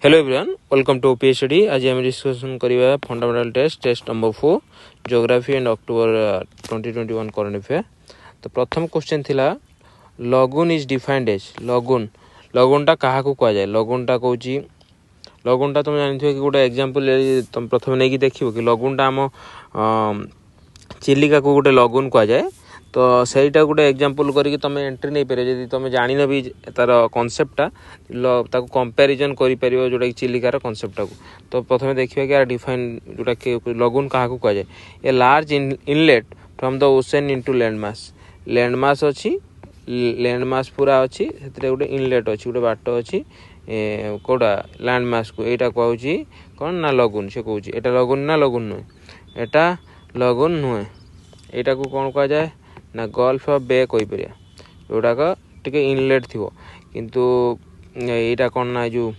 Hello everyone, welcome to OPSD. आज आम discussion करिबा fundamental test number 4 geography and October 2021 current affair. तो प्रथम क्वेश्चन थिला लगुन इज डिफाइंड एज लगुनटा काहाकू कह जाए। लगुनटा कहूची लगुनटा तुम जानिथिबो कि गोटे एग्जांपल तुम प्रथम नै कि देखिबो कि लगुनटा हम चिलिका को गोटे लगुन कह जाए। तो सहीटा गोटे एग्जांपल करके तुम एंट्री नहीं पारे जदि तुम जान भी तार कॉन्सेप्टटा ताको कंपैरिजन करि परिबो जोटा कि चिलिकार कॉन्सेप्टटा को। तो प्रथम देखिबा कि डिफाइन जोटा कि लगुन काहाकू कह जाए। A large inlet from the ocean into land mass अछि, लैंड मास पूरा अछि, सेतरे गोटे इनलेट अछि, गोटे बाट अछि कोडा लैंड मास को एटा कहूची कोन ना लगुन। से कहूची एटा लगुन ना लगुन नुहे, एटा लगुन नुहे, एटा को कोन कह जाए ना गल्फ ऑफ बे कहि परिया जोडाक टिके इनलेट थिवो। किंतु एटा कोन ना जो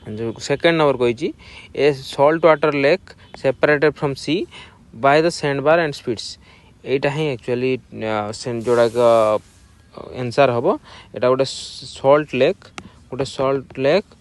सेकंड नंबर कहिची a salt water lake separated from sea by the sand bar and spits. एटा ही एक्चुअली जोडाक आंसर हबो। एटा गोटे सॉल्ट लेक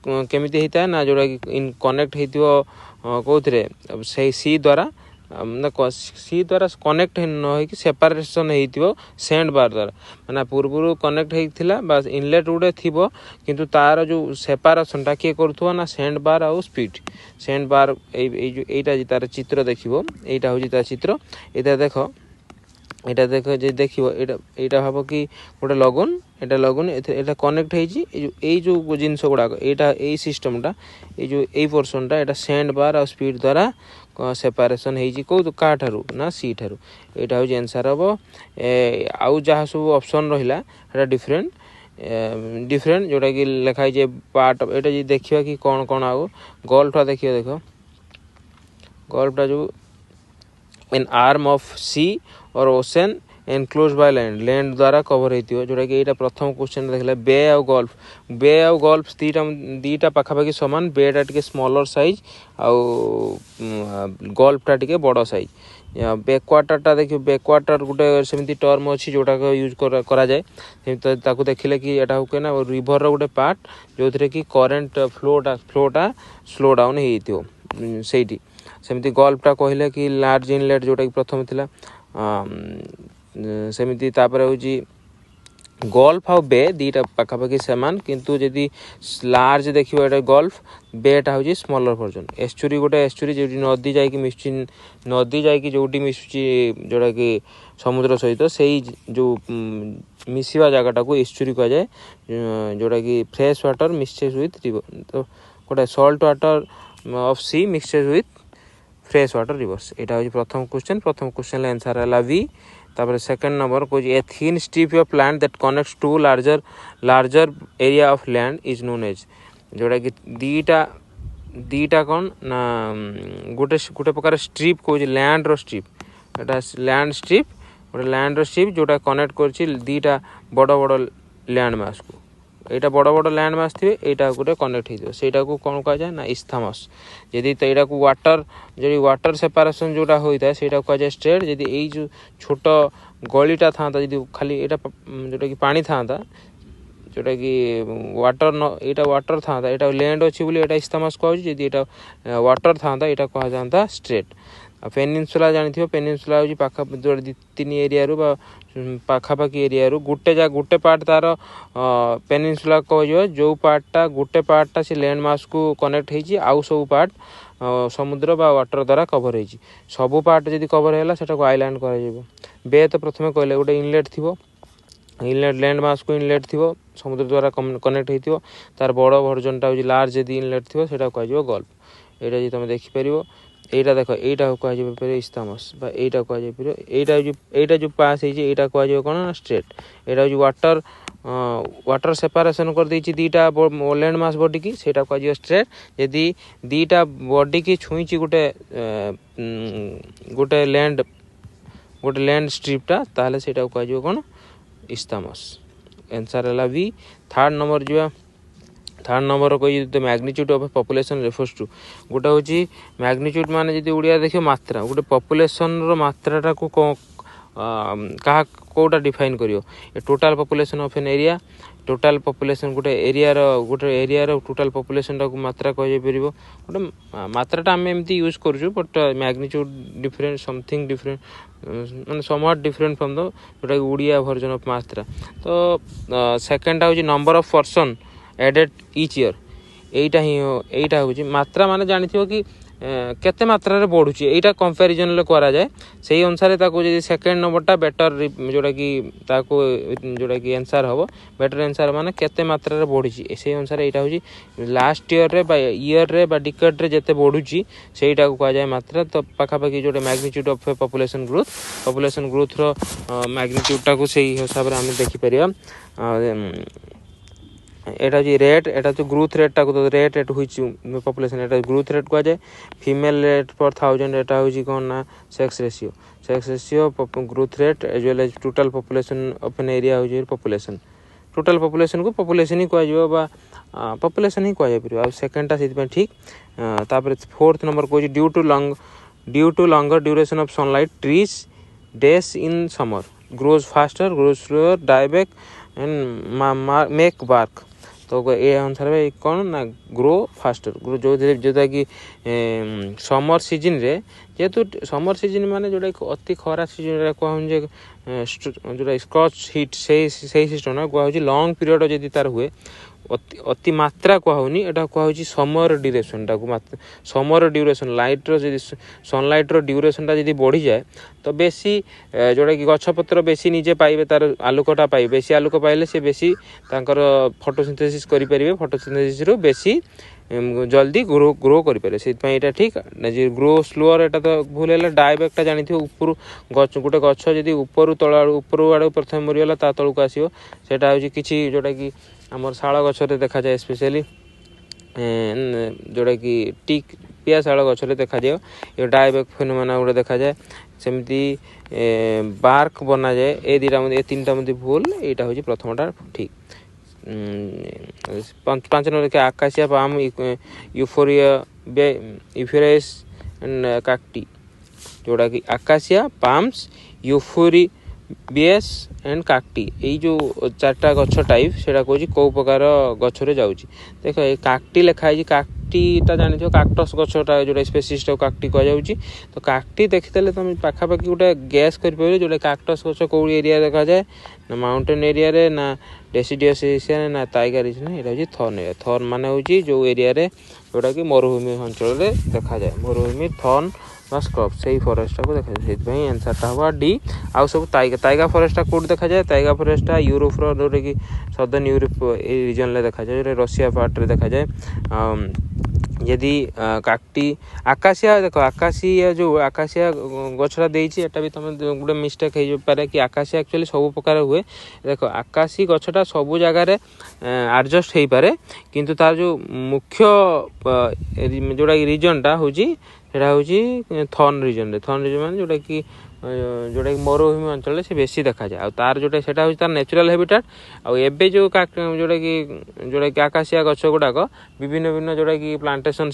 केमिति हेता ना जोडा कि इन कनेक्ट हेतिवो कोथरे से सी द्वारा कनेक्ट न हो कि सेपरेशन हेतिवो सैंड बार द्वारा। माने पूर्वरु कनेक्ट हेतिला बस इनलेट गुडे थिवो, किंतु तार जो सेपरेशन टा के करथुवा ना सैंड बार आ सैंड बार एटा जे तार चित्र देखिबो, एटा होजी तार चित्र। एटा देखो जे देखिबो एटा भाबो कि गोटे लगुन, एटा लगुन एटा कनेक्ट हेजी ए जो जिंस गुडा एटा ए सिस्टमटा ए जो ए पोर्शनटा एटा सैंड बार आ स्पीड द्वारा सेपरेशन हेजी को का ठारू ना सी ठारू। एटा हो आंसर हबो। आउ जहा सब ऑप्शन रहिला एटा डिफरेंट जोटा कि लिखाई जे पार्ट एटा जे देखिबा कि कोन कोन आउ गल्फटा देखियो। देखो गल्फटा जो एन आर्म ऑफ सी और ओशन एनक्लोज बाय लैंड द्वारा कवर हेतियो जोटा कि एटा प्रथम क्वेश्चन देखला। बे आ गल्फ दीटा पाखापाखि समान। बेटा टिके स्मॉलर साइज आउ गल्फटा टिके बड़ साइज। बैकवाटरटा देखियो, बैकवाटर गोटे सेमती टर्म अछि जोटा को यूज करा जाए। सेमती ताको देखिले कि एटा हो के ना रिवर रो गोटे पार्ट जो थरे कि करंट फ्लोटा स्लो डाउन हेतियो सेठी। सेमती गल्फटा कहिले कि लार्ज इनलेट जोटा कि प्रथम थिला। सेमती तापर होजी गल्फ और बे दीटा पाखापाखि समान, किंतु जदि लार्ज देखियो एटा गल्फ, बेटा होजी स्मॉलर वर्जन। एस्चुरी गोटे एस्चुरी जो नदी जाई कि जोटी मिसुची जोटा कि समुद्र सहित सेही जो मिसिवा जगटा को एस्चुरी कह जाए, जोटा कि fresh water mixture with river. तो गोटे salt water of sea mixture with fresh water rivers. एटा होजी प्रथम क्वेश्चन आंसर हला वी। तापर सेकंड नंबर को a thin strip of land that connects to larger area of land is known as. जोटा कि दीटा कोन ना गोटे प्रकार स्ट्रिप को लैंड रो स्ट्रिप, एटा लैंड स्ट्रिप गोटे लैंड रो स्ट्रिप जोटा कनेक्ट करछि दीटा बड़ लैंड मास को। एटा बड़ लैंड मास थिबे, एटा गोटे कनेक्ट हेतिबो, सेटा को कोन कह जाय ना इस्थामस। यदि तो एटा को वाटर सेपरेशन जोटा होइता सेटा कह जाय स्ट्रेट। यदि एई जो छोट गलीटा थांता, यदि खाली एटा जोटा कि पानी थांता, जोटा कि वाटर न एटा वाटर थांता, एटा लैंड अछि बोली एटा इस्थामस कहउछि। यदि एटा वाटर थांता एटा कह जानता स्ट्रेट। पेनिनसुला जानिथिबो, पेनिनसुला होछि पाखा जोटा तीन एरिया रु बा पाखापाखि एरिया रु गोटे पार्ट तार पेनिनसुला कहजियो। जो पार्टटा गोटे पार्टटा से लैंड मास को कनेक्ट हेछि, आउ सब पार्ट समुद्र बा वाटर द्वारा कवर हेछि। सब पार्ट जदि कवर हैला सेटा को आइलैंड कह जेबो। बे तो प्रथमे कहले गोटे इनलेट थिबो, इनलेट लैंड मास को इनलेट थिबो समुद्र द्वारा कनेक्ट हेतिबो। तार बड़ वर्जनटा होछि लार्ज यदि इनलेट थिबो सेटा कह जेबो गल्फ। एटा जे तुम देखि परिबो, एटा देखो एटा कह जेबो पर इस्थामस बा एटा कह जेबो पर एटा जो पास हेछि एटा कह जेबो कोन स्ट्रेट। एटा जो वाटर सेपरेशन कर देछि दीटा लैंड मास बॉडी की, सेटा कह जेबो स्ट्रेट। यदि दीटा बॉडी की छुईछि गोटे लैंड स्ट्रिपटा, ताहले सेटा कह जेबो कोन इस्थामस। आंसर हला बी। थर्ड नंबर जिवा। थर्ड नंबर कही the magnitude of population refers to. गोटे होची मैग्नीट्यूड माने जदि उड़िया देखियो मात्रा, गोटे पॉपुलेशन रो मात्राटा को क्या कोटा डिफाइन करियो total population of an area total population गोटे एरिया टोटल पॉपुलेशन टाक मात्रा कह पार गोटे मात्राटा आम एमती यूज करूँ but magnitude different something different माने समवट डिफरेंट फ्रॉम द जोटा उड़िया वर्जन ऑफ मात्रा तो सेकेंडटा हूँ number of person added each year এইটা হচ্ছে মাত্রা মানে জানিথিব কি কেতে মাত্রারে বড়ুছি এইটা কম্পারিজনলে করা যায় সেই অনুসারে তাকে যদি সেকেন্ড নম্বরটা বেটার जोटा कि তাকে जोटा कि आंसर হব বেটার आंसर মানে কেতে মাত্রারে বড়ুছি সেই অনুসারে এইটা হচ্ছে লাস্ট ইয়ারে বা ইয়ারে বা ডিকেডরে যেতে বড়ুছি সেইটাকে কুয়া যায় মাত্রা তো পাখাপাখি जोटा मैग्नीट्यूड ऑफ पॉपुलेशन ग्रोथ रो मैग्नीट्यूडटाକୁ সেই হিসাবে আমি দেখি পারিবা এটা হচ্ছে রেট এটা তো গ্রোথ রেটটাকে তো রেট হচ্ছে পপুলেশন এটা গ্রোথ রেট কুয়া যায় ফিমেল রেট पर 1000 এটা হচ্ছে কোন না sex ratio growth rate as well as total population of an area হচ্ছে पॉपुलेशन टोटल पॉपुलेशन को पॉपुलेशन ही कुआ जीव बा पॉपुलेशन ही कुआ जाय परिबा आ सेकंडटा सेति ठीक तापर फोर्थ नंबर को due to longer duration of sunlight trees days in summer grows faster grows slower die back and make bark तो ये अनुसार कौन ना ग्रो फास्टर ग्रो जोटा कि समर सीजन रे जेहेतु समर सीजन माने जोटा अति खरा सीजन कहूँ जोटा स्कॉच हिट से सिस्टम ना कहूँ लॉन्ग पीरियड जदि तार हुए अति मात्रा कहूनी एटा कहूँ समर ड्यूरेशनटा को समर ड्यूरेशन लाइट्र जदि सनलाइट्र ड्यूरेशनटा जदि बढ़ी जाए तो बेसी जोटा कि गछपत्र बेसी निजे पाइबे तार आलोकटा पाइबे बेसी आलोक पाइले से बेसी तांकर फोटोसिंथेसिस करि परिबे फोटोसिंथेसिस रो बेसी जल्दी ग्रो करें से ठीक ग्रो स्लोअर एटा तो भूल है डायबैकटा जानी ऊपर गच गोटे गछ जदि ऊपर तल ऊपर आड़ प्रथम मरीगला ता तलू आसो सेटा हूँ किसी जोटा कि आमर शाल गचरे देखा जाए स्पेशली जोटा कि टिक पिया शाल गचरे देखा जाए ये डायबैक फेनोमेना गोटे देखा जाए सेमती बार्क बना जाए ए दुटा ए तीन टा मध्य भूल यहाँ हूँ प्रथमटा ठीक 5 नंबर के आकाशिया पाम यूफोरिएस एंड काक्टी जोड़ा कि आकाशिया पाम्स यूफोरिएस एंड काक्टी यही जो 4टा गछ टाइप से कौ प्रकार गछरे जाऊँगी देख ये काक्टी लिखाई काक्टीटा जानी काक्टस गछटा जोटा स्पेसीस काक्टी कहुच्छी तो काक्टी देखीदे तुम पाखापाखि गोटे गैस कर जोटा काक्टस गछ कौ एरिया देखा जाए ना माउंटेन एरिया रे ना डेसिडियस एरिया ना टाइगर रीजन यहाँ हूँ थर्न एरिया थर्न मान हूँ जो एरिया जोटा कि मरुभूमि अंचल देखा जाए मरुभूमि थर्न स्क्रब से फरेस्टा को देखा जाए से आंसरटा हम डी आउ सब टाइगा फरेस्टा कौट देखा जाए टाइगा फरेस्टा यूरोप जोटा कि सदर्न यूरोप रीजन देखा जाए जो रशिया पार्ट रे देखा जाए यदि काक्टी आकाशिया देख आकाशिया जो आकाशिया गछरा देइछि एटा भी तुम गोटे मिस्टेक हो पारे कि आकाशिया एक्चुअली सब प्रकार हुए देख आकाशी गछटा सब जगार एडजस्ट हो पारे किंतु तार जो मुख्य जोटा रीजनटा हूँ थर्न रीजन मान जोटा कि मरुभूमि अंचल से बेसी देखा जाए और तार जोटा सेटा हूँ तार नेचुरल हैबिटेट आउ एबे जो जोटा कि आकाशिया गछ गुड़ाक विभिन्न विभिन्न जोटा कि प्लांटेशन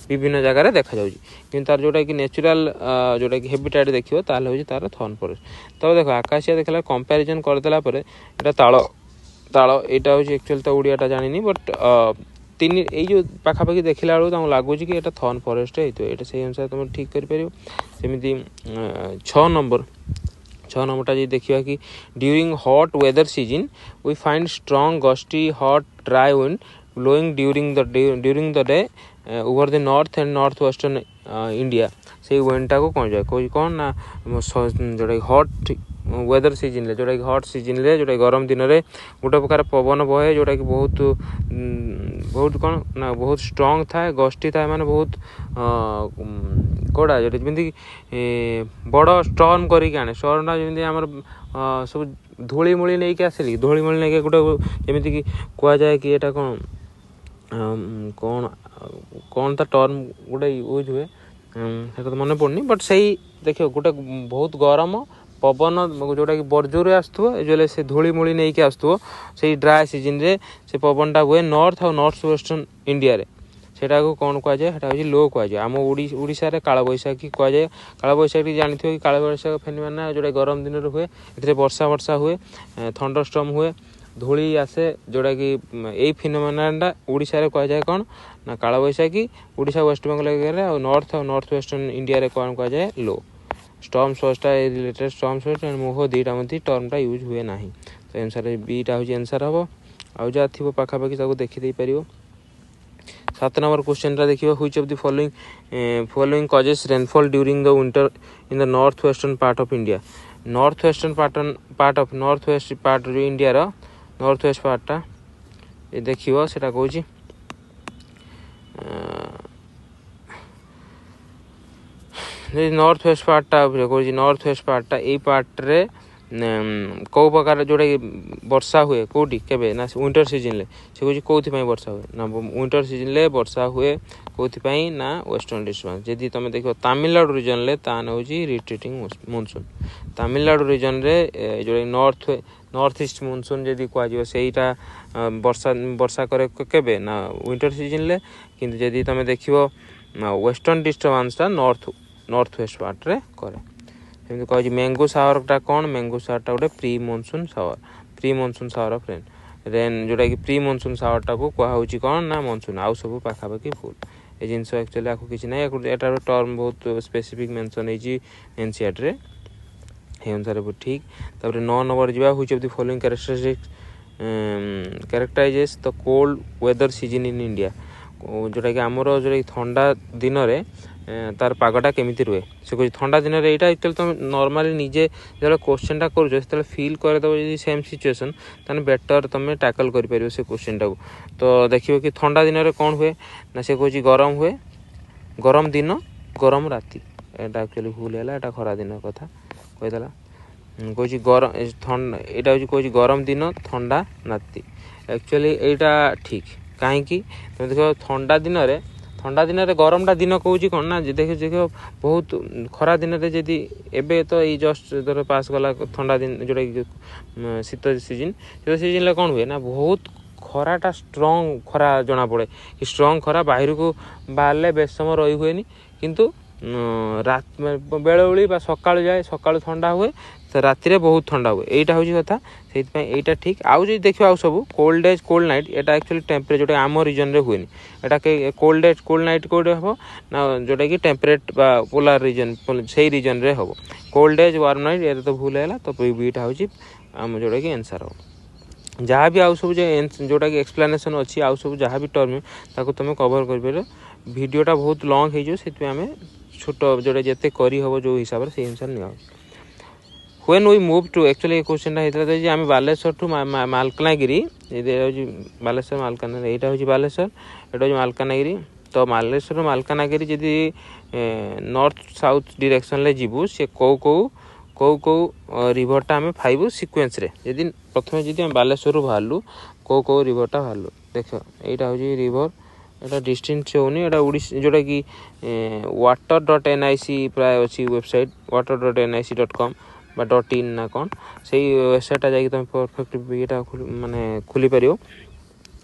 विभिन्न जगह देखा जाउछि किंतु तार जोटा कि नेचुरल जोटा कि हैबिटेट देखियो ताल हूँ तार थर्न फॉरेस्ट तो देखो आकाशिया देखला कंपैरिजन करदेला परे एटा ताଳ एटा हूँ एक्चुअली तो ओडियाटा जानिनी बट तीन ये जो पाखापाखि देखला बेलू लगुच कि एटा थर्न फॉरेस्ट है से अनुसार तुम ठीक कर सेमती 6 नंबरटा जी देखिए कि during hot weather season we find strong gusty hot dry wind blowing during the day over the north and north western India से विंडटा को कौन जाए कौन ना जोटा हॉट वेदर सीजन रे जोटा कि हॉट सीजन रे जोटा गरम दिन में गोटे प्रकार पवन बहे जोटा कि बहुत कौन ना बहुत स्ट्रॉन्ग था गस्टी था माने बहुत कौड़ा जोटा जमी बड़ स्टर्म करके आने स्टर्मटा जमी आम सब धूलीमूली नहीं कि आसिली धूलीमूली नहीं गोटे जमी कि कह जाए कि एटा कौन कौन कौन ता टर्म गोटे यूज हुए तो मन पड़नी बट सही देखियो गोटे बहुत गरम पवन जोटा कि बर्जोर आसो जो से धूलीमूली नहीं कि आसो से ड्राए सीजन रे से पवनटा हुए नॉर्थ और नॉर्थ वेस्टर्न इंडिया रे सेटा को कौन कह जाए सेटा होची लो कह जाए आम ओडिशा रे काल बैशाखी कह जाए काल बैशाखी जानिथिबो कि काल बैशाखी फेनोमेना जोटा गरम दिन रे हुए एथिरे वर्षा हुए थंडर स्टॉर्म हुए धूली आसे जोटा कि यही फिनोमेना ओडिशा रे कह जाए कौन ना काल बैशाखी ओडिशा वेस्ट बेंगल एरिया और नॉर्थ वेस्टर्न इंडिया रे कौन कह जाए लो स्टॉर्म सोर्सटा रिलेटेड स्टॉर्म सोर्स एंड मोह दुईटा मध्य टर्मटा यूज हुए ना तो आंसर बीटा हूँ आंसर हम आउ जहाँ थी पाखापाखि देखी पार 7 नंबर क्वेश्चन देखिए which of the following causes rainfall during the winter in the north western part of India north western part of north west part जो इंडिया रो नॉर्थ वेस्ट पार्टा ये देखियो सेटा कहूँ नॉर्थ वेस्ट पार्टा कहूँ नॉर्थ वेस्ट पार्टा यही part रे कौ प्रकार जोटा वर्षा हुए कौटी केबे ना विंटर सीजन ले से कहूँ कौन वर्षा हुए ना विंटर सीजन ले वर्षा हुए कौन ना वेस्टर्न डिस्टर्बांस जदि तुम देख तमिलनाडु रीजन ले तान हूँ रिट्रीटिंग मानसून तमिलनाडु रीजन रे जो नॉर्थ ईस्ट मानसून जदि कह सेटा वर्षा करे केबे ना विंटर सीजन ले किंतु जदि तुम देख वेस्टर्न डिस्टर्बांसटा नॉर्थ वेस्ट पार्ट रे करे सेमती कह मैंगो सावरटा कौन मैंगो सावरटा गोटे pre monsoon shower of rain जोटा कि प्री मानसून सावरटा को कहुच्छी कौन ना मानसून आउ सब पाखापाखि भूल ये जिनस एक्चुअली आपको किसी ना एटार टर्म बहुत स्पेसिफिक मेंशन होती एनसीईआरटी रे हे अनुसार ठीक तापर 9 नंबर जा which of the following characterizes the cold weather season in India जोटा कि आमर जो ठंडा दिन में तार पागटा केमिति रुए से कह ठंडा दिन में यहाँ एक्चुअली तुम नॉर्मली निजे जो क्वेश्चनटा कर फिल करदेव जी सेम सिचुएसन ताने बेटर तुम टैकल कर से क्वेश्चनटा को तो देखिए कि ठंडा दिन में कौन हुए ना से कह गरम हुए गरम दिन गरम राति एटा एक्चुअली भूल है एटा खरा दिन कथा कहीदेला कह गरम यहाँ हूँ कह गरम दिन ठंडा राति एक्चुअली यहाँ ठीक कहीं तुम देख ठंडा दिन में गरमटा दिन कौच कौन ना देख बहुत खरा दिन में जदि एबे तो ये जस्ट धर पास गला ठंडा दिन जोटा कि शीत सीजन कौन हुए ना बहुत खराटा स्ट्रंग खरा जना पड़े कि स्ट्रंग खरा बाहर को बाहर बेस समय रही हुए किंतु रात बेलबेली सकाल जाए सकाल ठंडा हुए तो राति बहुत ठंडा हुए यहाँ हूँ कथा से यहाँ ठीक आउ जो देखिए आउ सब कोल्ड डेज कोल्ड नाइट यहाँ एक्चुअली टेम्परेचर जोटा आम रिजन रे हुए यहाँ कोल्ड डेज कोल्ड नाइट कौटे हम ना जोटा कि टेम्परेट पोलार रिजन से रिजन रे हम कोल्ड डेज वार्म नाइट ये तो भूल है तो बीटा हूँ आम जोटा कि आंसर हम जहाँ भी आउ सब जोटा कि एक्सप्लेनेशन अच्छी आउ सब जहाँ भी टर्म ताको तुम कवर कर वीडियोटा बहुत लॉन्ग हो आम छोट जोटा जिते करहब जो हिसाब से अनुसार निया when we move to actually question होता आम बालेश्वर टू मालकानगिरी बालेश्वर मालकानगिरी यहाँ हूँ बालेश्वर यहाँ हूँ मालकानगिरी तो बालेश्वर मालकानगिरी जदि नॉर्थ साउथ डायरेक्शन ले जीवु से कौ रिभरटा आम पाइबू सिक्वेन्स रे जदि प्रथम जदि बालेश्वर बाहरलु कौ रिभरटा बाहरलु देख यहाँ हूँ रिभर एटा डिस्टेंस होनी एटा ओडिशा जोटा कि water.nic प्राय अच्छी वेबसाइट water.nic.com बा .in ना कौन से वेबसाइटा जाकि तुम परफेक्ट ये माने खोली पार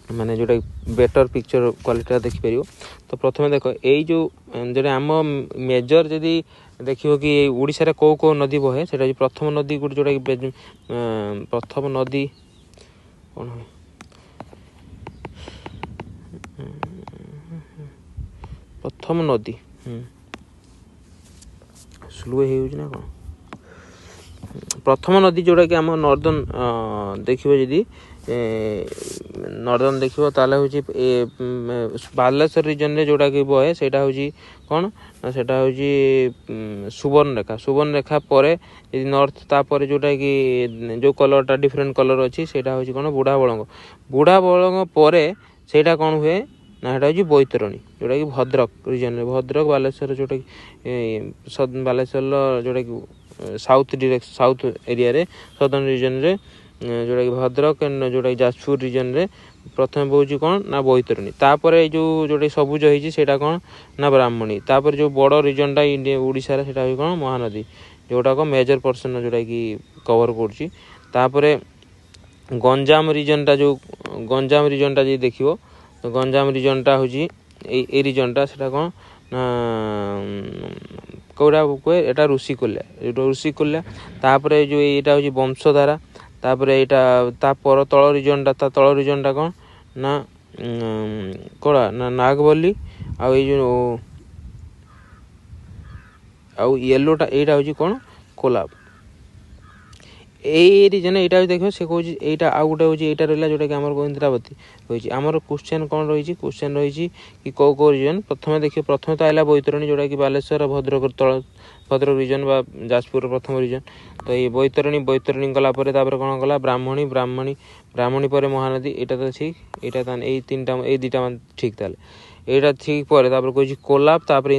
माने जोटा बेटर पिक्चर क्वालिटी देखिपर तो प्रथम देख यही जो जोटा आम मेजर जदि देखियो कि ओडिशा रे कौ नदी बहे से प्रथम नदी गोटे जोटा कि प्रथम नदी कौन है प्रथम नदी स्लो हो कौन प्रथम नदी जोटा कि आम नॉर्दर्न देखिए जदि नॉर्दर्न देखिए ताले हूँ बालेश्वर रीजन रे जोटा कि बहे सेटा हूँ कौन सेटा हूँ सुवर्ण रेखा पर नॉर्थ तापर जोटा कि जो कलरटा डिफरेंट कलर अच्छी सेटा हूँ कौन बुढ़ा बलंग पर सेटा कौन हुए ना यहाँ हूँ बैतरणी जोटा कि भद्रक रीजन में भद्रक बालेश्वर जोटा कि बालेश्वर जोटा कि साउथ एरिया रे सदर्न रीजन रे जोटा कि भद्रक जोटा कि जाजपुर रीजन रे प्रथम बोझी कौन ना बैतरणी तापर जो जोटा सबुज होती है कौन ना ब्राह्मणी तापर जो बड़ रीजनटा इंडिया ओडिशा रे सेटा कौन महानदी जोटाक मेजर पर्सन जोटा कि कवर कर गंजाम रीजनटा जो गंजाम रीजनटा जी देखियो तो गंजाम रीजनटा हूँ এই রিজনটা সেটা কোন না কৌড়া কয়ে এটা ঋষিকুল্ୟା ঋষিকুল্ୟା ତାପରେ ଯୋଉ ଏଇଟା ହଉଛି ବଂଶଧାରା ତାପରେ ଏଇଟା ତା ପର ତଳ ରିଜନଟା ତା ତଳ ରିଜନଟା କଣ ନା କୋଳା ନା ନାଗବଲ୍ଲୀ ଆଉ ଏଇ ଯୋଉ ଆଉ ୟେଲୋଟା ଏଇଟା ହଉଛି କଣ କୋଲାବ এই রিজন এইটা দেখো সে কହୁଛି এইটা ଆଉ ଗୋଟେ ହଉଛି এইଟା ରହିଲା ଯୋଉଟା କି ଆମର ଇନ୍ଦ୍ରାବତୀ ରହିଛି ଆମର କ୍ୱେଶ୍ଚନ କଣ ରହିଛି କ୍ୱେଶ୍ଚନ ରହିଛି କି କୋଉ କୋଉ ରିଜନ ପ୍ରଥମେ ଦେଖିବ ପ୍ରଥମେ ତ ଆଇଲା ବୈତରଣୀ ଯୋଉଟା କି ବାଲେଶ୍ୱର ଭଦ୍ରକ ରିଜନ ବା ଯାଜପୁର ପ୍ରଥମ ରିଜନ ତ ଏଇ ବୈତରଣୀ ଗଲା ପରେ ତାପରେ କଣ ଗଲା ବ୍ରାହ୍ମଣୀ ପରେ ମହାନଦୀ ଏଇଟା ତ ଠିକ ଏଇଟା ତାହେଲେ ଏଇ ତିନିଟା ଏଇ ଦିଟା ଠିକ ତାହେଲେ এইটা ঠিক পরে তারপরে কইছি কোলাব তারপরে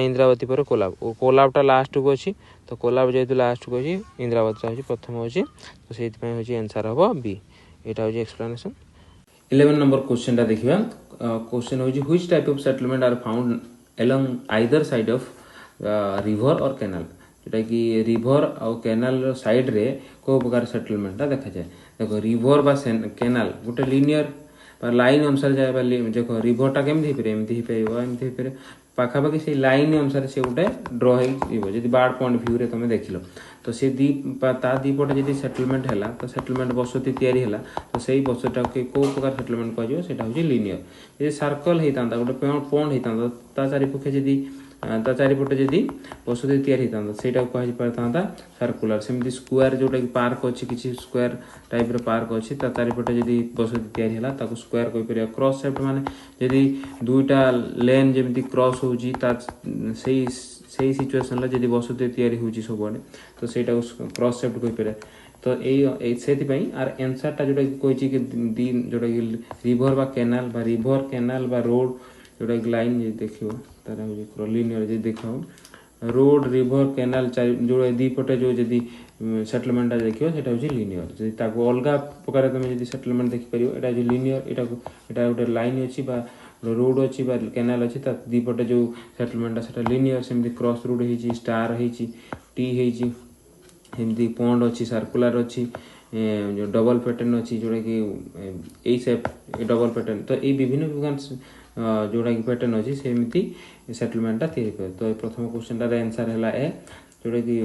ইন্দ্রাবতী পরে কোলাব ও কোলাবটা লাস্টକୁ ଅଛି তো কোলাব যেহেতু লাস্টକୁ ଅଛି ইন্দ্রাবতীটা হচ্ছে প্রথম ଅଛି তো সেইଥିପାଇଁ হচ্ছে आंसर হবো বি এটা হচ্ছে এক্সপ্লানেশন 11 নম্বর কোশ্চেনটা দেখিবা কোশ্চেন হচ্ছে which type of settlement are found along either side of river or canal যেটা কি রিভর আর ক্যানাল সাইড রে কোন প্রকার সেটলমেন্টটা দেখা যায় দেখো রিভর বা ক্যানাল গোটে লিনিয়ার लाइन अनुसार जाए देख रिभरटा केमती एमती एमती पाखापाखि से लाइन अनुसार से गोटे ड्र हो बार्ड पॉइंट व्यू रे तुम देखिल तो सी दीपटे जब सेटलमेंट है तो सेटलमेंट बसती या तो से बसटा कौ प्रकार सेटलमेंट कह लिनियर जी सर्कल होता गोटे पॉइंट होता चारिपक्षे जदि ता चारिपटे जदि बसती या कह सर्कुलर सेमती स्क्वायर जोटा कि पार्क अच्छी किसी स्क्वायर टाइप रे पार्क अच्छी ता चारिपटे जदि बसती या स्क्वायर कहीपर क्रॉस सेप्ट माने जदि दुईटा लेन जमी क्रॉस होची सही सिचुएशन जदि बसती या सब तो सहीटा क्रॉस सेप्ट कहीपर तो ये आर एनसरटा जोटा कि जोटा कि रिभर बा कैनाल बा रोड जोटा कि लाइन देखियो तार लिनियर जे देखो रोड रिभर कैनाल जो दीपटे जो जदि सेटलमेंट देखियो सेटा होची लिनियर जदि ताको अलगा प्रकार तुम जदि सेटलमेंट देखि परियो एटा जो लिनियर एटा गोटे लाइन अछि बा रोड अछि बा कैनाल अछि ता दीपटे जो सेटलमेंट सेटा लिनियर सेमति क्रॉस रोड हेची स्टार हेची टी हेची एमति पॉन्ड अछि सर्कुलर अछि जो डबल पैटर्न अछि जोटा कि ए शेप डबल पैटर्न तो ए विभिन्न प्रकार जोटा कि पैटर्न अच्छी सेमती सेटलमेंटा तैयारी तो प्रथम क्वेश्चन टार आंसर है ए जोटा कि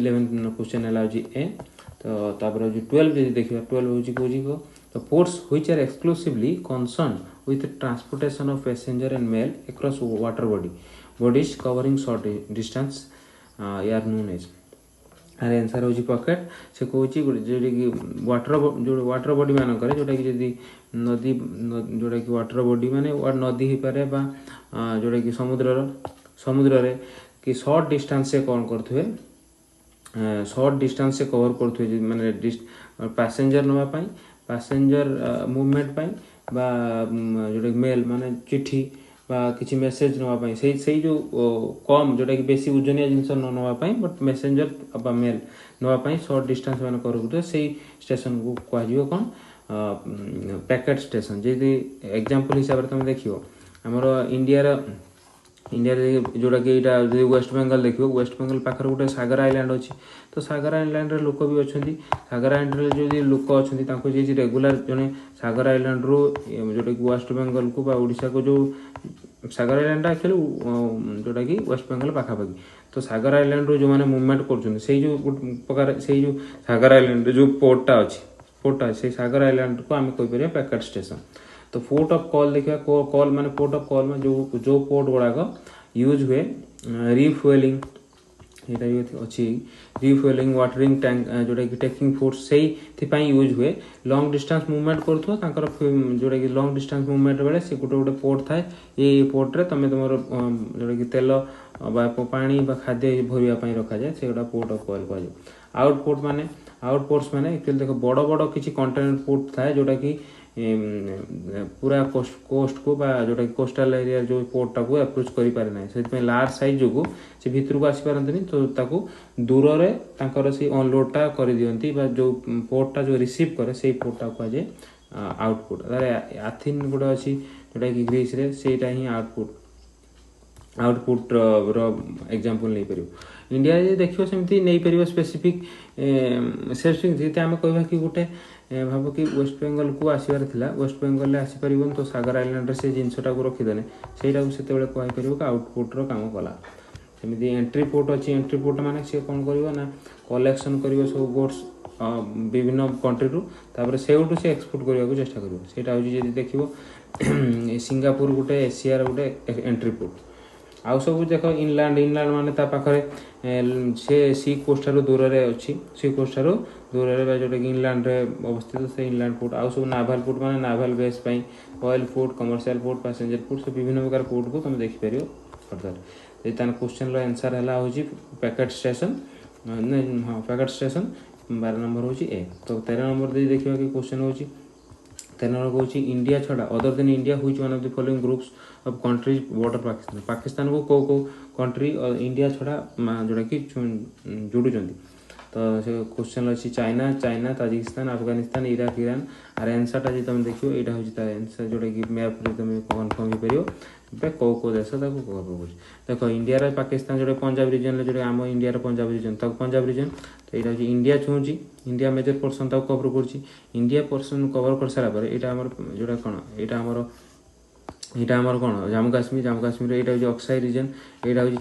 11 क्वेश्चन है ए तो 12 जब देखिए 12 हूँ तो ports which are exclusively concern with transportation of passenger and mail across water bodies covering short distance यार नोन एज आर आंसर हूँ पॉकेट से कौन जोटा कि वाटर बॉडी मानक जोटा कि जदि नदी जोटा कि वाटर बॉडी माने नदी हो पारे जोटा कि समुद्र रे कि शॉर्ट डिस्टेंस से कौन करथुए शॉर्ट डिस्टेंस से कवर करथुए माने पैसेंजर नवापाई पैसेंजर मूवमेंट पाई बा जोटा कि मेल माने चिट्ठी बा किसी मेसेज नवापाई से जो कम जोटा कि बेसी ओजनिया जिनस नवापाई बट मेसेंजर बा मेल नवापाई शॉर्ट डिस्टेंस मान करूँ से स्टेशन को कह कौन पैकेट स्टेशन जी एग्जांपल हिसाब से तुम देखियो आमर इंडिया जोटा कि यहाँ वेस्ट बेंगल देखियो वेस्ट बेंगल पाखर गोटे सागर आइलैंड अच्छी तो सागर आइलैंड रे लोक भी अच्छा सागर आइलैंड रे जो लोक अच्छा रेगुलर जड़े सागर आइलैंड रू जोटा कि वेस्ट बेंगल को ओडिशा को जो सागर आइलैंड एक्चुअली जोटा कि वेस्ट बेंगल पाखापाखि तो सागर आइलैंड रू जो मैंने मुवमेंट कर जो प्रकार से जो सागर आइलैंड जो पोर्टा अच्छी से सागर आइलैंड को आम कहीपर पैकेट स्टेशन तो पोर्ट ऑफ कॉल देखिए कॉल माने पोर्ट ऑफ कॉल में जो पोर्ट गुड़ाक यूज हुए रिफ्यूएलिंग यहाँ भी अच्छी रिफ्यूएलिंग वाटरिंग टैंक जोटा कि टेकिंग फोर्स से यूज हुए लॉन्ग डिस्टेंस मूवमेंट करूँ जोटा कि लॉन्ग डिस्टेंस मूवमेंट बेले से गोटे गोटे पोर्ट थाए ये पोर्ट रे तुम तुम जोटा कि तेल पानी खाद्य भरवाई रखा जाए से गोटा पोर्ट ऑफ कॉल कह आउटपोर्ट माने एक्चुअली देख बड़ बड़ किसी कंटेनर पोर्ट थाए जोटा कि पूरा कोस्ट को जोटा कि कोस्टल एरिया जो पोर्टा को अप्रोच करि पारे ना से लार्ज साइज जो से भीतर को आसी पारंतनी तो ताको दूर रे तांकर से अनलोडटा कर दियंती जो पोर्टा जो रिसीव करे से पोर्टा को जे आउटपुट अरे एथेन गोटे अच्छी जोटा कि ग्रीस रे सेटा ही आउटपुट रो एग्जांपल नहीं परियो इंडिया देखियो सेमती नहीं परियो स्पेसिफिक सेल्फिंग जेते हम कहबा कि गोटे भाव कि वेस्ट बेंगल को आसबार थिला वेस्ट बेंगल रे आसी परिबन तो सागर आइलैंड रे से जिनसटा को रखिदेले ସେଇଟା ସେତେବେଳେ କହିପାରିବ କି ଆଉଟପୁଟ୍ର କାମ କଲା। ସେମିତି ଏଣ୍ଟ୍ରି ପୋର୍ଟ ଅଛି, ଏଣ୍ଟ୍ରି ପୋର୍ଟ ମାନେ ସିଏ କ'ଣ କରିବ ନା କଲେକ୍ସନ୍ କରିବ ସବୁ ବୋଟ୍ସ ବିଭିନ୍ନ କଣ୍ଟ୍ରିରୁ, ତାପରେ ସେଇଠୁ ସେ ଏକ୍ସପୋର୍ଟ କରିବାକୁ ଚେଷ୍ଟା କରିବ। ସେଇଟା ହେଉଛି ଯଦି ଦେଖିବ ସିଙ୍ଗାପୁର ଗୋଟେ ଏସିଆର ଗୋଟେ ଏଣ୍ଟ୍ରି ପୋର୍ଟ। ଆଉ ସବୁ ଦେଖ ଇନଲ୍ୟାଣ୍ଡ ମାନେ ତା ପାଖରେ ସେ ସି କୋଷ୍ଟ ଠାରୁ ଦୂରରେ ଅଛି, ସି କୋଷ୍ଟ ଠାରୁ ଦୂରରେ ବା ଯେଉଁଟାକି ଇନଲ୍ୟାଣ୍ଡରେ ଅବସ୍ଥିତ ସେ ଇନଲ୍ୟାଣ୍ଡ ପୋର୍ଟ। ଆଉ ସବୁ ନାଭାଲ ପୋର୍ଟ ମାନେ ନାଭାଲ ବେସ୍ ପାଇଁ oil port, commercial port, passenger port, ସବୁ ବିଭିନ୍ନ ପ୍ରକାର ପୋର୍ଟକୁ ତୁମେ ଦେଖିପାରିବ ଫର୍ଦର। ଯଦି ତାର କ୍ୱେଶ୍ଚନର ଆନ୍ସର ହେଲା ହେଉଛି ପ୍ୟାକେଟ୍ ଷ୍ଟେସନ, ହଁ ପ୍ୟାକେଟ୍ ଷ୍ଟେସନ 12 ନମ୍ବର ହେଉଛି ଏ। ତ 13 ନମ୍ବର ଯଦି ଦେଖିବା କି କ୍ୱେଶ୍ଚନ ହେଉଛି 13 ନମ୍ବର କହୁଛି ଇଣ୍ଡିଆ ଛଡ଼ା other than India which one of the following groups of countries border Pakistan. ପାକିସ୍ତାନକୁ କେଉଁ କଣ୍ଟ୍ରି ଇଣ୍ଡିଆ ଛଡ଼ା ଯେଉଁଟାକି ଯୋଡ଼ୁଛନ୍ତି। ତ ସେ କ୍ୱେଶ୍ଚନ ଅଛି China, Tajikistan, Afghanistan, Iraq, Iran. ଆର ଆନ୍ସରଟା ଯଦି ତୁମେ ଦେଖିବ ଏଇଟା ହେଉଛି ତାର ଆନ୍ସର, ଯେଉଁଟାକି ମ୍ୟାପ୍ରେ ତୁମେ କନଫର୍ମ ହେଇପାରିବ କେଉଁ ଦେଶ ତାକୁ କଭର କରୁଛି। ଦେଖ ଇଣ୍ଡିଆର ପାକିସ୍ତାନ ଯେଉଁଟା ପଞ୍ଜାବ ରିଜନରେ, ଯେଉଁଟା ଆମ ଇଣ୍ଡିଆର ପଞ୍ଜାବ ରିଜନ ତାକୁ ପଞ୍ଜାବ ରିଜନ। ତ ଏଇଟା ହେଉଛି ଇଣ୍ଡିଆ ଛୁଁଛି, ଇଣ୍ଡିଆ ମେଜର ପର୍ସନ୍ ତାକୁ କଭର କରୁଛି। ଇଣ୍ଡିଆ ପର୍ସନ୍ କଭର କରିସାରିଲା ପରେ ଏଇଟା ଆମର ଯେଉଁଟା କ'ଣ ଏଇଟା ଆମର କ'ଣ ଜାମ୍ମୁ କାଶ୍ମୀର ଏଇଟା ହେଉଛି ଅକ୍ସାଇ ରିଜନ। ଏଇଟା ହେଉଛି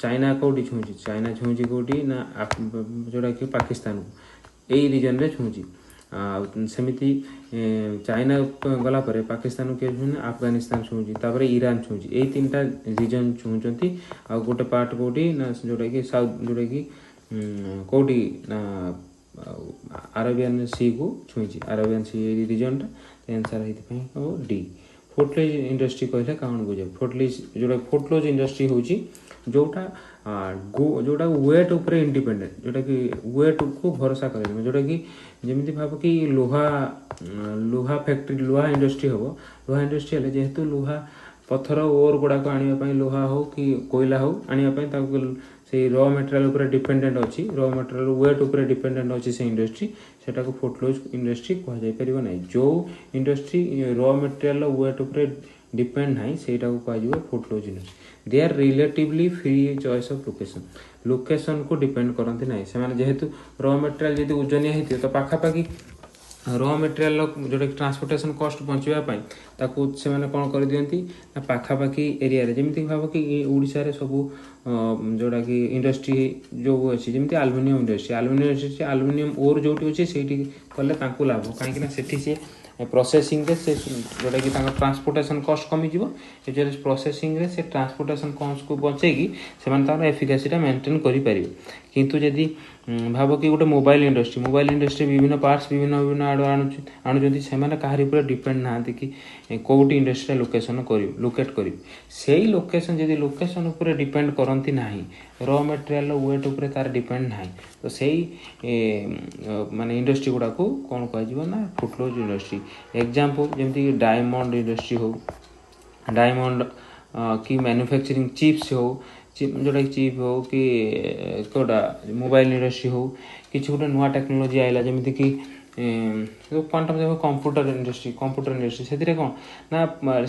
ଚାଇନା କେଉଁଠି ଛୁଁଛି, ଚାଇନା ଛୁଁଛି କେଉଁଠି ନା ଯେଉଁଟାକି ପାକିସ୍ତାନକୁ ଏଇ ରିଜନରେ ଛୁଁଛି। ଆଉ ସେମିତି ଚାଇନା ଗଲା ପରେ ପାକିସ୍ତାନକୁ କିଏ ଛୁଁଛି, ଆଫଗାନିସ୍ତାନ ଛୁଁଛି, ତାପରେ ଇରାନ ଛୁଁଛି। ଏଇ ତିନିଟା ରିଜନ ଛୁଁଛନ୍ତି। ଆଉ ଗୋଟେ ପାର୍ଟ କେଉଁଠି ନା ଯେଉଁଟାକି ସାଉଥ, ଯେଉଁଟାକି କେଉଁଠି ନା ଆରବିଆନ୍ ସିକୁ ଛୁଇଁଛି, ଆରବିଆନ୍ ସି ଏଇ ରିଜନଟା। ଆନ୍ସର୍ ହେଇଥିପାଇଁ ହେବ ଡି। ଫୋର୍ଟଲେଜ୍ ଇଣ୍ଡଷ୍ଟ୍ରି କହିଲେ କ'ଣ ବୁଝାଏ? ଫୋର୍ଟଲେଜ୍ ଇଣ୍ଡଷ୍ଟ୍ରି ହେଉଛି ଯେଉଁଟା ୱେଟ୍ ଉପରେ ଇଣ୍ଡିପେଣ୍ଡେଣ୍ଟ, ଯେଉଁଟାକି ୱେଟ୍କୁ ଭରସା କରାଯିବ। ଯେଉଁଟାକି ଯେମିତି ଭାବ କି ଲୁହା ଫ୍ୟାକ୍ଟ୍ରି, ଲୁହା ଇଣ୍ଡଷ୍ଟ୍ରି ହେବ। ଲୁହା ଇଣ୍ଡଷ୍ଟ୍ରି ହେଲେ ଯେହେତୁ ଲୁହା ପଥର ଓର୍ ଗୁଡ଼ାକ ଆଣିବା ପାଇଁ, ଲୁହା ହେଉ କି କୋଇଲା ହେଉ ଆଣିବା ପାଇଁ ତାକୁ ସେଇ ର ମେଟେରିଆଲ୍ ଉପରେ ଡିପେଣ୍ଡେଣ୍ଟ ଅଛି, ର ମେଟେରିଆଲ୍ ୱେଟ୍ ଉପରେ ଡିପେଣ୍ଡେଣ୍ଟ ଅଛି ସେ ଇଣ୍ଡଷ୍ଟ୍ରି, ସେଟାକୁ ଫୋର୍ଟଲେଜ୍ ଇଣ୍ଡଷ୍ଟ୍ରି କୁହାଯାଇପାରିବ ନାହିଁ। ଯେଉଁ ଇଣ୍ଡଷ୍ଟ୍ରି ର ମେଟେରିଆଲ୍ ୱେଟ୍ ଉପରେ ଡିପେଣ୍ଡ ନାହିଁ ସେଇଟାକୁ କୁହାଯିବ footloose industry. They are relatively free choice of ଲୋକେସନକୁ ଡିପେଣ୍ଡ କରନ୍ତି ନାହିଁ ସେମାନେ। ଯେହେତୁ ର ମେଟେରିଆଲ୍ ଯଦି ଓଜନିଆ ହେଇଥିବ ତ ପାଖାପାଖି ର ମେଟେରିଆଲ୍ର ଯେଉଁଟାକି ଟ୍ରାନ୍ସପୋର୍ଟେସନ୍ କଷ୍ଟ ବଞ୍ଚିବା ପାଇଁ ତାକୁ ସେମାନେ କ'ଣ କରିଦିଅନ୍ତି ନା ପାଖାପାଖି ଏରିଆରେ, ଯେମିତି ଭାବ କି ଓଡ଼ିଶାରେ ସବୁ ଯେଉଁଟାକି ଇଣ୍ଡଷ୍ଟ୍ରି ଯେଉଁ ଅଛି, ଯେମିତି ଆଲୁମିନିୟମ୍ ଇଣ୍ଡଷ୍ଟ୍ରି, ଆଲୁମିନିୟମ୍ ଓର୍ ଯେଉଁଠି ଅଛି ସେଇଠି କଲେ ତାଙ୍କୁ ଲାଭ, କାହିଁକିନା ସେଠି ସିଏ ପ୍ରୋସେସିଂରେ ସେ ଯେଉଁଟାକି ତାଙ୍କ ଟ୍ରାନ୍ସପୋର୍ଟେସନ୍ କଷ୍ଟ କମିଯିବ। ଏଥିରେ ପ୍ରୋସେସିଂରେ ସେ ଟ୍ରାନ୍ସପୋର୍ଟେସନ୍ କଷ୍ଟକୁ ବଞ୍ଚେଇକି ସେମାନେ ତାଙ୍କର ଏଫିକାସିଟା ମେଣ୍ଟେନ୍ କରିପାରିବେ। କିନ୍ତୁ ଯଦି ଭାବ କି ଗୋଟେ ମୋବାଇଲ୍ ଇଣ୍ଡଷ୍ଟ୍ରି ବିଭିନ୍ନ ପାର୍ଟସ୍ ବିଭିନ୍ନ ଆଡ଼ୁ ଆଣୁଛନ୍ତି, ସେମାନେ କାହାରି ଉପରେ ଡିପେଣ୍ଡ ନାହାନ୍ତି କି କେଉଁଠି ଇଣ୍ଡଷ୍ଟ୍ରିଟା ଲୋକେଟ୍ କରିବେ। ସେଇ ଲୋକେସନ୍ ଯଦି ଲୋକେସନ୍ ଉପରେ ଡିପେଣ୍ଡ କରନ୍ତି ନାହିଁ, ର ମେଟେରିଆଲ୍ର ୱେଟ୍ ଉପରେ ତାର ଡିପେଣ୍ଡ ନାହିଁ, ତ ସେଇ ମାନେ ଇଣ୍ଡଷ୍ଟ୍ରି ଗୁଡ଼ାକୁ କ'ଣ କୁହାଯିବ ନା ଫୋର୍ଟଲେଜ୍ ଇଣ୍ଡଷ୍ଟ୍ରି। ଏକ୍ଜାମ୍ପଲ୍ ଯେମିତିକି ଡାଇମଣ୍ଡ ଇଣ୍ଡଷ୍ଟ୍ରି ହେଉ, ଡାଇମଣ୍ଡ କି ମ୍ୟାନୁଫ୍ୟାକ୍ଚରିଂ ଚିପ୍ସ ହେଉ, ଯେଉଁଟାକି ଚିପ୍ ହେଉ କି କେଉଁଟା ମୋବାଇଲ୍ ଇଣ୍ଡଷ୍ଟ୍ରି ହେଉ, କିଛି ଗୋଟେ ନୂଆ ଟେକ୍ନୋଲୋଜି ଆଇଲା ଯେମିତିକି କ୍ୱାଣ୍ଟମ୍ କମ୍ପ୍ୟୁଟର ଇଣ୍ଡଷ୍ଟ୍ରି, ସେଥିରେ କ'ଣ ନା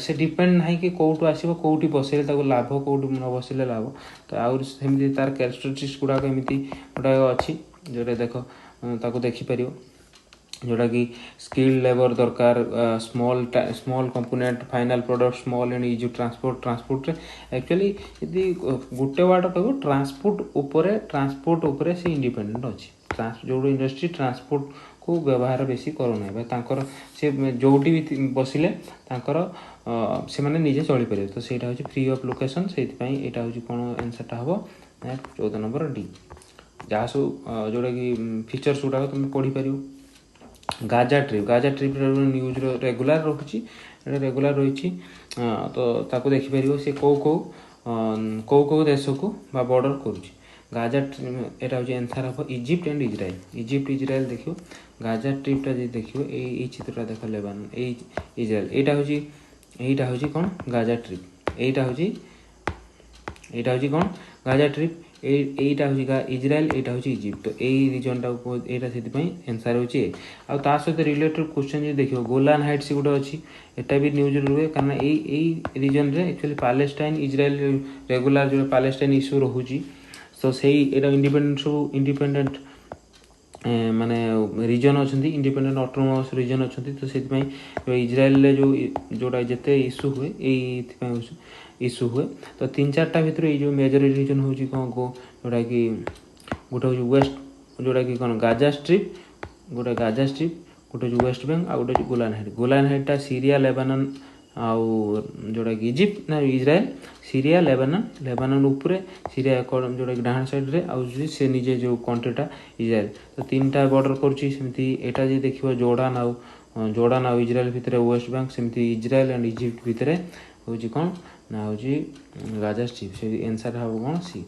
ସେ ଡିପେଣ୍ଡ ନାହିଁ କି କେଉଁଠୁ ଆସିବ, କେଉଁଠି ବସେଇଲେ ତାକୁ ଲାଭ, କେଉଁଠି ନ ବସେଇଲେ ଲାଭ। ତ ଆହୁରି ସେମିତି ତାର କ୍ୟାରେକ୍ଟରିଷ୍ଟିକ୍ସ ଗୁଡ଼ାକ ଏମିତି ଗୁଡ଼ାକ ଅଛି, ଯେଉଁଟା ଦେଖ ତାକୁ ଦେଖିପାରିବ। ଯେଉଁଟାକି ସ୍କିଲ୍ ଲେବର ଦରକାର, small component, final product, small and easy ଟ୍ରାନ୍ସପୋର୍ଟରେ ଆକ୍ଚୁଆଲି ଯଦି ଗୋଟେ ୱାର୍ଡ଼ କହିବ ଟ୍ରାନ୍ସପୋର୍ଟ ଉପରେ ସେ ଇଣ୍ଡିପେଣ୍ଡେଣ୍ଟ ଅଛି। ଯେଉଁ ଇଣ୍ଡଷ୍ଟ୍ରି ଟ୍ରାନ୍ସପୋର୍ଟକୁ ବ୍ୟବହାର ବେଶୀ କରୁନାହିଁ, ବା ତାଙ୍କର ସେ ଯେଉଁଠି ବି ବସିଲେ ତାଙ୍କର ସେମାନେ ନିଜେ ଚଳିପାରିବେ। ତ ସେଇଟା ହେଉଛି ଫ୍ରି ଅଫ୍ ଲୋକେସନ୍। ସେଇଥିପାଇଁ ଏଇଟା ହେଉଛି କ'ଣ ଆନ୍ସର୍ଟା ହେବ 14 ନମ୍ବର ଡି। ଯାହା ସବୁ ଯେଉଁଟାକି ଫିଚର୍ସ ଗୁଡ଼ାକ ତୁମେ ପଢ଼ିପାରିବ। ଗାଜା ଟ୍ରିପ୍ ନ୍ୟୁଜ୍ର ରେଗୁଲାର ରହୁଛି, ଏଇଟା ରେଗୁଲାର ରହିଛି। ତ ତାକୁ ଦେଖିପାରିବ ସେ କେଉଁ ଦେଶକୁ ବା ବର୍ଡ଼ର କରୁଛି। ଗାଜା ଏଇଟା ହେଉଛି ଆନ୍ସର୍ ହେବ ଇଜିପ୍ଟ ଆଣ୍ଡ ଇଜ୍ରାଏଲ୍। ଦେଖିବ ଗାଜା ଟ୍ରିପ୍ଟା ଯଦି ଦେଖିବ ଏଇ ଚିତ୍ରଟା ଦେଖ, ଲେବାନନ, ଏଇ ଇଜ୍ରାଏଲ୍, ଏଇଟା ହେଉଛି କ'ଣ ଗାଜା ଟ୍ରିପ୍, ଏଇଟା ହେଉଛି କ'ଣ ଗାଜା ଟ୍ରିପ୍, এইটা ହେଉଛି ଇଜ୍ରାଏଲ୍, ଏଇଟା ହେଉଛି ଇଜିପ୍ଟ। ତ ଏଇ ରିଜନଟାକୁ ଏଇଟା ସେଥିପାଇଁ ଆନ୍ସର୍ ହେଉଛି ଏ। ଆଉ ତା ସହିତ ରିଲେଟେଡ୍ କ୍ୱେଶ୍ଚନ୍ ଯଦି ଦେଖିବ ଗୋଲାନ ହାଇଟ୍ସ ଗୋଟେ ଅଛି, ଏଟା ବି ନ୍ୟୁଜ୍ରେ ରୁହେ, କାରଣ ଏଇ ରିଜନରେ ଆକ୍ଚୁଆଲି ପାଲେଷ୍ଟାଇନ୍ ଇଜ୍ରାଏଲ୍ ରେଗୁଲାର ଯେଉଁ ପାଲେଷ୍ଟାଇନ୍ ଇସ୍ୟୁ ରହୁଛି। ତ ସେଇ ଏଇଟା ଇଣ୍ଡିପେଣ୍ଡେଣ୍ଟ माने रिजन अच्छा इंडिपेंडेंट ऑटोनोमस रिजन अच्छा तो से इज्राएल जो जोटा जिते इश्यू हुए ये इश्यू हुए तो 3-4टा भितर ये जो मेजर रिजन हूँ कौन को जोटा कि गोटे हूँ वेस्ट जोटा कि कौन गाजा स्ट्रिप गोटे हूँ वेस्ट बैंक आ गोटे गोलान हाइटा सीरिया लेबानन आउ जोटा कि इजिप्ट ना इज्राएल सीरिया लेबानन उपरे सीरिया जोटा कि डाहाण साइड रे आउ से निजे जो कंट्रीटा इज्राएल तो 3टा बॉर्डर करुच्ची सेमती एटा जे देखिबो जोर्डान आउ इज्राएल भितर वेस्ट बैंक सेमती इज्राएल एंड इजिप्ट भितर होची कौन ना होची गाजा स्ट्रिप से आंसर हबो कौन सी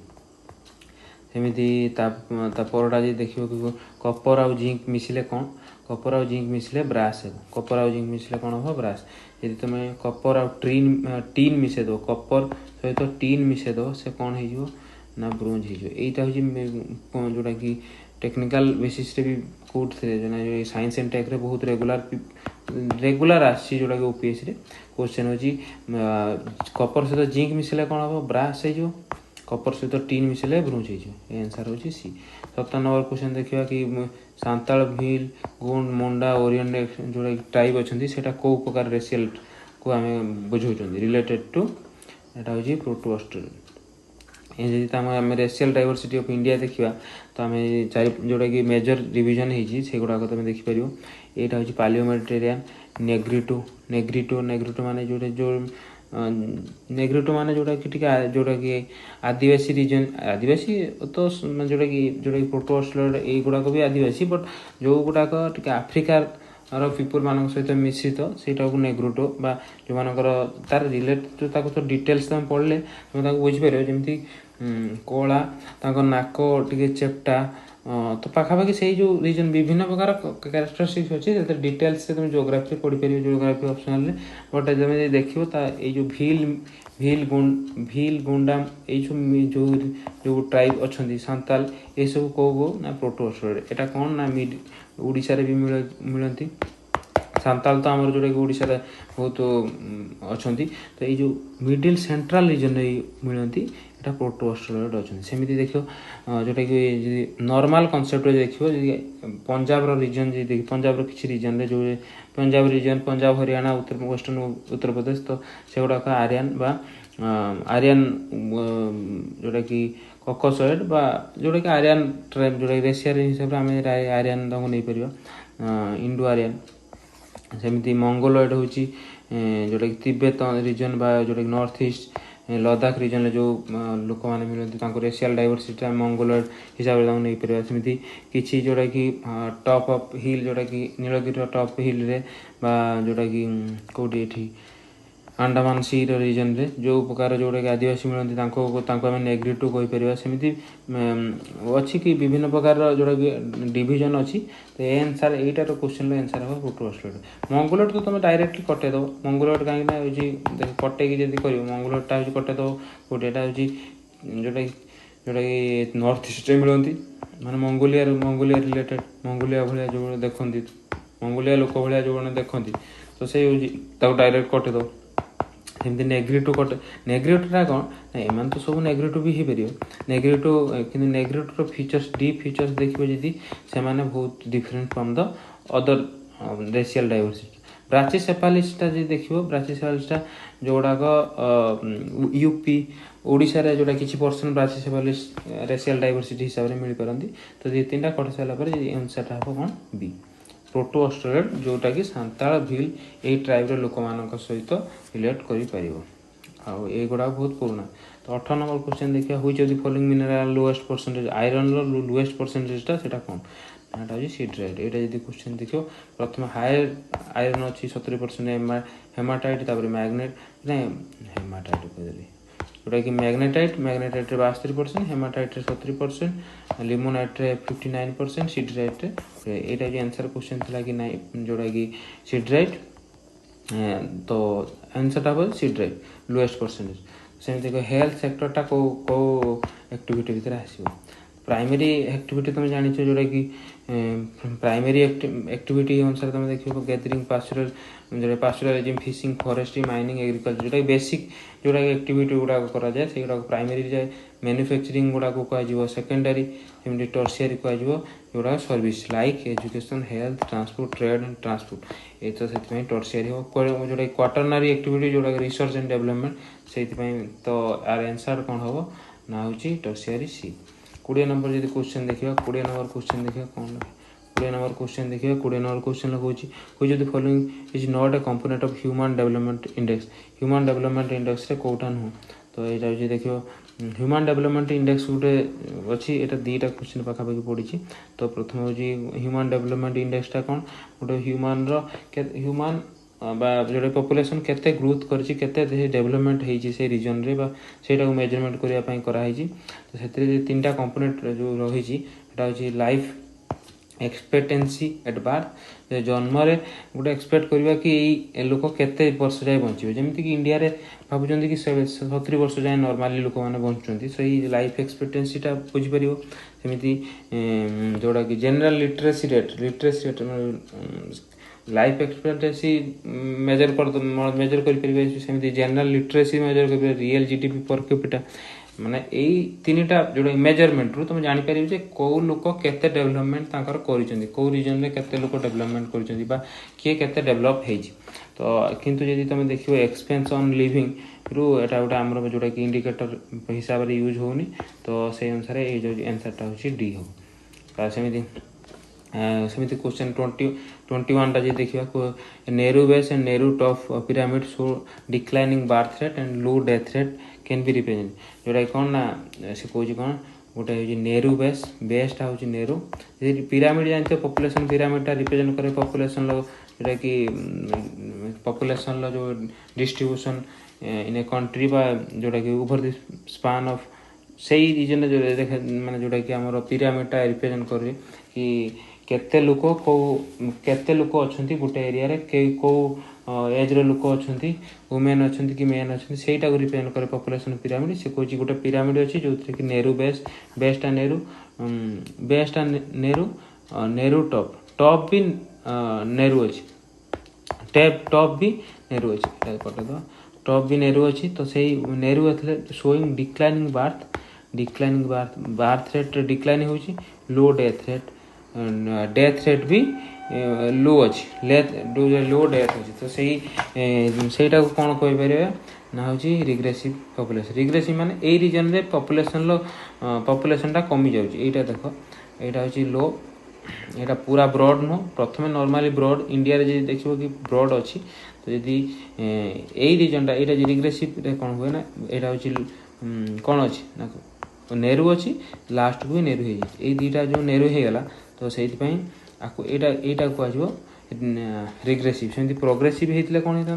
सेमती ता परटा जे देखिबो कि कपर आउ जिंक मिसिले कौन कपर आउ जिंक मिसिले ब्रास हे कपर आउ जिंक मिसिले कौन हो ब्रास यदि तुम कपर आउ टीन मिसे दो कपर सहित टीन मिसे दो से कौन हो ना ब्रोंज हो यहीटा हूँ जोटा कि टेक्निकल बेसिस रे भी कोड थे साइंस एंड टेक रे बहुत रेगुलर आसी जोटा कि ओपीएस रे क्वेश्चन होची कपर सहित जिंक मिसिले कौन हम ब्रास हो कपर सहित टीन मिसिले ब्रोंज हो आंसर होची सी 7 नंबर क्वेश्चन देखिए कि सांताल भील गुंड मुंडा ओरिएंट जोटा ट्राइब अच्छा से कौ प्रकार रेसियल को आम बुझाऊँ रिलेटेड टू यहाँ हूँ प्रोटो ऑस्ट्रेलिया आम रेसियल डाइवर्सिटी ऑफ इंडिया देखा तो आम जोटा कि मेजर डिवीजन से गुड़ाक तुम देखिपर यहाँ हूँ पालियोमेटेरियन नेग्रिटो माने जो नेग्रिटो माने जोटा कि आदिवासी रीजन आदिवासी तो जोटा कि प्रोटो ऑस्ट्रेलिया ये गुड़ाक भी आदिवासी बट जो गुड़ाक टे आफ्रिकार पीपुल मान सहित मिश्रित सेटा को नेग्रोटो बा जो मानकर तार रिलेट तो डिटेल्स तुम पढ़ले तुम बुझीपर जमी कला नाक टे चेप्टा तो पाखापाखि से जो रीजन विभिन्न प्रकार कैरेक्टरिस्टिक्स अच्छे डिटेल्स से तुम जियोग्राफी पढ़ी पार जियोग्राफी ऑप्शनल बट जब देखो ये भील गुंडा जो ट्राइब अच्छा सांताल ये सब कौ ना प्रोटो ऑस्ट्रेलिया यहाँ कौन ना ओडिशा रे भी मिलती सांताल तो आमर जोटा कि ओडिशा रे बहुत अच्छा तो ये जो मिडिल सेंट्रल रीजन मिलती यहाँ प्रोटो ऑस्ट्रेलिया अच्छा सेमती देख जोटा कि नॉर्मल कॉन्सेप्ट देखिए पंजाब रीजन पंजाब किसी रीजन रे जो पंजाब रीजन पंजाब हरियाणा वेस्टर्न उत्तर प्रदेश तो से गुड़ाक आर्यन बा आर्यन जोटा कि कॉकसॉइड बा जोटा कि आर्यन ट्राइब जोटा रेशियल हिसाब से आम आर्यन नहीं पार इंडो आर्यन सेमती मंगोलॉइड हूँ जोटा कि तिब्बत रीजन बा जोटा कि नॉर्थ ईस्ट लद्दाख रीजन जो लोक मैंने मिलती रेशियल डाइवर्सिटी मंगोलॉइड हिसाब से नहीं पार सेमती किसी जोटा कि टॉप ऑफ हिल जोटा कि नीलगिरी टॉप हिल रे बा जोटा कि कौटी अंडमान सी रीजन रे जो प्रकार जोटा कि आदिवासी मिलती आम नेग्रिटो कहीपर सेमती अच्छी कि विभिन्न प्रकार जोटा कि डिविजन अच्छी तो आंसर यहीटार क्वेश्चन आंसर हम प्रोटो ऑस्ट्रेलिया मंगोलॉइड तो तुम डायरेक्टली कटेद मंगोलॉइड कहीं कटेकी जब कर मंगोलॉइडटा हूँ कटेद कौटे यहाँ हूँ जोटा कि नॉर्थ ईस्ट मिलती माने मंगोलिया रिलेटेड मंगोलिया भाया जो देखती मंगोलिया लोक भाया जो मैंने देखती तो से डायरेक्ट कटेद सेमती नेग्रिटो नेग्रिटोटा कौन एम तो सब नेग्रिटो भी हो पार नेग्रिटो कि नेग्रिटोर फीचर्स डीप फीचर्स देखिए जदि से बहुत different from the other racial diversity ब्राचिसेफालिसटा जो देखिए ब्राचिसेफालिसटा जो गुड़ाक यूपी ओडिशा रे जोटा किसी परसेंट ब्राचिसेफालिस रेशियल डाइवर्सिटी हिसाब से मिल पारती तो ये 3टा कटि सारापर आंसर हम कौन बी प्रोटो ऑस्ट्रेलिया जोटा कि सांताल भील यही ट्राइब लोक मान सहित रिलेट कर गुड़ा बहुत पुराना तो 18 नंबर क्वेश्चन देखिए हुई जब following mineral lowest percentage iron lowest परसेंटेजटा से कौन यहाँ हूँ सिड्राइट यहाँ जब क्वेश्चन देखो प्रथम हायर आयरन अच्छी 70% हेमाटाइट मैग्नेट ना हेमाटाइट कहदेली जोटा कि मैग्नेटाइट 72% हेमाटाइट 70% लिमोनाइट 59% सिड्राइट यहाँ जो आंसर क्वेश्चन थी कि ना जोटा कि सिड्राइट तो आंसरटा हम सिड्राइट लोएस्ट परसेंटेज सेमती देखो हेल्थ सेक्टरटा कौ एक्टिविटी भितर आसो प्राइमरी एक्टिविटी तुम जान जोटा कि प्राइमरी एक्टिविटी अनुसार तुम देखो gathering pastoralism fishing forestry mining agriculture जोटा बेसिक जोटा एक्टिविटी गुड़ाक कराए से गुड़ा प्राइमरी मैन्युफैक्चरिंग गुड़ा को कह सेकेंडरी सेमती टर्शियरी कह जोड़ा service like education health transport trade and transport ये तो से टर्शियरी हो जोटा क्वाटरनरी एक्टिविटी जोड़ा रिसर्च एंड डेवलपमेंट से तो आर आंसर कौन हम ना हूँ टर्शियरी सी 20 नंबर जब क्वेश्चन देखा 20 नंबर क्वेश्चन देखा कौन 20 नंबर क्वेश्चन देखिए 20 नंबर क्वेश्चन कहूँ the following is not A component of human development index रे कोटा नुह तो ये देखियो ह्यूमन डेवलपमेंट इंडेक्स गोटे अच्छी यहाँ दुईटा क्वेश्चन पाखापाखि पड़ी तो प्रथम हूँ ह्यूमन डेवलपमेंट इंडेक्सटा कौन गोटे ह्यूमन जोड़े पॉपुलेशन केते ग्रोथ करते डेवलपमेंट होती से रिजन रे से मेजरमेंट करने तो से तीन टा कंपोनेंट जो रही है लाइफ एक्सपेक्टेंसी एट बर्थ जन्म गोटे एक्सपेक्ट करवा कि लोक केते वर्ष जाए बचे जमीक कि इंडिया रे भावुं कि 70 वर्ष जाए नॉर्मली लोक मैंने बचुंट सही लाइफ एक्सपेक्टेंसीटा बुझीपर सेमती जोड़ा कि general literacy rate life expectancy major कर जनरल लिटरेसी मेजर कर रियल जीडीपी पर कैपिटा माने यही तीन टा जो मेजरमेंट रू तुम जापर कौ लोक केते डेवलपमेंट कौ रिजन में केते लोक डेवलपमेंट कर किए केते डेवलप होती तो किंतु जब तुम देख एक्सपेंस ऑन लिविंग रू एटा गोटे आमर जोटा कि इंडिकेटर हिसाब से यूज होनी तो से अनुसार ये जो आंसरटा हूँ डी हो सेमती क्वेश्चन 21टा जी देखा Nehru base and Nehru top pyramid show declining birth rate and low death rate can be represent जोटा कौन ना से कौन कौन गोटे हूँ नेहरू बेसटा हूँ नेहरू पिरामिड जानते पॉपुलेशन पिरामिडटा रिप्रेजेंट करे पॉपुलेशन जोटा कि पॉपुलेशन जो डिस्ट्रीब्यूशन इन ए कंट्री बा जोटा कि ओवर द स्पान ऑफ सही रीजन जो देखे माने जोटा कि आमर पिरामिडटा रिप्रेजेंट करे कि केते लोक केते लोक अच्छा गोटे एरिया रे कौ एज लोक अच्छा वुमेन अच्छा कि मेन अच्छा से रिप्रेजेंट करे पॉपुलेशन पिरामिड से कौन गोटे पिरामिड अच्छी जो कि नेहरू बेसटा नेहरू बेसटा नेहरू नेहरू टॉप भी नेहरू अच्छी टॉप भी नेहरू अच्छी कटे टॉप भी नेहरू अच्छी तो सही नेहरू एथले showing declining birth rate decline हो लो डेथ रेट भी लो अच्छी लो डेथ अच्छी तो सहीटा को कौन कहीपर ना हूँ रिग्रेसिव रिग्रेसिव माने यही रीजन रे पॉपुलेशनटा कमी जाऊँगा देख यहाँ हूँ लो यहाँ पूरा ब्रॉड नुह प्रथम नॉर्मली ब्रॉड इंडिया रे देखिए कि ब्रॉड अच्छी तो यदि यही रीजनटा यहाँ रिग्रेसिव कौन हुए ना यहाँ हूँ कौन अच्छी ना नेहरू अच्छी लास्ट को भी नेहरू हो दुईटा जो नेहरू होगला तो से यहाँ कह रिग्रेसिव सेमती प्रोग्रेसिव होता कौन होता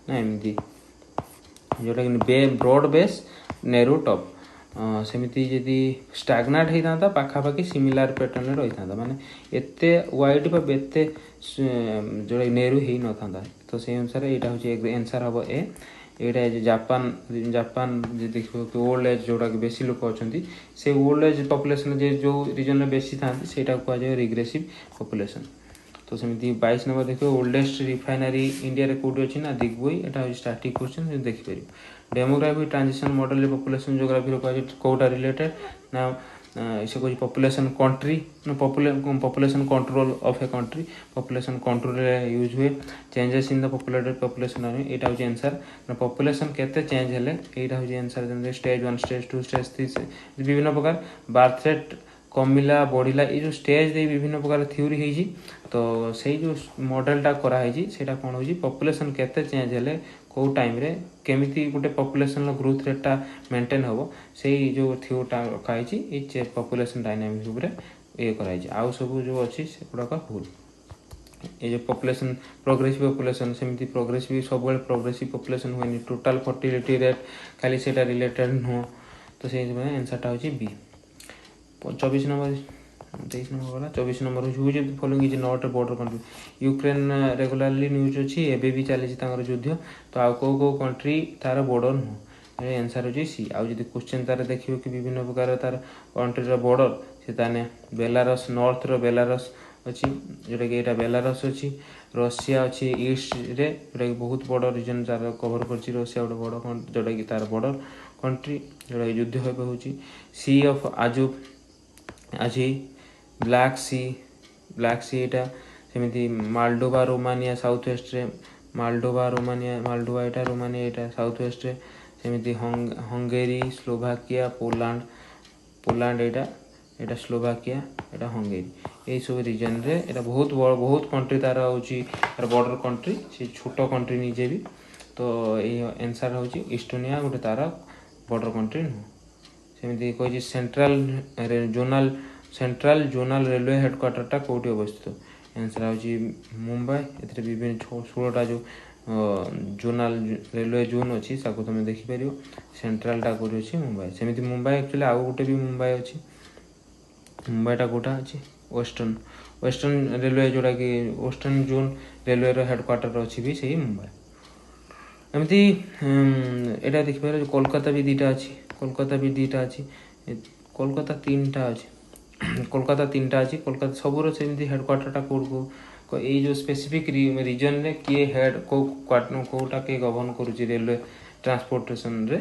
ना एमती जोटा कि ब्रॉड बेस नेहरू टॉप सेमती जदि स्टाग्नाट होता पाखापाखि सिमिलार पैटर्न रही था माने एते वाइड एते जोटा नेहरू हो न तो से अनुसार यहाँ हूँ आंसर हम ए यहाँ जापान देखिए ओल्ड एज जोटा कि बेसी लोक अच्छा से ओल्ड एज पॉपुलेशन जो रीजन में बेसी था कह रिग्रेसिव पॉपुलेशन तो सेमती 22 नंबर देखिए ओल्डेस्ट रिफाइनरी इंडिया रे कोठी अच्छी ना दिग्बोई यहाँ स्टार्टिंग क्वेश्चन देखिपर demography transition model population geography कह कौटा रिलेटेड ना इसे कह population country population control of a country population control use हुए changes in the populated population यहाँ हूँ आंसर पॉपुलेशन केते चेंज हेले यहाँ हूँ आंसर स्टेज 1 स्टेज 2 स्टेज 3 विभिन्न प्रकार बर्थ रेट कमिला बढ़ला ये जो स्टेज दे विभिन्न प्रकार थ्योरी है तो से जो मॉडलटा कराई से कौन हो पॉपुलेशन केते चेंज हेले कौ टाइम रे केमिति गोटे पॉपुलेशन ग्रोथ रेटा मेंटेन हम से जो थ्योरीटा रखाई पॉपुलेशन डायनामिक्स उपरे ये कराई आउ सब जो अच्छी से गुड़ाक भूल ये जो पॉपुलेशन प्रोग्रेसिव पॉपुलेशन सेमती प्रोग्रेसिव सब प्रोग्रेसिव पॉपुलेशन हुए टोटल फर्टिलिटी रेट खाली से रिलेटेड नुह तो से आंसरटा हूँ बी 24 नंबर 23 नंबर वाला 24 नंबर हूँ following is not a border country Ukraine regularly news अच्छी एबे भी चली युद्ध तो आउ कौ कंट्री तार बॉर्डर नुह आंसर हो सी आउ जब क्वेश्चन तार देखिए कि विभिन्न प्रकार तार कंट्रीर बॉर्डर से ताने बेलारस नॉर्थ रो बेलारस अच्छी जोटा कि यहाँ बेलारस अच्छी रशिया अच्छी ईस्ट रे जोटा कि बहुत बड़ रीजन तार कवर कर रशिया गोटे बड़ जोटा कि तार बॉर्डर कंट्री जोटा युद्ध होची सी ऑफ आजुब अच्छी ब्लैक सी एटा सेमती मालडोवा रोमानिया साउथ वेस्ट रे मालडोवा एटा रोमानिया एटा साउथ वेस्ट रे सेमती हंगेरी स्लोभाकिया पोलैंड एटा स्लोभाकिया एटा हंगेरी यही सब रीजन रे एटा बहुत कंट्री तार होची बॉर्डर कंट्री से छोट कंट्री निजे भी तो ये आंसर होची इस्टोनिया गोटे तार बॉर्डर कंट्री नुह सेमती कही सेंट्रल जोनल रेलवे हेडक्वार्टर टा कौटी अवस्थित आंसर होची मुंबई एथरे विभिन्न 16टा जो जोनल रेलवे जोन अच्छी तुम देखिपर सेंट्रल टा कौटी अच्छी मुंबई सेमती मुंबई एक्चुअली आउ गोटे भी मुंबई अच्छी मुंबईटा कौटा अच्छी वेस्टर्न रेलवे जोटा कि वेस्टर्न जोन रेलवे हेडक्वार्टर अच्छी भी सही मुंबई एमती यहाँ देखिए कोलकाता भी दीटा अच्छी कोलकाता तीन टा अच्छी कोलकाता सबूर सेमती हेडक्वार्टर टा कौट ये जो स्पेसिफिक रीजन रे किए हेड कौटा किए गवर्न करुच्ची रेलवे ट्रांसपोर्टेशन रे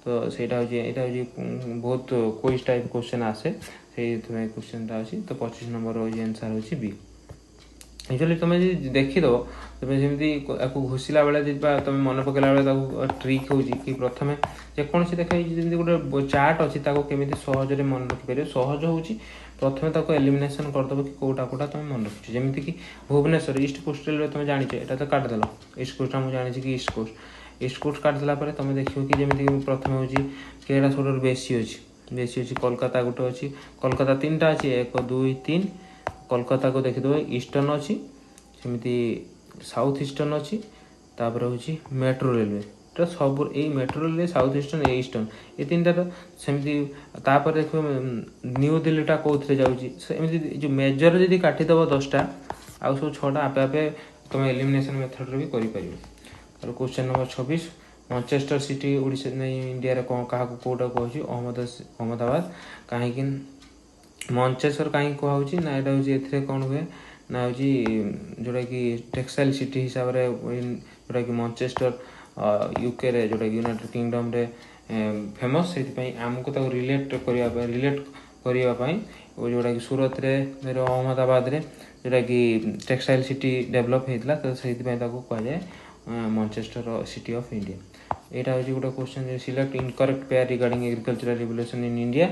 तो सेटा बहुत क्विज टाइप क्वेश्चन आसे से क्वेश्चन अच्छी तो 25 नंबर आंसर होची बी एक्चुअली तुम देखीदेव तुम जमी घुसला बेले तुम मन पकड़ा बेले ट्रिक हो कि प्रथम जेकोसी देख जमी गोटे चार्ट अच्छी केमी सहजरे मन रखिपर सहज हो प्रथम एलिमिनेशन करदेव कि कौटा कौटा तुम मन रखुच जमीक कि भुवनेश्वर ईस्ट कोस्ट रेलवे तुम जानी एटा तो काटिदेल ईस्ट कोस्टा मुझे जानी कि ईस्ट कोस्ट काटिदेला तुम देख कि जमीक प्रथम हूँ किटा सब बेसी अच्छी कोलकाता गोटे अच्छी कोलकाता 3टा अच्छी 1 2 3 कोलकाता को देखिदेव ईस्टर्न अच्छी सेमती साउथ ईस्टर्न अच्छी तापर हूँ मेट्रो रेलवे तो सब यही metro railway south eastern eastern ये 3टा सेमती तापर देख न्यू दिल्लीटा कौन जाऊँगी जो मेजर जब काटिदेव 10टा आउ सब 6टा आपे आपे तुम एलिमिनेशन मेथड भी कर question number 26 Manchester city Odisha नहीं इंडिया रे क्या कौटा कहूँ अहमदाबाद कहीं मैनचेस्टर कहीं कहूँ ना यहाँ हूँ कौन हुए ना हूँ जोटा कि टेक्सटाइल सिटी हिसाब से जोटा कि मैनचेस्टर यूके रे जोटा यूनाइटेड किंगडम रे फेमस से आमको रिलेट करने जोटा कि सूरत रे अहमदाबाद रे जोटा कि टेक्सटाइल सिटी डेवलप होता तो से कहुए मैनचेस्टर सिटी ऑफ इंडिया यहाँ हूँ गोटे question select incorrect pair regarding agricultural revolution in India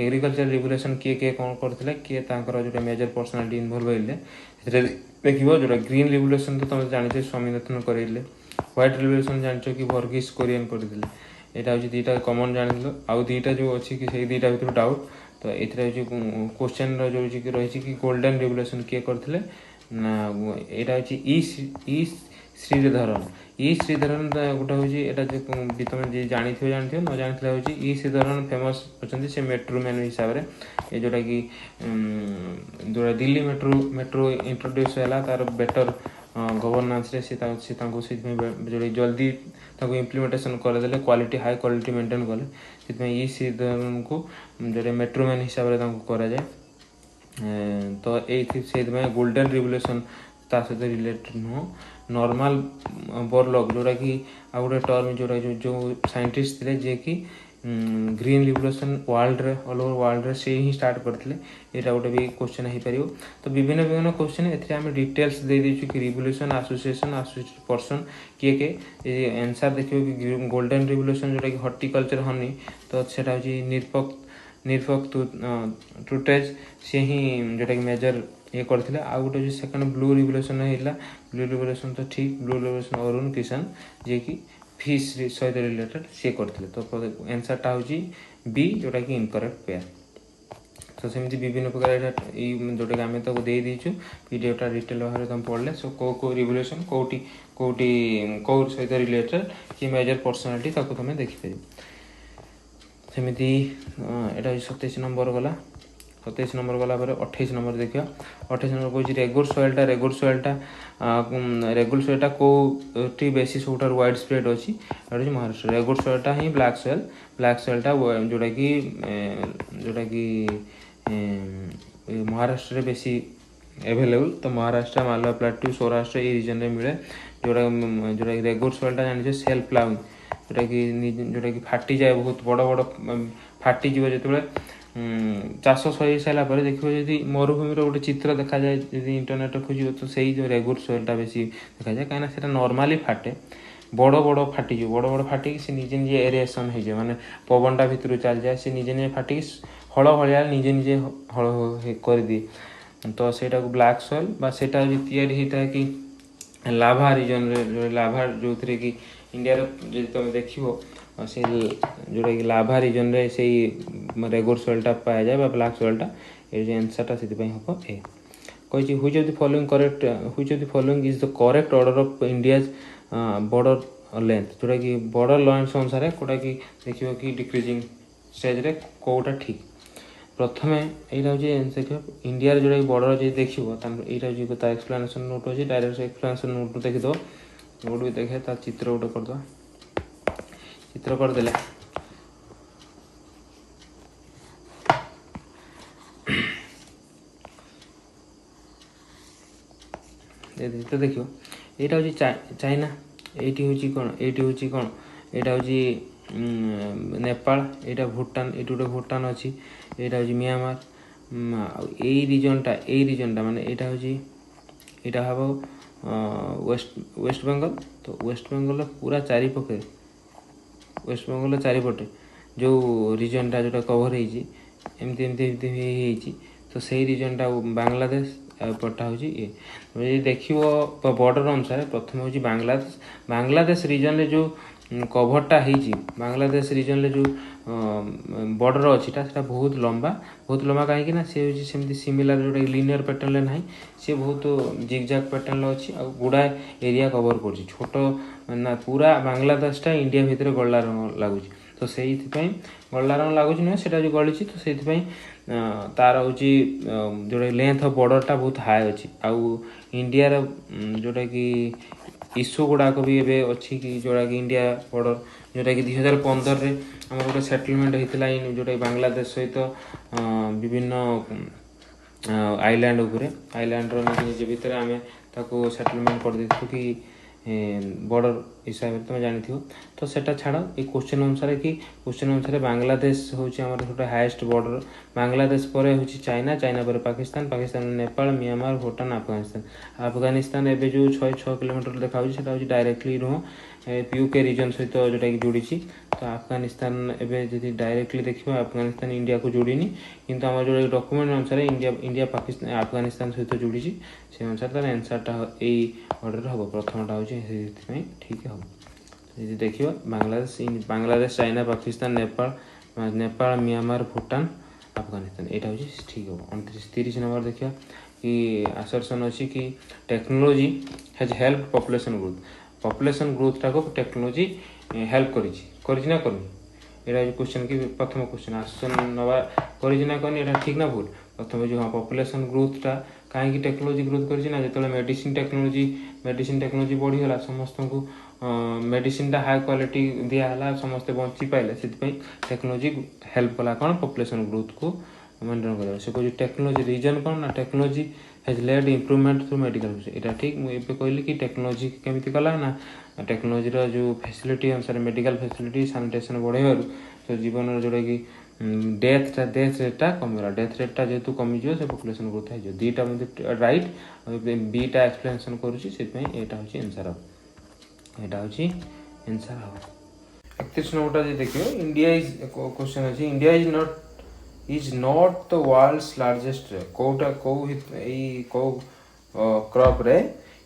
agricultural revolution किए कौन करते किए जो मेजर पर्सनालिटी इनवॉल्व होते देख जोटा ग्रीन रिवोल्यूशन तो तुम जानी स्वामीनाथन करेले व्हाइट रिवोल्यूशन जान कि वर्गीस कोरियन करते यहाँ हूँ 2टा कमन जान आउ 2टा जो अच्छी कि 2टा भर डाउट तो ये क्वेश्चन जो रही कि गोल्डन रिवोल्यूशन किए करते ना यहाँ हूँ ई श्रीधरन गोटे हूँ यहाँ तुम जानी न जानी हूँ ई श्रीधरन फेमस अच्छा से मेट्रोमैन हिसाब से जोटा कि जोटा दिल्ली मेट्रो इंट्रोड्यूस है तार बेटर गवर्नेंस रे जोटा जल्दी इम्प्लीमेंटेशन करदे क्वालिटी हाई क्वालिटी मेंटेन कले से ई श्रीधरन को जो मेट्रोमैन हिसाब से कराए तो ये गोल्डन रिवोल्यूशन ता सहित रिलेटेड नुह नॉर्मल बोरलॉग जोटा कि आ गोटे टर्म जोटा जो साइंटिस्ट थे जे कि ग्रीन रिवोल्यूशन वर्ल्ड रे ऑल ओवर वर्ल्ड रे से ही स्टार्ट करते यहाँ गोटे भी क्वेश्चन हो पार तो विभिन्न क्वेश्चन एम डिटेल्स दे दीचु कि रिवोल्यूशन एसोसिएशन पर्सन किए आंसर देखिए कि गोल्डन रिवोल्यूशन जोटा कि हॉर्टिकल्चर हनी तो सेटा हूँ निरपक टूटेज सी ही जोटा कि मेजर ये करते आ गोटे जो सेकेंड ब्लू रिवोल्यूशन होता ब्लू रिवोल्यूशन तो ठीक ब्लू रिवोल्यूशन अरुण किशन जे कि फिश सहित रिलेटेड सी करते तो आंसरटा हूँ बी जोटा कि इनकरेक्ट पेयर तो सेमती विभिन्न प्रकार जोटा कि आम तो दे दीचु पीडीएफटा डिटेल भाव में तुम पढ़ले सो कौ रिवोल्यूशन कौटी कौ सहित रिलेटेड कि मेजर पर्सनालिटी तुम देखिपर सेमती यहाँ 27 नंबर गला 27 नंबर गला 28 नंबर देखिए 28 नंबर कौन रेगुर सोइलटा कौटी बेसी सब वाइड स्प्रेड अच्छी महाराष्ट्र रेगुर सोइलटा ही ब्लैक सोइलटा जोटा कि महाराष्ट्र बेसी एवेलेबल तो महाराष्ट्र मालवा प्लाटू सौराष्ट्र ये रीजन में मिले जोटा रेगुर सोइलटा जानी सेल्फ प्लाउइंग जोटा कि फाटी जाए बहुत बड़ बड़ फाटी जो जो चाष सरी सारापर देखिए जब मरुभूमिर गोटे चित्र देखा जाए इंटरनेट खोज तो से जो रेगुर सॉइलटा बेसी देखा जाए कहीं से नॉर्मली फाटे बड़ बड़ फाटी बड़ बड़ फाटिक से निजे निजे एरिएसन हो जाए माने पवनटा भितर चल जाए से निजे निजे फाटिक हल भाया निजे निजे हल कर दिए तो सेटा को ब्लैक सॉइल बा सेटा तैयारी होता है कि लाभा रिजन रे लाभा जो थे कि इंडिया जो तुम देख से जोटा कि लाभा रिजन रे से रेगुर सॉइलटा पाया जाए ब्लैक सॉइलटा ये आंसरटा से हम ए कही हुई ऑफ द फॉलोइंग करेक्ट हुई of the following is the correct order of India's border length जोटा कि बॉर्डर लेंथ अनुसार कोटा कि देखिए कि डिक्रीजिंग स्टेज रे कोटा ठीक प्रथम यहाँ हूँ देख इंडिया जोटा बॉर्डर जो देख यहाँ हूँ तार एक्सप्लेनेसन नोट अच्छे डायरेक्ट एक्सप्लेनेसन नोट देखीद नोट भी देखे तार चित्र गोटे करद चित्र करदे तो देखिए यहाँ हूँ चाइना ये हूँ कौन ये हूँ कौन यहाँ हूँ नेपाल यहाँ भूटान ये गोटे भूटान अच्छी यहाँ हूँ म्यांमार यही रिजनटा माने यहाँ हूँ यहाँ हम वेस्ट बेंगल तो वेस्ट बेंगल पूरा चारिपटे वेस्ट बेंगल चारिपटे जो रिजनटा जोटा कभर होमती एमती तो सही रिजनटा बांग्लादेश पटा हूँ ये जी देख बॉर्डर अनुसार प्रथम हूँ बांग्लादेश बांग्लादेश रिजन रे जो कभरटा होती बांग्लादेश रिजन रे जो बॉर्डर अच्छी बहुत लंबा कहीं सी हूँ सेमती सिमिलर जोटा लिनियर पैटर्न ना सी बहुत जिगजाग पैटर्न अच्छी आ गुड़ा एरिया कवर कर छोट ना पूरा बांग्लादेशटा इंडिया भितर गला लगुच तो से गला रंग लगुच नुहे से जो गली तो से तार हूँ जोटा लेंथ ऑफ बॉर्डरटा बहुत हाई अच्छी आउ इंडिया जोटा कि इश्यू गुड़ाक भी एवं अच्छी कि जोटा कि इंडिया बॉर्डर जोटा कि 2015 रे आम गोटे सेटलमेंट होता जोटा कि बांग्लादेश सहित विभिन्न आइलैंड उपरे आइलैंड निज भितर आम ताको सेटलमेंट कर देथु कि बॉर्डर हिसाब से तुम जानी तो सेटा छाड़ ये क्वेश्चन अनुसार बांग्लादेश हूँ गोटे हाएस्ट बॉर्डर बांग्लादेश पर हूँ चाइना चाइना पर पाकिस्तान पाकिस्तान नेपाल म्यांमार भूटान अफगानिस्तान अफगानिस्तान एवं जो 6 किलोमीटर देखा हूँ डायरेक्टली नुह यूके रिजन सहित जोटा कि जोड़ी तो अफगानिस्तान एवं जी डायरेक्टली देखिए अफगानिस्तान इंडिया को जोड़ीनी किंतु आम जो डॉक्यूमेंट अनुसार इंडिया पाकिस्तान अफगानिस्तान सहित जोड़ी से अनुसार तार आंसरटा यही ऑर्डर हम प्रथमटा हूँ ठीक हम जी देखिए बांग्लादेश चाइना पाकिस्तान नेपाल म्यांमार भूटान अफगानिस्तान यहाँ हूँ ठीक हम 30 नंबर देखिए कि आसर्सन अच्छी कि टेक्नोलॉजी हैज हेल्प पॉपुलेशन ग्रोथटा को टेक्नोलॉजी हेल्प करना करनी यहाँ क्वेश्चन की प्रथम क्वेश्चन आसर्सन नवा करना करनी यहाँ ठीक ना भूल प्रथम जो हाँ पॉपुलेशन ग्रोथटा कहीं टेक्नोलॉजी ग्रोथ करना जो मेडिसिन टेक्नोलॉजी बढ़ीगला समस्त को मेडिसिनटा हाई क्वालिटी दिहला समस्ते बंची पाइले से टेक्नोलॉजी हेल्प कला कौन पॉपुलेशन ग्रोथ को मेंटेन कर से कह टेक्नोलॉजी रीजन कौन ना technology has lead improvement through medical यहाँ ठीक मुझे कहली कि टेक्नोलॉजी केमी कला ना टेक्नोलॉजी जो फैसिलिटी अनुसार मेडिकल फैसिलिटी सैनिटेशन बढ़ेबार तो जीवन जोटा कि डेथ रेटा कमिगला डेथ रेटा जेहेतु कमिज से पॉपुलेशन ग्रोथ हो दीटा राइट बीटा एक्सप्लेनेसन करुँची यहाँ हूँ आंसर यहाँ हूँ आंसर हम 31 नंबरटा जो देखिए इंडिया इज क्वेश्चन अच्छी India is not the world's largest कौटा कौ क्रॉप रे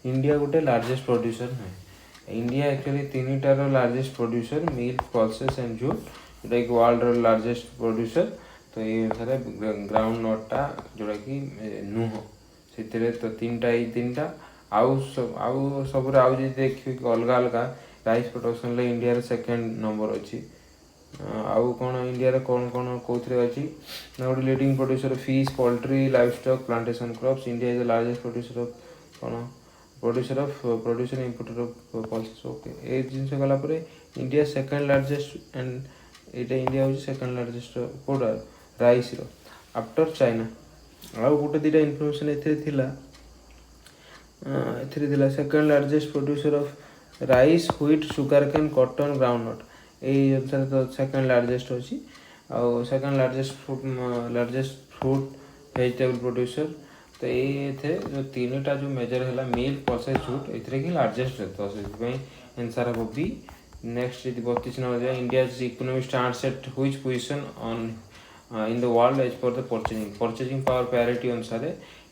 इंडिया गोटे लार्जेस्ट प्रोड्यूसर नुहे इंडिया एक्चुअली 3टार largest producer milk pulses and jute जोटा कि वर्ल्ड लार्जेस्ट प्रोड्यूसर तो ये अनुसार ग्राउंड नटटा जोटा कि नुह से तो 3टा आउ सब देखिए अलग अलग rice production India second number अच्छी आउ कौन इंडिया कौन कौन कौन अच्छी गोटे leading producer fish poultry livestock plantation crops India is the largest producer of कौन producer importer of pulses okay ये जिन गलापर इंडिया सेकेंड लार्जेस्ट एंड ये इंडिया हूँ सेकेंड लार्जेस्ट कौटा राइस आफ्टर चाइना आउ गोटे 2टा इनफर्मेशन एथिरे second largest producer of rice wheat sugarcane cotton groundnut यही अनुसार तो सेकेंड लार्जेस्ट अच्छी आउ second largest fruit vegetable producer. तो ये थे जो तीन टा जो मेजर है मिल्क प्रोसेस फूड ये लार्जेस्ट तो से आंसर हम बी। नेक्स्ट यदि 32 number India economy stands at which position on in the world as per the purchasing power parity अनुसार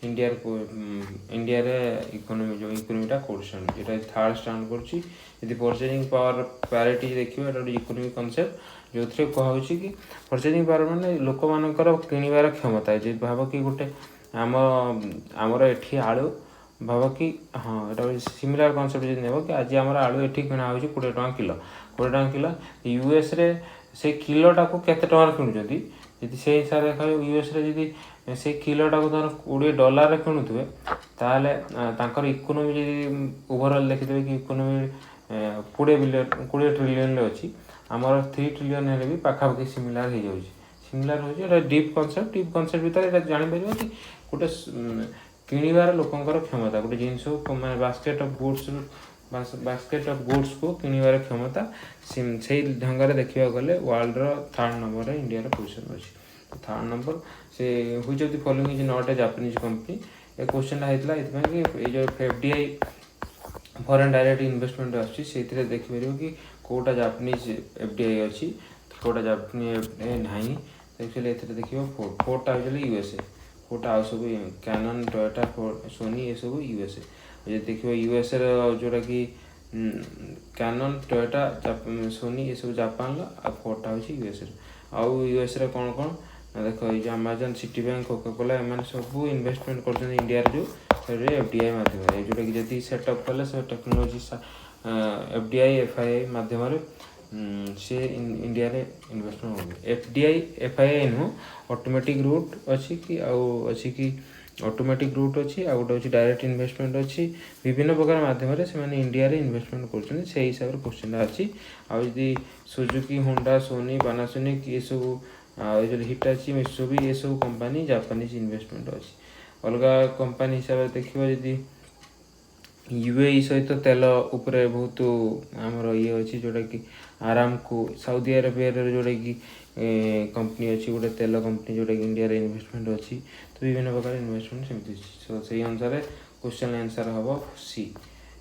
इंडिया रे इकोनॉमी जो इकोनॉमीटा कोड स्टैंड ये थर्ड स्टैंड करछि। यदि परचेजिंग पावर पैरिटी देखियो एटा इकोनॉमिक कांसेप्ट जो थे कहउछि कि परचेजिंग पावर माने लोक मानकर किनिबार क्षमता जे भाव कि गोटे आमर एठी आलू भाव कि हाँ ये सिमिलार कनसेप्ट जो नेब कि आज आम आलू एठी किणा हो 20 टका किलो 20 टका किलो यूएस रे से किलोटा को केते टका किणुचंती यदि से हिसाब से देखा यूएस रे यदि से किलोटा को $20 किणुवे ताले तांकर इकोनॉमी यदि ओवरऑल देखिदेवे कि इकोनॉमी 20 ट्रिलियन अच्छी आमर 3 ट्रिलियन हेले भी पाखापाखि सिमिलार हो जाउछि। सिमिलार हो डीप कनसेप्ट भितर जापर कि गोटे किणवार लोकंर क्षमता गोटे जिनस मैंने बास्केट ऑफ गुड्स को किणवार क्षमता से ढंग देखा गले world third number India position अच्छी। थर्ड नंबर से which of the following is not A Japanese company A question होता है कि जो एफडीआई फॉरेन डायरेक्ट इन्वेस्टमेंट अच्छी देखिपर कि कौटा जापानीज एफडीआई अच्छी कौटा जापानीज एफडीआई नहीं। एक्चुअली देखिए फोर्टा यूएसए कोटा आ सब कैनन टोयोटा सोनी ये सब यूएसए जो देखिए यूएसए जोटा कि कैनन टोयोटा सोनी ये सब जापान आ फोर्टा हूँ यूएसए आउ यूएसए कौन कौन देख ये अमेजन सिटी बैंक कोकाकोला एम सब इन्वेस्टमेंट कर इंडिया जो एफडीआई माध्यम जोटा कि जब सेटअप कले से टेक्नोलोजी एफडीआई एफआईआई माध्यम से इंडिया रे इन्वेस्टमेंट हो एफडीआई एफआईआई नुह ऑटोमेटिक रूट अच्छी कि अच्छी कि ऑटोमेटिक रूट अच्छी आ गोटे अच्छी डायरेक्ट इन्वेस्टमेंट अच्छी विभिन्न प्रकार माध्यम से इंडिया रे इन्वेस्टमेंट कर हिसाब से क्वेश्चन अच्छी आदि सुजुकी होंडा सोनी पानासोनिक ये सब जो हिटाची मित्सुबिशी ये सब कंपनी जापानीज इन्वेस्टमेंट अच्छी। अलग कंपनी हिसाब से देखिए जदि यूएई सहित तेल उपरे बहुत आमर ये अच्छी जोटा कि आरामको सऊदी अरेबिया जोटा कि कंपनी अच्छी गोटे तेल कंपनी जोटा कि इंडिया रे इन्वेस्टमेंट अच्छी। तो विभिन्न प्रकार इन्वेस्टमेंट सेमती सो से अनुसार क्वेश्चन आंसर हम सी।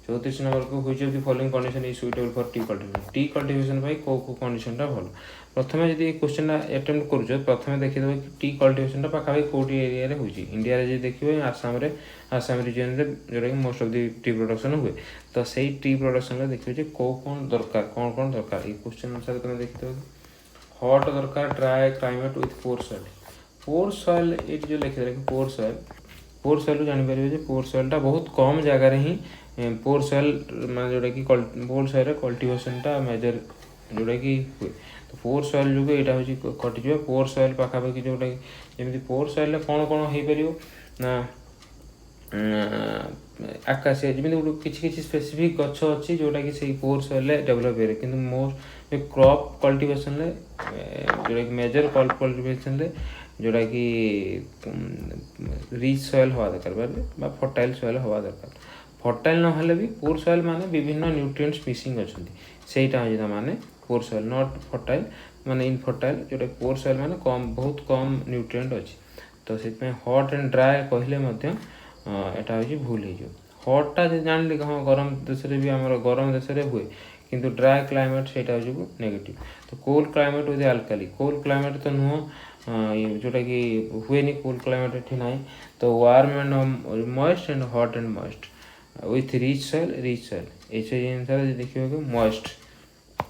34 नंबर को which of the following condition is suitable for T cultivation T cultivation भाई को कंडीशनटा भल प्रथम जब क्वेश्चन अटेम्प्ट कर प्रथम देखिए कि टी कल्टिवेशन पाखापाखि कौटी एरिया हो इंडिया रे देखिए आसाम रीजन रे जोटा कि most of the T production हुए तो सही टी प्रोडक्शन देखिए कौन दरकार कौन दरकार ये क्वेश्चन अनुसार तुम देखिए हॉट दरकार dry climate with poor soil ये जो लिखिए पोर सॉइल जापर पोर सॉइलटा बहुत कम जगार ही पोर सॉइल मैं जोटा कि पोर सॉइल कल्टिवेशनटा मेजर जोटा कि हुए तो पोर सॉइल जो यहाँ हूँ कटिज पोर सॉइल पाखापाखि जोटा कि जमी पोर सॉइल कौन कौन हो पार ना आकाशिया जमी गोटे किसी स्पेसिफिक गछ अच्छी जोटा कि सही पोर सॉइल डेभलप हो कि मोस्ट जो क्रॉप कल्टिवेशन जोटा कि मेजर क्रॉप कल्टिवेशन जोटा कि रिच सॉइल हवा दरकार फर्टाइल सॉइल हवा दरकार फर्टाइल ना भी पोर सॉइल माने विभिन्न न्यूट्रिएंट्स मिसिंग अच्छा से माने पोर सॉइल नॉट फर्टाइल माने इनफर्टाइल जोटा पोर सॉइल माने कम बहुत कम न्यूट्रिएंट अच्छी। तो से हॉट एंड ड्राई कहले एटा हूँ भूल हो हॉटा जानली हाँ गरम देश भी आम गरम देश हुए किंतु ड्राई क्लाइमेट से नेगेटिव। तो cold climate with alkali cold climate तो नुह जोटा कि हुए कोल क्लाइमेट ये ना तो warm and moist and hot and moist with rich soil ये देखिए मॉइस्ट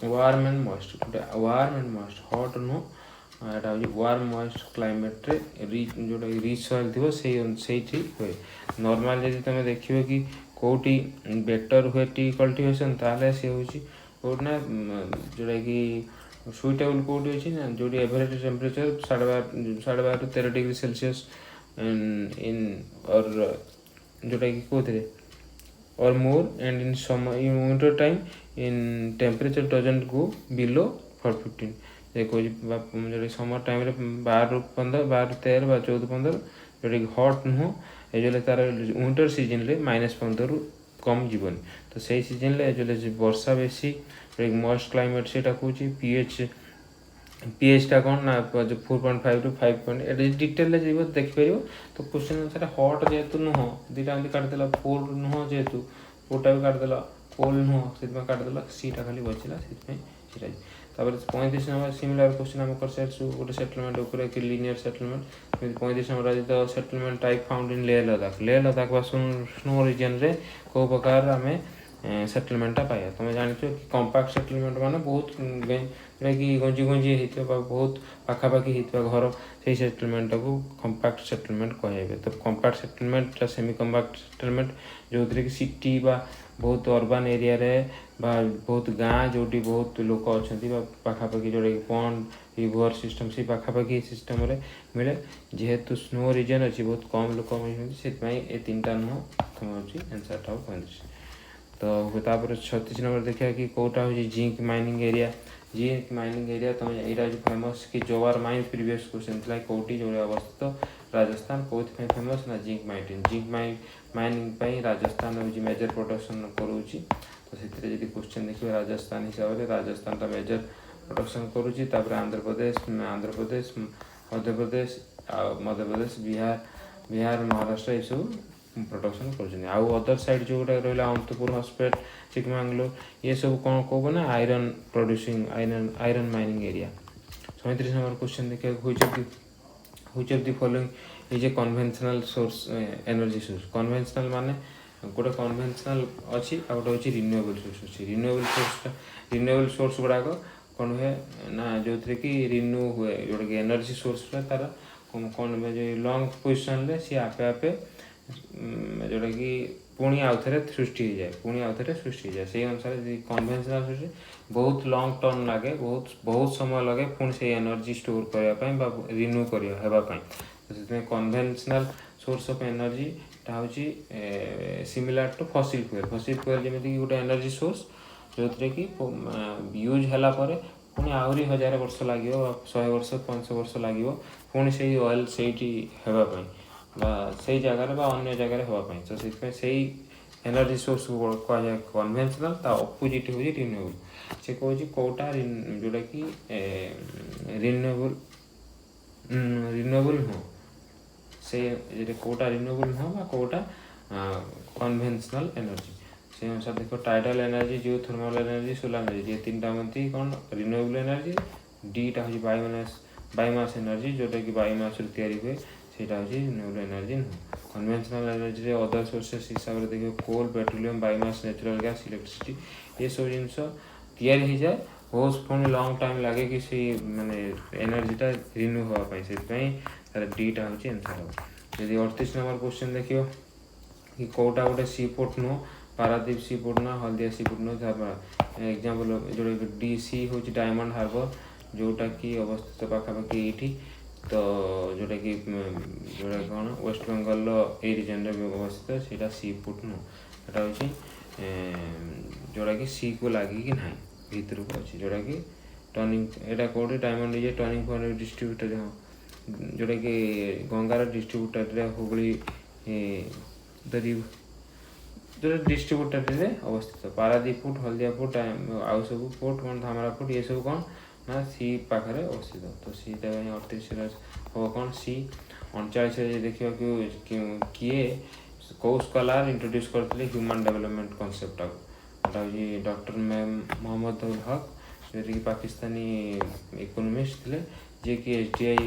वार्म एंड मॉइस्ट गोटे वार्म एंड मॉइस्ट हॉट नुह यहाँ हूँ वार्म मॉइस्ट क्लाइमेट रिच जोटा रिच सॉइल थी से हुए नॉर्मल जब तुम देखिए कि कौटी बेटर हुए टी कल्टिवेशन ताले सी हूँ कौटना जोटा कि सुइटेबल कौटी अच्छी ना जो average temperature 12.5 to 13 degree Celsius in और जोटा कि कौन or more and in summer in winter time in temperature doesn't go below 415 देखो जो समर टाइम रे 12 13 14 15 जो हॉट नुह ये जो तार विंटर सीजन रे -15 कम जीवन तो सही सीजन ले जो वर्षा बेसी मॉइस्ट क्लाइमेट सेटा कहूँ पीएचटा कौन ना 4.5 to 5 ये डिटेल जीव देखिपर तो क्वेश्चन अनुसार हट जेहेतु नुह दुटा एमती काटिदेला पोल नुह जेहेतु पोटा भी काटिदेला पोल नुह से काटिदेला सीटा खाली बचला से तापर 35 नंबर सिमिलर क्वेश्चन आम कर सारी गोटे सेटलमेंट उपर कि लिनियर सेटलमेंट 35 नंबर आज the settlement type found in Leh Ladakh बा स्नो रीजन रे को प्रकार आम सेटलमेंटा पाया तुम जान कि कंपाक्ट सेटलमेंट माने बहुत जोटा कि गंजी गंजी होता बहुत पाखापाखि होता घर से सेटलमेंट को कंपाक्ट सेटलमेंट कहे तो कंपाक्ट सेटलमेंट सेमी कंपाक्ट सेटलमेंट जो कि सिटी बा बहुत अर्बान एरिया रे बा बहुत गाँ जोटी बहुत लोक अच्छा पाखापाखि जोटा कि पॉन्ड रिवर सिस्टम से पाखापाखि सिस्टम रे मिले जेहेतु स्नो रीजन अच्छी बहुत कम लोक से तीन टा नुह तुम आंसर टा 35 तो तापर 36 नंबर देखा कि कौटा हूँ जिंक माइनिंग एरिया तुम यहाँ फेमस कि जवार माइन प्रीवियस क्वेश्चन था कौटी जो अवस्थित राजस्थान कौन फेमस ना जिंक माइनिंग राजस्थान हूँ मेजर प्रोडक्शन करुच्ची तो से क्वेश्चन देखिए राजस्थान हिसाब से राजस्थान मेजर प्रोडक्शन करुच्ची आंध्र प्रदेश मध्य प्रदेश बिहार महाराष्ट्र ये सब प्रोडक्शन कर अदर साइड जो रहा अंतपुर हॉस्पेट चिकमांगलोर ये सब कौन कह ना iron producing iron mining area 37 number question देखिए which of the following is a conventional source energy source conventional माने गोटे कन्वेंशनल अच्छी आ गोटे हूँ रिन्यूएबल सोर्स अच्छी रिन्यूएबल सोर्स गुड़ाक कौन हुए ना जो कि रिन्यू हुए जोटा कि एनर्जी सोर्स तार कौन जो लंग पोजिशन रे सी आपे आपे जोटा कि पुणी आउ थे सृष्टि हो जाए से अनुसार कन्वेंशनल सोर्स बहुत लंग टर्म लगे बहुत समय लगे पुणी से एनर्जी स्टोर करने रिन्यू करने तो कन्वेंशनल सोर्स ऑफ एनर्जी हूँ सिमिलर टू फसिल फ्यूएल जमी गोटे एनर्जी सोर्स जो कि यूज है पुणी आहरी 1000 वर्ष लगे 100 वर्ष 500 वर्ष लगे पुणी से ऑयल से से जगार अन्य जगार हाँपाई तो से एनर्जी सोर्स को कहुए कन्वेंशनल अपोजिट हूँ रिन्यूएबल से कौन कौटा जोटा कि रिन्यूएबल नुह से कौटा रिन्यूएबल नुह कौटा कन्वेंशनल एनर्जी से अनुसार देख टाइडल एनर्जी जियो थर्मल एनर्जी सोलार एनर्जी ये तीन टा मध्य कौन रिन्यूएबल एनर्जी डीटा हूँ बायोमास एनर्जी जोटा कि बायोमास तैयारी हुए सेटा हूँ रिन्यूएबल एनर्जी नुह कन्वेंशनल एनर्जी रे अदर सोर्सेस हिसाब से देखिए coal petroleum biomass natural gas electricity ये सब जिन तैयारी हो जाए बहुत पुणी लंग टाइम लगे कि सी माने एनर्जीटा रिन्यू होगापाई से डीटा हूँ आंसर हम यदि 38 नंबर क्वेश्चन देखियो कि कौटा गोटे सी पोर्ट नुह पारादीप सी पोर्ट ना हल्दिया सी पोर्ट नुह एग्जांपल जोटा डीसी हूँ डायमंड हार्बर जोटा कि अवस्थित पाखापाखि ये तो जोटा कि कौन वेस्ट बेंगल ये रिजन अवस्थित से सी पोर्ट नुह यहाँ हूँ जोटा कि सी को लगिकी ना भीतर को अच्छी जोटा कि टर्निंग यहाँ कौटे डायमंड ये टर्निंग पॉइंट डिस्ट्रीब्यूटर जोटा कि गंगार डिस्ट्रीब्यूटर हुगली जो डिस्ट्रीब्यूटर अवस्थित पारादीप पोर्ट हल्दिया पोर्ट आउ सब पोर्ट कौन धामरा पोर्ट ये सब कौन ना सी पाखे अवस्थित तो सी 38 हम कौन सी 39 देखा किए कौ स्कॉलर इंट्रोड्यूस करते ह्यूमन डेवलपमेंट कॉन्सेप्ट को हूँ डॉक्टर मोहम्मद उल हक जो कि पाकिस्तानी इकोनॉमिस्ट थे जे कि SDI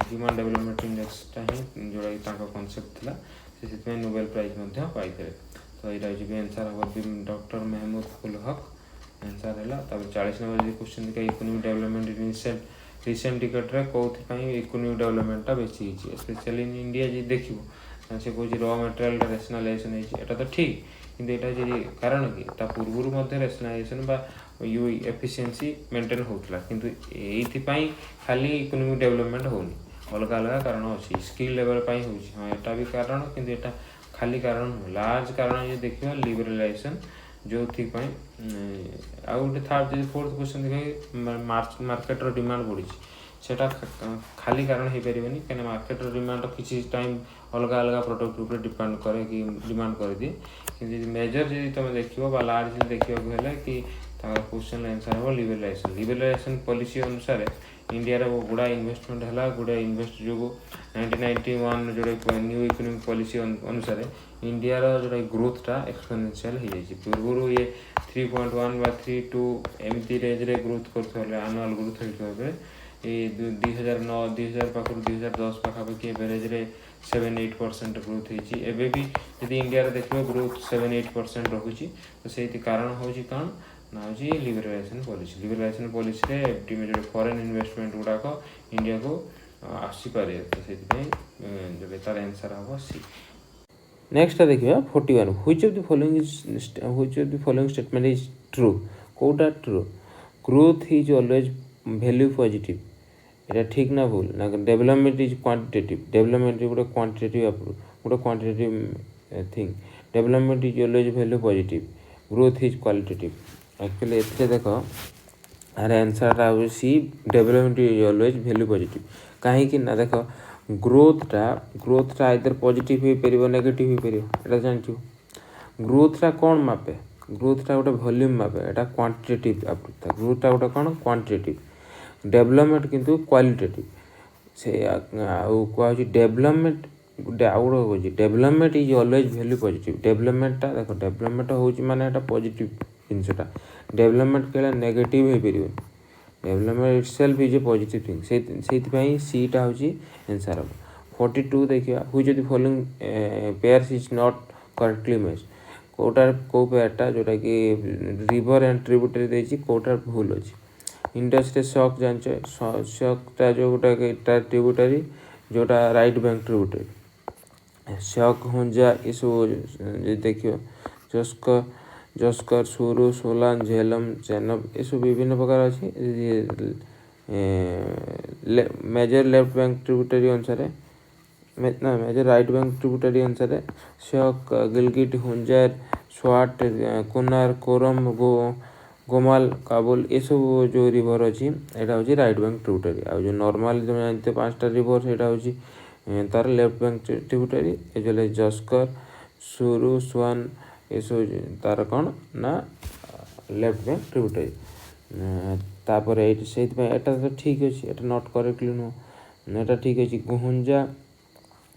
ह्यूमन डेवलपमेंट इंडेक्सटा ही जोटा कि कॉन्सेप्ट था से नोबेल प्राइज पाई तो यहाँ हूँ आंसर हम डॉक्टर महमूद उल हक आंसर है 40 नंबर क्वेश्चन देखा इकोनॉमिक डेवलपमेंट रिसेंट टिकेट रे कौन इकोनॉमिक डेवलपमेंटा बेसी स्पेशली इन इंडिया जी देखो से कौन र मटेरियल रेशनलाइजेशन है तो ठीक किंतु यहाँ कारण कि पूर्व रेशनलाइजेशन यू एफिशिएंसी मेंटेन होता किंतु ये खाली इकोनॉमिक डेवलपमेंट होनी अलग अलग कारण अच्छी स्किल लेवल पर हाँ यहाँ भी कारण किंतु यहाँ खाली कारण हो लार्ज कारण ये देखिए लिबरलाइजेशन जो आउ गोटे थर्ड जो फोर्थ क्वेश्चन देखिए मार्केट डिमांड बढ़ी सेटा खाली कारण हो पारे कहीं मार्केट डिमांड किसी टाइम अलग अलग प्रोडक्ट उपर डिपेंड करे कि डिमांड कर दिए कि मेजर जब तुम देख लार्ज देखा कि क्वेश्चन आंसर हम लिबरलाइजेशन पॉलिसी अनुसार इंडिया गुड़ा इन्वेस्टमेंट है गुड़ा इन्वेस्ट जो 1991 जो न्यू इकोनॉमिक पॉलिसी अनुसार इंडिया जो ग्रोथटा एक्सपोनेंशियल हो जाए पूर्व ये 3.1 बा 3.2 एमती रेंज ग्रोथ कर आनुआल ग्रोथ होता ये 2009 2000 पाखर 2010 पाखापाखि एवरेज 7-8% ग्रोथ होती एवं भी जब इंडिया देखिए ग्रोथ 7-8% रखुच्छी तो से कारण हूँ कौन ना हूँ लिबरलाइजेशन पॉलिसी एफडी में जो फॉरेन इन्वेस्टमेंट गुड़ाक इंडिया को आसीपे तो से तार आंसर हम सी। नेक्स्ट देखिए 41 which of the following statement is true कोटा true growth is always value positive এটা ঠিক না ভুল না ডেভেলপমেন্ট ইজ কোয়ান্টিটেটিভ ডেভেলপমেন্ট গোটে quantitative thing development is always value positive growth is qualitative actually एथे देख आर आंसरटा हो C development is always value positive कहीं ना देख ग्रोथटा आइदर पॉजिटिव हो पार नेगेटिव हो पार एटा जानछु ग्रोथटा कौन मापे ग्रोथटा गोटे वॉल्यूम मापे एटा क्वांटिटेटिव ग्रोथटा गोटे कौन क्वांटिटेटिव डेभलपमेंट किंतु क्वालिटेटिव से कह डेभलपमेंट गोटे आउ गोटे development is always value positive डेभलपमेंटटा देख डेभलपमेंट हो माने पॉजिटिव जिनसटा डेभलपमेंट कहले नेगेटिव हो पार development itself is a positive thing से सीटा हूँ आंसर हम 42 देखिए which of the following pairs is not correctly match कोटार को पेयरटा जोटा कि रिवर एंड ट्रिब्यूटरी देछि कोटार भूल अच्छी इंडस्ट्री शॉक जानचे शॉकटा जो गोटे ट्रिब्यूटरी जोटा right bank tributary shock Hunza ये सब देखियो जस्कर सुरु सोलान झेलम चेनब ये सब विभिन्न प्रकार अच्छी मेजर लेफ्ट बैंक ट्रिब्यूटरी अनुसार ना मेजर राइट बैंक ट्रिब्यूटरी अनुसार शॉक गिलगिट हुंजार स्वाट कुनार कोरम गोमाल काबुल ये सब जो रिवर अच्छी यहाँ हूँ राइट बैंक ट्रिब्यूटरी आ जो नॉर्मल तुम जानते 5टा रिवर से हूँ तार लेफ्ट बैंक ट्रिब्यूटरी ये जस्कर सुरु स्वान ये सब तार कौन ना लेफ्ट बैंक ट्रिब्यूटरी तापर से तो ठीक अच्छे ये नॉट करेक्टली नुह यहाँ ठीक अच्छे गुहुंजा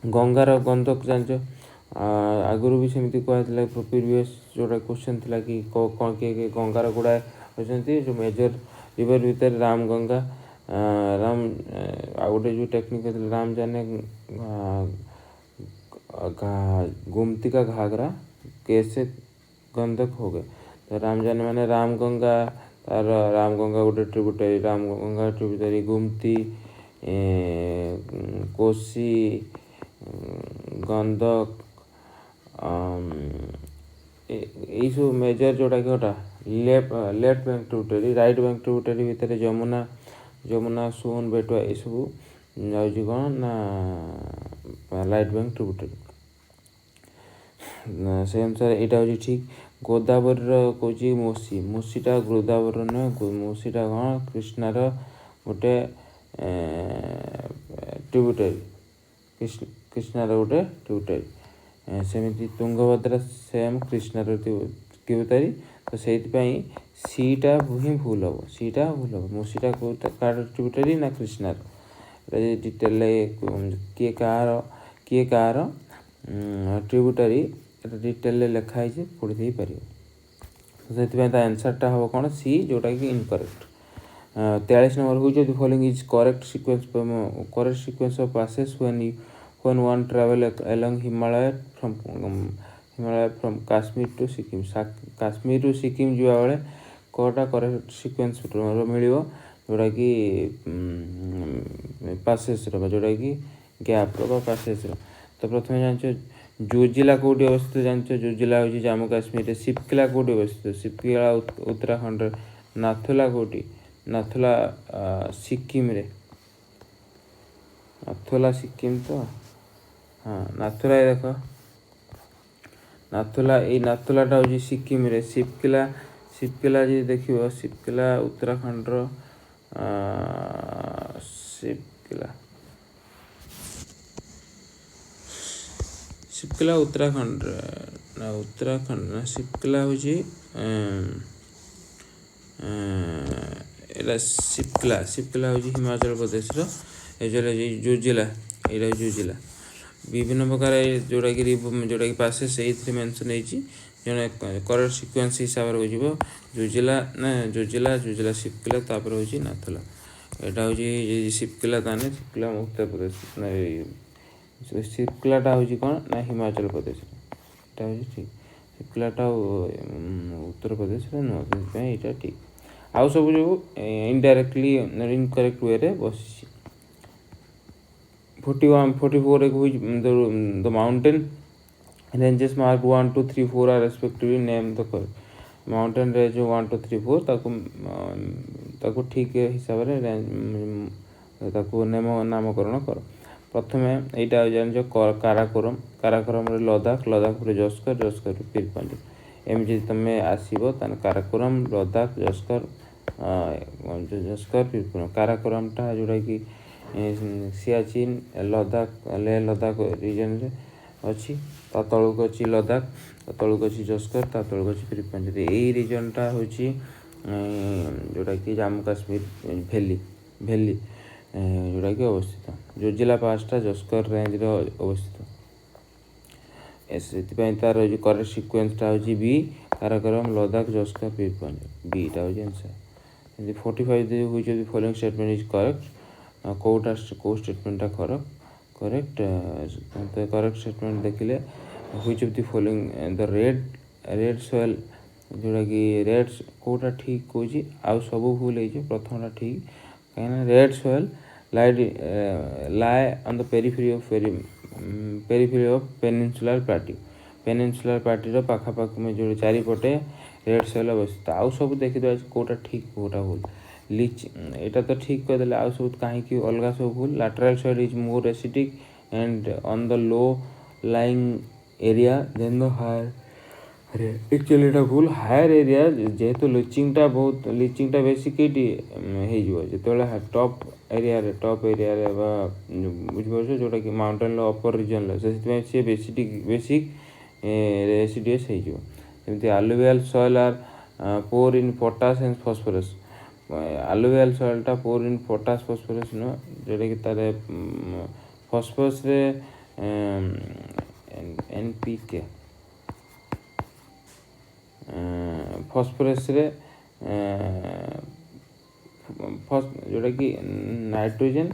गंगार गंधक जान आगुरी भी सेमती कहला प्रिवियस जोटा क्वेश्चन थिला कि कौन किए गंगार गुड़ाए अच्छे जो मेजर रिवर भितर राम गंगा राम आ गए जो टेक्निक राम जाने गोमती का घाघरा कैसे गंधक हो गए तो राम जाने माने राम गंगा तार राम गंगा गोटे ट्रिब्यूटरी राम गंगा ट्रिब्यूटरी गोमती कोसी गंधक यही सब मेजर जोटा कि गोटा left bank tributary right bank tributary भितर जमुना सोन बेटुआ ये सब जाऊँ कौन ना राइट बैंक ट्रिब्यूटरी से अनुसार यहाँ हूँ ठीक गोदावरी कौच मूसीटा गोदावरी नुहे मूसीटा कौन कृष्णार गोटे ट्रिब्यूटरी कृष्णार गोटे ट्रिब्यूटरी सेमती तुंगभद्रा सेम कृष्णार ट्रिब्यूटरी तो से सीटा ही भूल हम सीटा भूल हम मूसीटा कार ट्रिब्यूटरी ना कृष्णार डिटेल किए कार ट्रिब्यूटरी डिटेल लिखाई पढ़ी दे पार तो आंसरटा हम कौन सी जोटा कि incorrect 43 number which of the following is correct sequence of passes when one travel along Himalaya from Kashmir to Sikkim Kashmir to Sikkim जावा बेले कोटा करेक्ट सीक्वेंस मिल जोटा कि पासेस जोटा कि गैप पासेस तो प्रथम जान जोजिला कौटी अवस्थित जान जोजिला हूँ जम्मू काश्मीर सिपकिला कौटी अवस्थित सिपकिला उत्तराखंड नाथुला कौटी नाथुला सिक्किम रे नाथुला सिक्किम तो हाँ नाथुला देख नाथुला ये नाथुलाटा हूँ सिक्किम रे सिपकिला जी देख सिपकिला उत्तराखंड ଶିବକିଲା उत्तराखंड ना ଶିବକିଲା ହେଉଛି ଏଇଟା ଶିବକିଲା ହେଉଛି ହିମାଚଳ ପ୍ରଦେଶର ଜୁଜିଲା ଏଇଟା ହେଉଛି ଜୁଜିଲା ବିଭିନ୍ନ ପ୍ରକାର ଯେଉଁଟାକି ପାସେ ସେଇଥିରେ ମେନସନ୍ ହେଇଛି ଜଣେ କରେକ୍ଟ ସିକ୍ୱେନ୍ସ ହିସାବରେ ହୋଇଯିବ ଜୁଜିଲା ଶିବକିଲା ତାପରେ ହେଉଛି ନାଥୁଲା ଏଇଟା ହେଉଛି ଶିବକିଲା ତାହେଲେ ଶିବକିଲା ଉତ୍ତରପ୍ରଦେଶ ଶିବକିଲାଟା ହେଉଛି କ'ଣ ନା ହିମାଚଳ ପ୍ରଦେଶ ଏଇଟା ହେଉଛି ଠିକ୍ ଶିବକିଲାଟା ଉତ୍ତରପ୍ରଦେଶରେ ନୁହଁ ସେଥିପାଇଁ ଏଇଟା ଠିକ୍ ଆଉ ସବୁ ଯେଉଁ ଇନଡାଇରେକ୍ଟଲି ଇନକରେକ୍ଟ ୱେରେ ବସିଛି 44 which the mountain ranges mark 1 2 3 4 are respectively named the mountain range 1 2 3 4 ताकू ठीक हिसाब से नामकरण कर प्रथम यहाँ जान काराकोरम लद्दाख पर जस्कर पीरपंज एमती तुम आसब काराकोरम लद्दाख जस्कर पीरपंज काराकोरमटा जोटा कि सियाचिन लद्दाख लेह लद्दाख रिजन रे अच्छी ता तलुक अच्छी लद्दाख ता तलुक अच्छी जस्कर ता तलुक अच्छी पीरपंज यही रिजनटा हूँ जोटा कि जम्मू काश्मीर भैली जोटा कि अवस्थित जोजिला पासटा जस्कर रेंज रे अवस्थित से तार करेक्ट सिक्वेन्सटा हूँ बी काराकोरम लद्दाख जस्कर पीरपंज बीटा हूँ answer 45 which of the following statement is correct कौटा कौ स्टेटमेंटा करेक्ट करेक्ट स्टेटमेंट देखिले which of the following the red soil जोटा कि रेड कौटा ठीक कौन आउ सब भूल हो प्रथमटा ठीक कहीं red soil lie on the periphery of peninsular plateau पाखापाखि में जो चारिपटे रेड सॉइल अवस्थित आउ सब देखी कौटा ठीक कौटा भूल एटा तो ठीक करदे आउ सब कहीं अलग सब भूल lateral side is more acidic and on the low lying area than the higher actually एटा भूल हायर एरिया जेहेतु लिचिंगटा बेसी कईटी जो टॉप एरिया बुझे जोटा कि माउंटेन अपर रिजन से बेसिक रेसिडियस होमती alluvial soil are poor in potash and phosphorus alluvial सॉइलटा पोर इन पोटास फॉस्फोरस नुह जोटा कि तार फॉस्फोरस NPK फॉस्फोरस जोटा कि नाइट्रोजन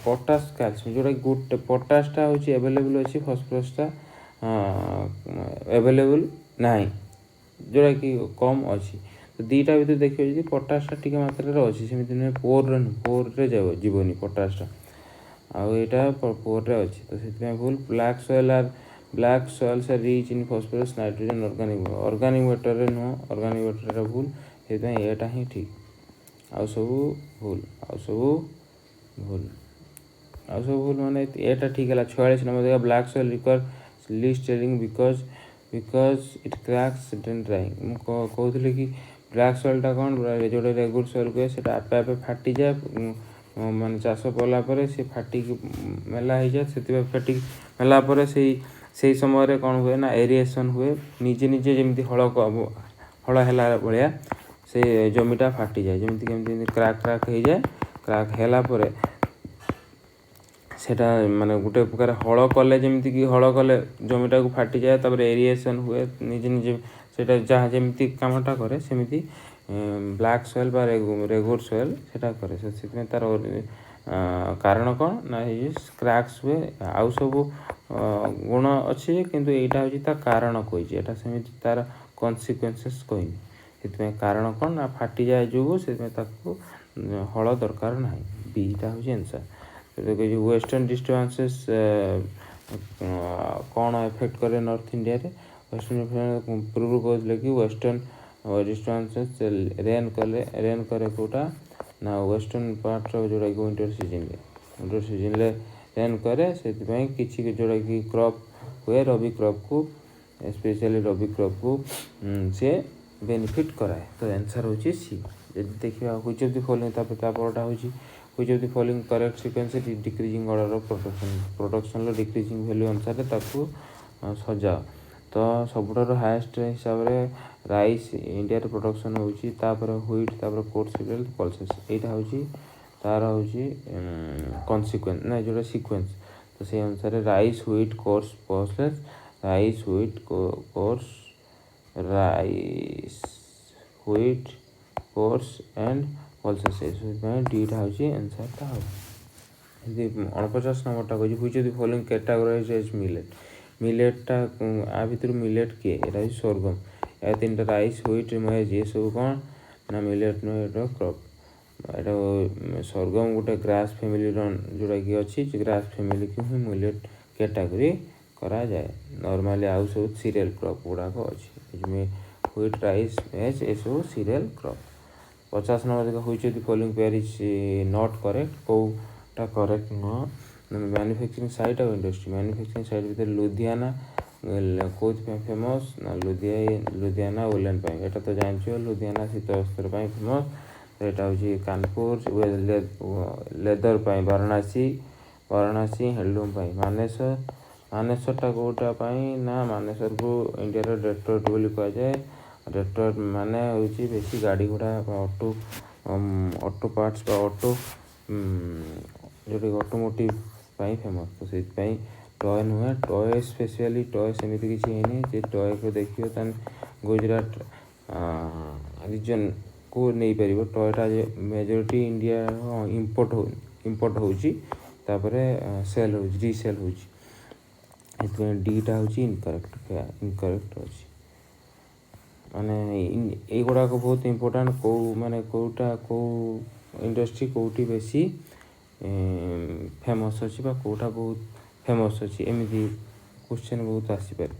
पोटास कैल्शियम जोटा कि गोटे पोटासटा हूँ एवेलेबल अच्छी फॉस्फोरसटा एवेलेबल नहीं जोटा कि कम अच्छी तो दीटा भर देखिए पोटासटा टी मात्रा अच्छी सेमती नुहे पोरे जीवन पोटासटा आईटा पोरे अच्छी तो से भूल black soils are rich in phosphorus nitrogen organic matter रे नुह ऑर्गेनिक मैटर भूल से एटा ही ठीक आउ सब भूल माने एटा ठीक है 46 number black soil require least stirring because it cracks then drying कहते कि ब्लैक सॉइलटा कौन जो रेगुलर सॉइल कहे से आपे आपे फाटी जाए माने चाष कलापर से फाटिक मेला हो जाए से फाटिक मेलापर से समय कौन हुए ना एरिएसन हुए निजे निजे जमी हल है भाया से जमीटा फाटी जाए जमी कमी क्राक हो जाए क्राक है सेटा माने गोटे प्रकार हल कले जमीक हल कले जमीटा को फाटी जाए तापर एरिएसन हुए निजे निजे सेटा जहाँ जमी कामटा करे सेमती ब्लैक सॉइल बा रेगुलर सॉइल सेटा करे से तार कारण कौन ना क्रैक्स हुए आउ सब गुण अच्छे किंतु यहाँ हूँ कारण कही एटा सेमती तार कन्सिक्वेन्सेस कहनी से कारण कौन ना फाटी जाए जो से हल दरकार ना बीटा हूँ आंसर वेस्टर्न डिस्टर्बांसेस कौन इफेक्ट करे नॉर्थ इंडिया रे वेस्टर्न पूर्व कहते कि वेस्टर्न डिस्टर्बांसेस रेन करे कोटा ना वेस्टर्न पार्ट जोटा कि विंटर सीजन रेन करे से किसी जोटा कि क्रॉप हुए रबी क्रॉप को स्पेशली रबी क्रॉप को से बेनिफिट कराए तो आंसर होची सी। ଯଦି ଦେଖିବା ହୁଇଚ୍ ଅଫ୍ ଦି ଫଲୋଇଂ ତାପରଟା ହେଉଛି which of the following correct sequence decreasing order ପ୍ରୋଡକ୍ସନର ଡିକ୍ରିଜିଂ ଭ୍ୟାଲ୍ୟୁ ଅନୁସାରେ ତାକୁ ସଜାଅ। ତ ସବୁଠାରୁ ହାଏଷ୍ଟ ହିସାବରେ ରାଇସ୍ ଇଣ୍ଡିଆରେ ପ୍ରଡକ୍ସନ୍ ହେଉଛି, ତାପରେ ହ୍ୱିଟ୍, ତାପରେ କୋର୍ସ ସିରିଏଲ୍, ପଲ୍ସେସ୍। ଏଇଟା ହେଉଛି ତାର ହେଉଛି କନସିକ୍ୱେନ୍ସ ନା ଯେଉଁଟା ସିକ୍ୱେନ୍ସ। ତ ସେଇ ଅନୁସାରେ rice, wheat, coarse, pulses, rice, wheat, coarse, rice, wheat, coarse and pulses. ସେଥିପାଇଁ ଡିଟା ହେଉଛି ଆନ୍ସର୍ଟା ହେବ। ଯଦି 49 ନମ୍ବରଟା କହିଛି which of the following categorize as millet. ମିଲେଟ୍ଟା ଆ ଭିତରୁ ମିଲେଟ୍ କିଏ? ଏଇଟା ହେଉଛି ସୋରଗମ୍। ଏ ତିନିଟା ରାଇସ୍, ହ୍ୱିଟ୍, ମେଜ୍ ଏସବୁ କ'ଣ ନା ମିଲେଟ୍ ନୁହେଁ, ଏଇଟା କ୍ରପ୍। ଏଇଟା ସୋରଗମ୍ ଗୋଟେ ଗ୍ରାସ୍ ଫ୍ୟାମିଲିର ଯେଉଁଟାକି ଅଛି, ଗ୍ରାସ୍ ଫ୍ୟାମିଲିକୁ ହିଁ ମିଲେଟ୍ କ୍ୟାଟାଗୋରୀ କରାଯାଏ। ନର୍ମାଲି ଆଉ ସବୁ ସିରିଏଲ୍ କ୍ରପ୍ ଗୁଡ଼ାକ ଅଛି। ହ୍ୱିଟ୍, ରାଇସ୍, ମେଜ୍ ଏସବୁ ସିରିଏଲ୍ କ୍ରପ୍। 50 ନମ୍ବର ଦେଖ which of the following pair is not correct. କେଉଁଟା କରେକ୍ଟ ନୁହଁ? ମ୍ୟାନୁଫ୍ୟାକ୍ଚରିଂ ସାଇଟ୍ ଆଉ ଇଣ୍ଡଷ୍ଟ୍ରି। ମ୍ୟାନୁଫ୍ୟାକ୍ଚରିଂ ସାଇଟ୍ ଭିତରେ ଲୁଧିଆନା କେଉଁଥିପାଇଁ ଫେମସ୍ ନା ଲୁଧିଆନା ଉଲେନ୍ ପାଇଁ। ଏଇଟା ତ ଜାଣିଛ, ଲୁଧିଆନା ଶୀତ ବସ୍ତ୍ର ପାଇଁ ଫେମସ୍। ଏଇଟା ହେଉଛି କାନପୁର ଲେଦର୍ ପାଇଁ, ବାରାଣାସୀ ହ୍ୟାଣ୍ଡଲୁମ୍ ପାଇଁ। ମାନେସରଟା କେଉଁଟା ପାଇଁ ନା ମାନେସରକୁ ଇଣ୍ଡିଆର ଡେଟ୍ରଏଟ୍ ବୋଲି କୁହାଯାଏ। ଡେଟ୍ରଏଟ୍ ମାନେ ହେଉଛି ବେଶୀ ଗାଡ଼ି ଘୋଡ଼ା ବା ଅଟୋ ପାର୍ଟସ୍ ବା ଯେଉଁଟାକି ଅଟୋମୋଟିଭ୍ ପାଇଁ ଫେମସ୍। ତ ସେଥିପାଇଁ ଟୟ ନୁହେଁ। ଟୟ ସ୍ପେଶିଆଲି ଟୟ ସେମିତି କିଛି ହେଇନି। ଯେ ଟୟକୁ ଦେଖିବ ତାହେଲେ ଗୁଜୁରାଟ ରିଜନ୍କୁ ନେଇପାରିବ। ଟୟଟା ମେଜରିଟି ଇଣ୍ଡିଆର ଇମ୍ପୋର୍ଟ ହେଉଛି, ତାପରେ ସେଲ୍ ହେଉଛି, ରିସେଲ୍ ହେଉଛି। ସେଥିପାଇଁ ଡିଟା ହେଉଛି ଇନକରେକ୍ଟ ଅଛି। ମାନେ ଏଇଗୁଡ଼ାକ ବହୁତ ଇମ୍ପୋର୍ଟାଣ୍ଟ। କେଉଁ ଇଣ୍ଡଷ୍ଟ୍ରି କେଉଁଠି ବେଶୀ ଫେମସ୍ ଅଛି ବା କେଉଁଟା ବହୁତ ଫେମସ୍ ଅଛି, ଏମିତି କ୍ୱେଶ୍ଚନ୍ ବହୁତ ଆସିପାରେ।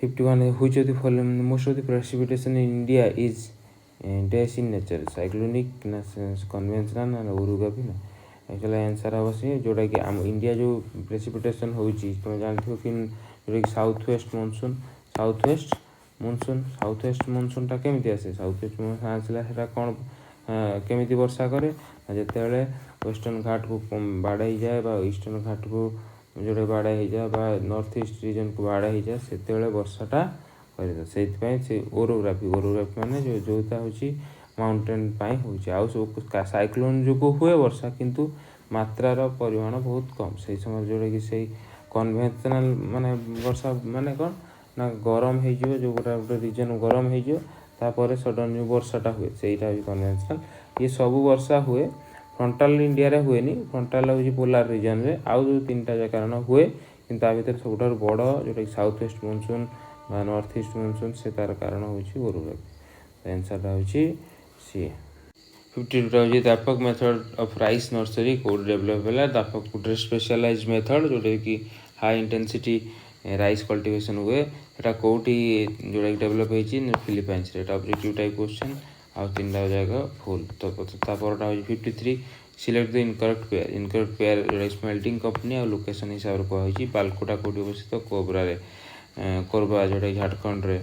51 which of the following most of the precipitation in India is dash in nature. Cyclonic ନା କନଭେନ୍ସନାଲ୍ ନା ଓରୋଗ୍ରାଫି ନା। ଆକ୍ଚୁଆଲି ଆନ୍ସର୍ ହେବ ସେ ଯେଉଁଟାକି ଆମ ଇଣ୍ଡିଆ ଯେଉଁ ପ୍ରେସିପିଟେସନ୍ ହେଉଛି, ତୁମେ ଜାଣିଥିବ କି ଯେଉଁଟାକି ସାଉଥ୍ ୱେଷ୍ଟ ମନସୁନ୍ଟା କେମିତି ଆସେ? ସାଉଥ୍ ୱେଷ୍ଟ ମନସୁନ୍ ଆସିଲା, ସେଇଟା କ'ଣ କେମିତି ବର୍ଷା କରେ? ଯେତେବେଳେ ୱେଷ୍ଟର୍ଣ୍ଣ ଘାଟକୁ ବାଡ଼େଇ ହେଇଯାଏ ବା ଇଷ୍ଟର୍ଣ୍ଣ ଘାଟକୁ ଯେଉଁଟା ବାଡ଼େଇ ହେଇଯାଏ ବା ନର୍ଥ ଇଷ୍ଟ ରିଜନ୍କୁ ବାଡ଼େଇ ହେଇଯାଏ, ସେତେବେଳେ ବର୍ଷାଟା କରିଥାଏ। ସେଇଥିପାଇଁ ସେ ଓରୋଗ୍ରାଫି ମାନେ ଯେଉଁଟା ହେଉଛି ମାଉଣ୍ଟେନ୍ ପାଇଁ ହେଉଛି। ଆଉ ସବୁ ସାଇକ୍ଲୋନ୍ ଯୋଗୁଁ ହୁଏ ବର୍ଷା, କିନ୍ତୁ ମାତ୍ରାର ପରିମାଣ ବହୁତ କମ୍। ସେଇ ସମୟରେ ଯେଉଁଟାକି ସେଇ କନଭେନ୍ସନାଲ୍ ମାନେ ବର୍ଷା ମାନେ କ'ଣ ନା ଗରମ ହେଇଯିବ, ଯେଉଁ ଗୋଟେ ରିଜନ୍ ଗରମ ହେଇଯିବ, ତାପରେ ସଡ଼ନ୍ ଯେଉଁ ବର୍ଷାଟା ହୁଏ ସେଇଟା ହେଉଛି କନଭେନ୍ସନାଲ୍। ଇଏ ସବୁ ବର୍ଷା ହୁଏ, ଫ୍ରଣ୍ଟାଲ୍ ଇଣ୍ଡିଆରେ ହୁଏନି। ଫ୍ରଣ୍ଟାଲ୍ ହେଉଛି ପୋଲାର ରିଜନ୍ରେ, ଆଉ ଯେଉଁ ତିନିଟା କାରଣ ହୁଏ। କିନ୍ତୁ ତା ଭିତରେ ସବୁଠାରୁ ବଡ଼ ଯେଉଁଟାକି ସାଉଥ୍ ୱେଷ୍ଟ ମନସୁନ୍ ବା ନର୍ଥ ଇଷ୍ଟ ମନସୁନ୍, ସେ ତା'ର କାରଣ ହେଉଛି ଓରୋଗ୍ରାଫି। ଆନ୍ସର୍ଟା ହେଉଛି ସିଏ। 52ଟା ହେଉଛି ଦାପକ ମେଥଡ଼ ଅଫ୍ ରାଇସ୍ ନର୍ସରୀ କେଉଁଠି ଡେଭଲପ୍ ହେଲା? ଦାପକ ଗୋଟେ ସ୍ପେଶାଲାଇଜ୍ ମେଥଡ଼ ଯେଉଁଟାକି ହାଇ ଇଣ୍ଟେନ୍ସିଟି ରାଇସ୍ କଲ୍ଟିଭେସନ୍ ହୁଏ। ସେଇଟା କେଉଁଠି ଯେଉଁଟାକି ଡେଭଲପ୍ ହେଇଛି ଫିଲିପାଇନ୍ସରେ। ଏଇଟା ଅବଜେକ୍ଟିଭ୍ ଟାଇପ୍ କ୍ୱେଶ୍ଚନ୍। ଆଉ ତିନିଟା ଯାକ ଭୁଲ। ତ ତାପରଟା ହେଉଛି 53 ସିଲେକ୍ଟ ଦ ଇନକରେକ୍ଟ ପେୟାର ଯେଉଁଟାକି ସ୍ମେଲ୍ଟିଂ କମ୍ପାନୀ ଆଉ ଲୋକେସନ୍ ହିସାବରେ କୁହାଯାଇଛି। ବାଲକୁଟା କେଉଁଠି ଅବସ୍ଥିତ? କୋରବା ଯେଉଁଟାକି ଝାଡ଼ଖଣ୍ଡରେ।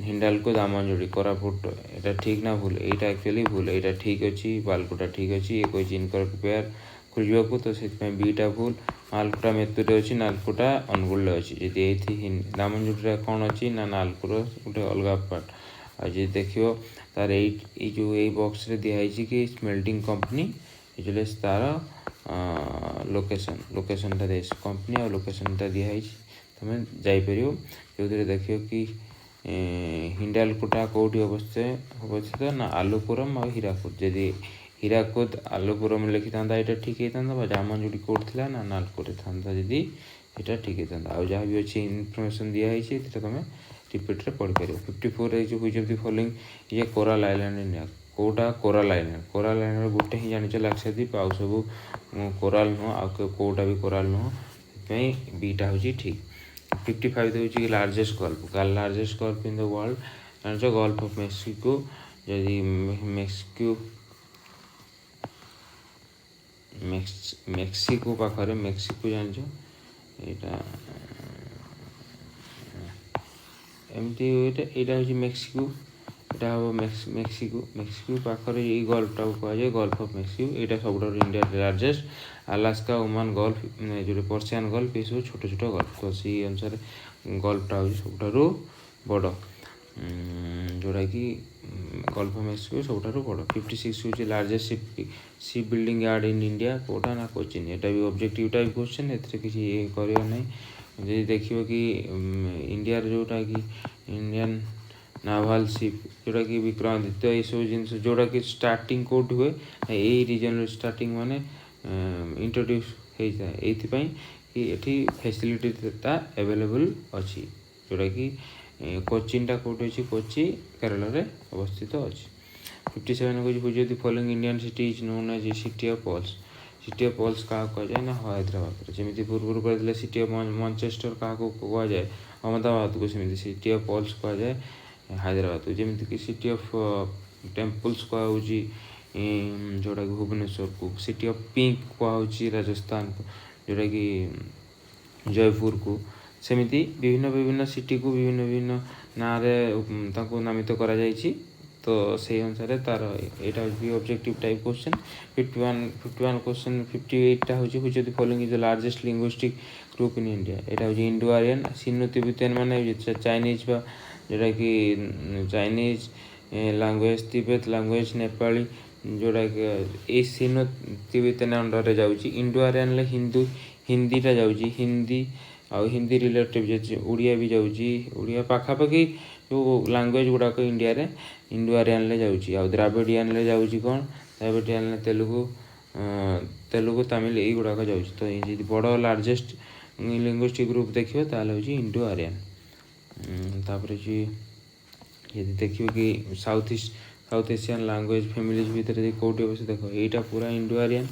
ହିଣ୍ଡାଲକୋ ଦାମନଯୋଡ଼ି କୋରାପୁଟ। ଏଇଟା ଠିକ୍ ନା ଭୁଲ? ଏଇଟା ଆକ୍ଚୁଆଲି ଭୁଲ। ଏଇଟା ଠିକ୍ ଅଛି, ବାଲକୁଟା ଠିକ୍ ଅଛି। ଏ କହିଛି ଇନକରେକ୍ଟ ପେୟାର ଖୋଜିବାକୁ, ତ ସେଥିପାଇଁ ବିଟା ଭୁଲ। ନାଲକୋଟା ମେତୁରେ ଅଛି, ନାଲକୋଟା ଅନୁଗୁଳରେ ଅଛି। ଯଦି ଏଇଠି ଦାମନଯୋଡ଼ିରେ କ'ଣ ଅଛି ନା ନାଲକୋର ଗୋଟେ ଅଲଗା ପାର୍ଟ। ଆଉ ଯଦି ଦେଖିବ ତାର ଏଇ ଯେଉଁ ଏଇ ବକ୍ସରେ ଦିଆହେଇଛି କି ସ୍ମେଲ୍ଟିଂ କମ୍ପାନୀ, ଏଇଟା ତା'ର ଲୋକେସନ୍ଟା ଦେଇଛି। କମ୍ପାନୀ ଆଉ ଲୋକେସନ୍ଟା ଦିଆହେଇଛି, ତୁମେ ଯାଇପାରିବ। ଯେଉଁଥିରେ ଦେଖିବ କି ହିଣ୍ଡାଲକୋଟା କେଉଁଠି ଅବସ୍ଥିତ ନା ଆଲୁପୁରମ୍ ଆଉ ହୀରାକୁଦ। ଯଦି ହୀରାକୁଦ ଆଲୁପୁରମ୍ ଲେଖିଥାନ୍ତା ଏଇଟା ଠିକ୍ ହେଇଥାନ୍ତା, ବା ଦାମନଯୋଡ଼ି କେଉଁଠି ଥିଲା ନା ନାଲକୋରେ ଥାନ୍ତା, ଯଦି ଏଇଟା ଠିକ୍ ହେଇଥାନ୍ତା। ଆଉ ଯାହା ବି ଅଛି ଇନଫର୍ମେସନ୍ ଦିଆହେଇଛି, ଏଥିରେ ତୁମେ ରିପିଟ୍ରେ ପଢ଼ିପାରିବ। 54 ହେଇଛି ହୁଇଚ୍ ଅଫ୍ ଦି ଫଲୋଇଂ ଇଏ କୋରାଲ୍ ଆଇଲ୍ୟାଣ୍ଡ ଇଣ୍ଡିଆ। କେଉଁଟା କୋରାଲ୍ ଆଇଲ୍ୟାଣ୍ଡ? କୋରାଲ୍ ଆଇଲ୍ୟାଣ୍ଡର ଗୋଟେ ହିଁ ଜାଣିଛ ଲାକ୍ଷାଦ୍ୱୀପ, ଆଉ ସବୁ କୋରାଲ୍ ନୁହଁ, ଆଉ କେଉଁଟା ବି କୋରାଲ୍ ନୁହଁ। ସେଥିପାଇଁ ବିଟା ହେଉଛି ଠିକ୍। 55 ହେଉଛି largest gulf. Largest gulf in the world ଜାଣିଛ? Gulf of Mexico. ଯଦି ମେକ୍ସିକୋ ପାଖରେ, ମେକ୍ସିକୋ ଜାଣିଛ? ଏଇଟା ଏମିତି ଏଇଟା ହେଉଛି ମେକ୍ସିକୋ। এটা হব মেক্ସିको ପାଖରେ ଏଇ ଗଲ୍ଫଟାକୁ କୁହାଯାଏ ଗଲ୍ଫ ଅଫ୍ ମେକ୍ସିକୋ। ଏଇଟା ସବୁଠାରୁ ଇଣ୍ଡିଆର ଲାର୍ଜେଷ୍ଟ। ଆଲାସ୍କା, ଓମାନ ଗଲ୍ଫ, ଯେଉଁଟା ପର୍ସିଆନ ଗଲ୍ଫ, ଏସବୁ ଛୋଟ ଛୋଟ ଗଲ୍ଫ। ତ ସେଇ ଅନୁସାରେ ଗଲ୍ଫଟା ହେଉଛି ସବୁଠାରୁ ବଡ଼, ଯେଉଁଟାକି ଗଲ୍ଫ ଅଫ୍ ମେକ୍ସିକୋ ସବୁଠାରୁ ବଡ଼। 56 ହେଉଛି largest ship building yard in India. କେଉଁଟା ନା କୋଚିନ୍। ଏଇଟା ବି ଅବଜେକ୍ଟିଭ ଟାଇପ୍ କ୍ୱେଶ୍ଚନ୍, ଏଥିରେ କିଛି କରିବାର ନାହିଁ। ଯଦି ଦେଖିବ କି ଇଣ୍ଡିଆର ଯେଉଁଟାକି ଇଣ୍ଡିଆନ୍ ନାଭାଲ୍ ସିପ୍, ଯେଉଁଟାକି ବିକ୍ରମାଦିତ୍ୟ, ଏଇସବୁ ଜିନିଷ ଯେଉଁଟାକି ଷ୍ଟାର୍ଟିଂ କେଉଁଠି ହୁଏ, ଏଇ ରିଜନରେ ଷ୍ଟାର୍ଟିଂ ମାନେ ଇଣ୍ଟ୍ରୋଡ୍ୟୁସ୍ ହେଇଥାଏ। ଏଇଥିପାଇଁ କି ଏଠି ଫେସିଲିଟିଟା ଆଭେଲେବୁଲ୍ ଅଛି, ଯେଉଁଟାକି କୋଚିନ୍ଟା କେଉଁଠି ଅଛି, କୋଚି କେରଳରେ ଅବସ୍ଥିତ ଅଛି। 57 କହୁଛି which of the following Indian city is known as city of pulse. City of pulse କାହାକୁ କୁହାଯାଏ ନା ହାଇଦ୍ରାବାଦରେ। ଯେମିତି ପୂର୍ବରୁ କହିଥିଲେ ସିଟି ଅଫ୍ ମଞ୍ଚେଷ୍ଟର କାହାକୁ କୁହାଯାଏ, ଅହମ୍ମଦାବାଦକୁ, ସେମିତି ସିଟି ଅଫ୍ ପଲ୍ସ କୁହାଯାଏ ହାଇଦ୍ରାବାଦକୁ। ଯେମିତିକି ସିଟି ଅଫ୍ ଟେମ୍ପଲ୍ସ କୁହାହେଉଛି ଯେଉଁଟାକି ଭୁବନେଶ୍ୱରକୁ। ସିଟି ଅଫ୍ ପିଙ୍କ କୁହାହେଉଛି ରାଜସ୍ଥାନକୁ, ଯେଉଁଟାକି ଜୟପୁରକୁ। ସେମିତି ବିଭିନ୍ନ ବିଭିନ୍ନ ସିଟିକୁ ବିଭିନ୍ନ ବିଭିନ୍ନ ନାଁରେ ତାଙ୍କୁ ନାମିତ କରାଯାଇଛି। ତ ସେଇ ଅନୁସାରେ ତାର ଏଇଟା ହେଉଛି ଅବଜେକ୍ଟିଭ ଟାଇପ୍ କ୍ୱେଶ୍ଚନ୍। 51 କ୍ୱେଶ୍ଚନ୍ 58ଟା ହେଉଛି which of the following is the largest linguistic group in India. ଏଇଟା ହେଉଛି ଇଣ୍ଡୋ ଆରିଆନ୍। ସିନୋ ତିବେତିଆନ୍ ମାନେ ଚାଇନିଜ୍ ବା ଯେଉଁଟାକି Chinese language, Tibet language, Nepali, ଯେଉଁଟାକି ଏଇ ସିନୋ ତିବେତିଆନ୍ ଅଣ୍ଡରରେ ଯାଉଛି। ଇଣ୍ଡୋ ଆରିଆନ୍ରେ ହିନ୍ଦୀଟା ଯାଉଛି, ହିନ୍ଦୀ ଆଉ ହିନ୍ଦୀ ରିଲେଟିଭ୍ ଓଡ଼ିଆ ବି ଯାଉଛି। ଓଡ଼ିଆ ପାଖାପାଖି ଯେଉଁ ଲାଙ୍ଗୁଏଜ୍ ଗୁଡ଼ାକ ଇଣ୍ଡିଆରେ ଇଣ୍ଡୋ ଆରିଆନ୍ରେ ଯାଉଛି। ଆଉ ଦ୍ରାବିଡ଼ିଆନ୍ରେ ଯାଉଛି କ'ଣ, ଦ୍ରାବିଡ଼ିଆନ୍ରେ ତେଲୁଗୁ, ତାମିଲ ଏଇଗୁଡ଼ାକ ଯାଉଛି। ତ ଯଦି ବଡ଼ ଲାର୍ଜେଷ୍ଟ ଲିଙ୍ଗୁଇଷ୍ଟିକ୍ ଗ୍ରୁପ୍ ଦେଖିବ ତାହେଲେ ହେଉଛି ଇଣ୍ଡୋ ଆରିଆନ୍। ତାପରେ ହେଉଛି ଯଦି ଦେଖିବ କି ସାଉଥ୍ ଏସିଆନ୍ ଲାଙ୍ଗୁଏଜ୍ ଫ୍ୟାମିଲିଜ୍ ଭିତରେ କେଉଁଠି ଅବସ୍ଥିତ ଦେଖ, ଏଇଟା ପୁରା ଇଣ୍ଡୋ ଆରିଆନ୍।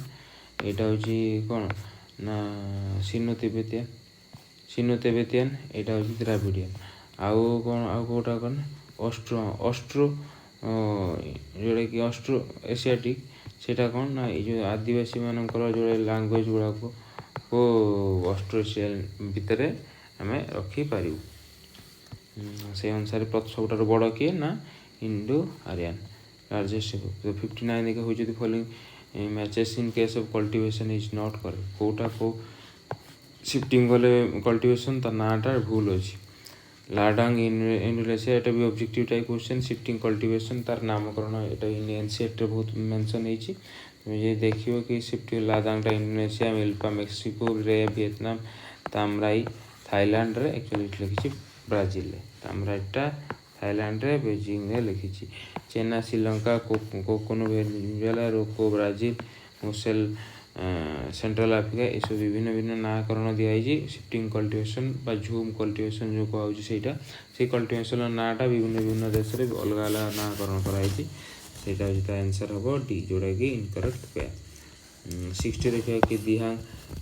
ଏଇଟା ହେଉଛି କ'ଣ ନା ସିନୋ ତିବେତିଆନ୍, ଏଇଟା ହେଉଛି ଦ୍ରାବିଡ଼ିଆନ୍। ଆଉ କ'ଣ, ଆଉ କେଉଁଟା କ'ଣ ଅଷ୍ଟ୍ରୋ ଯେଉଁଟାକି ଅଷ୍ଟ୍ରୋ ଏସିଆଟିକ୍, ସେଇଟା କ'ଣ ନା ଏଇ ଯେଉଁ ଆଦିବାସୀମାନଙ୍କର ଯେଉଁ ଲାଙ୍ଗୁଏଜ୍ ଗୁଡ଼ାକ ଅଷ୍ଟ୍ରୋ ଏସିଆନ୍ ଭିତରେ ଆମେ ରଖିପାରିବୁ। ସେଇ ଅନୁସାରେ ସବୁଠାରୁ ବଡ଼ କିଏ ନା ଇଣ୍ଡୋ ଆରିଆନ୍ ଲାର୍ଜେଷ୍ଟ। 59 ଦେଖ which of the following matches in case of cultivation is not correct. କେଉଁଟା କେଉଁ ସିଫ୍ଟିଂ ଗଲେ କଲ୍ଟିଭେସନ୍ ତା ନାଁଟା ଭୁଲ ଅଛି। ଲାଡାଙ୍ଗ ଇଣ୍ଡୋନେସିଆ, ଏଇଟା ବି objective type question. Shifting cultivation ତାର ନାମକରଣ ଏଇଟା ଏନସିଏଫ୍ଟିରେ ବହୁତ ମେନସନ୍ ହେଇଛି। তুমি যদি ଦେଖିବ କି ସିଫ୍ଟିଂ ଲାଦାଙ୍ଗଟା Indonesia, milpa Mexico, ray Vietnam, tamrai ଥାଇଲାଣ୍ଡରେ, ଆକ୍ଚୁଆଲି ଏଠି ଲେଖିଛି ବ୍ରାଜିଲରେ। ତାମରାଇଟା ଥାଇଲାଣ୍ଡରେ, ବେଜିଂରେ ଲେଖିଛି। Chena Sri Lanka, conuco Venezuela, roca Brazil, masole central Africa, ଏସବୁ ବିଭିନ୍ନ ବିଭିନ୍ନ ନାଁକରଣ ଦିଆଯାଇଛି। ସିଫ୍ଟିଂ କଲ୍ଟିଭେସନ୍ ବା ଝୁମ୍ କଲ୍ଟିଭେସନ୍ ଯେଉଁ କୁହାହେଉଛି ସେଇଟା, ସେଇ କଲ୍ଟିଭେସନ୍ର ନାଁଟା ବିଭିନ୍ନ ବିଭିନ୍ନ ଦେଶରେ ଅଲଗା ଅଲଗା ନାଁକରଣ କରାଯାଇଛି। ସେଇଟା ହେଉଛି ତା ଆନ୍ସର୍ ହେବ ଡି, ଯେଉଁଟାକି ଇନକରେକ୍ଟ ପେୟାର। 60 ଦେଖିବା କି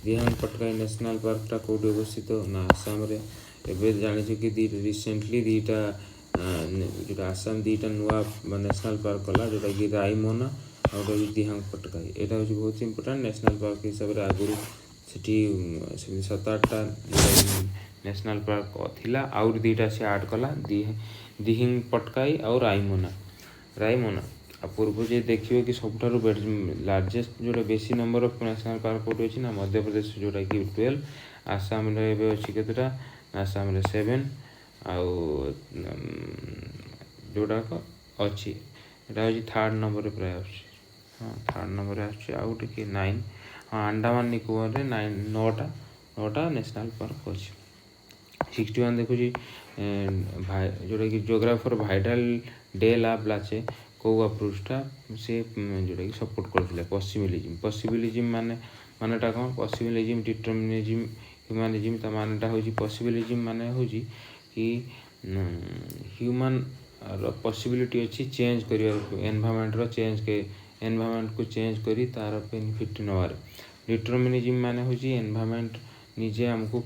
ଦିହାଙ୍ଗ ପଟକାଇ ନ୍ୟାସନାଲ୍ ପାର୍କଟା କେଉଁଠି ଅବସ୍ଥିତ ନା ଆସାମରେ। ଏବେ ଜାଣିଛୁ କି ରିସେଣ୍ଟଲି ଦୁଇଟା ଯେଉଁଟା ଆସାମ ଦୁଇଟା ନୂଆ ନ୍ୟାସନାଲ୍ ପାର୍କ କଲା, ଯେଉଁଟାକି ରାଇମୋନା ଆଉ ଗୋଟେ ହେଉଛି ଦିହାଙ୍ଗ ପଟକାଇ। ଏଇଟା ହେଉଛି ବହୁତ ଇମ୍ପୋର୍ଟାଣ୍ଟ ନ୍ୟାସନାଲ୍ ପାର୍କ ହିସାବରେ। ଆଗରୁ ସେଠି 7-8ଟା ନ୍ୟାସନାଲ୍ ପାର୍କ ଥିଲା, ଆହୁରି ଦୁଇଟା ସେ ଆଡ଼୍ କଲା, ଦିହିଙ୍ଗ ପଟକାଇ ଆଉ ରାଇମୋନା। ଆଉ ପୂର୍ବରୁ ଯଦି ଦେଖିବ କି ସବୁଠାରୁ ଲାର୍ଜେଷ୍ଟ ଯେଉଁଟା ବେଶୀ ନମ୍ବର ଅଫ୍ ନ୍ୟାସନାଲ୍ ପାର୍କ କେଉଁଠି ଅଛି ନା ମଧ୍ୟପ୍ରଦେଶ, ଯେଉଁଟାକି 12। ଆସାମରେ ଏବେ ଅଛି କେତେଟା, ଆସାମରେ 7। ଆଉ ଯେଉଁଟାକ ଅଛି ଏଇଟା ହେଉଛି 3rd ନମ୍ବରରେ ପ୍ରାୟ ଆସୁଛି। ହଁ 3rd ନମ୍ବରରେ ଆସୁଛି। ଆଉ ଟିକେ 9, ହଁ ଆଣ୍ଡାମାନ ନିକୋବରରେ 9ଟା ନ୍ୟାସନାଲ୍ ପାର୍କ ଅଛି। 61 ଦେଖୁଛି ଯେଉଁଟାକି ଜିଓଗ୍ରାଫର ଭାଇଡାଲ ଡେ ଲା ପ୍ଲାଚେ କେଉଁ ଆପ୍ରୋଚଟା ସେ ଯେଉଁଟାକି ସପୋର୍ଟ କରିଥିଲେ, ପସିବିଲିଜିମ୍ ମାନେଟା କ'ଣ, ପସିବିଲିଜିମ୍, ଡିଟରମିନିଜିମ୍, ହ୍ୟୁମାନିଜିମ୍। ତା ମାନେଟା ହେଉଛି ପସିବିଲିଜିମ୍ ମାନେ ହେଉଛି କି ହ୍ୟୁମାନର ପସିବିଲିଟି ଅଛି ଚେଞ୍ଜ କରିବାକୁ, ଏନଭାରମେଣ୍ଟକୁ ଚେଞ୍ଜ କରି ତାର ବେନିଫିଟ୍ ନେବାରେ। ଡିଟରମିନିଜିମ୍ ମାନେ ହେଉଛି ଏନଭାରମେଣ୍ଟ ନିଜେ ଆମକୁ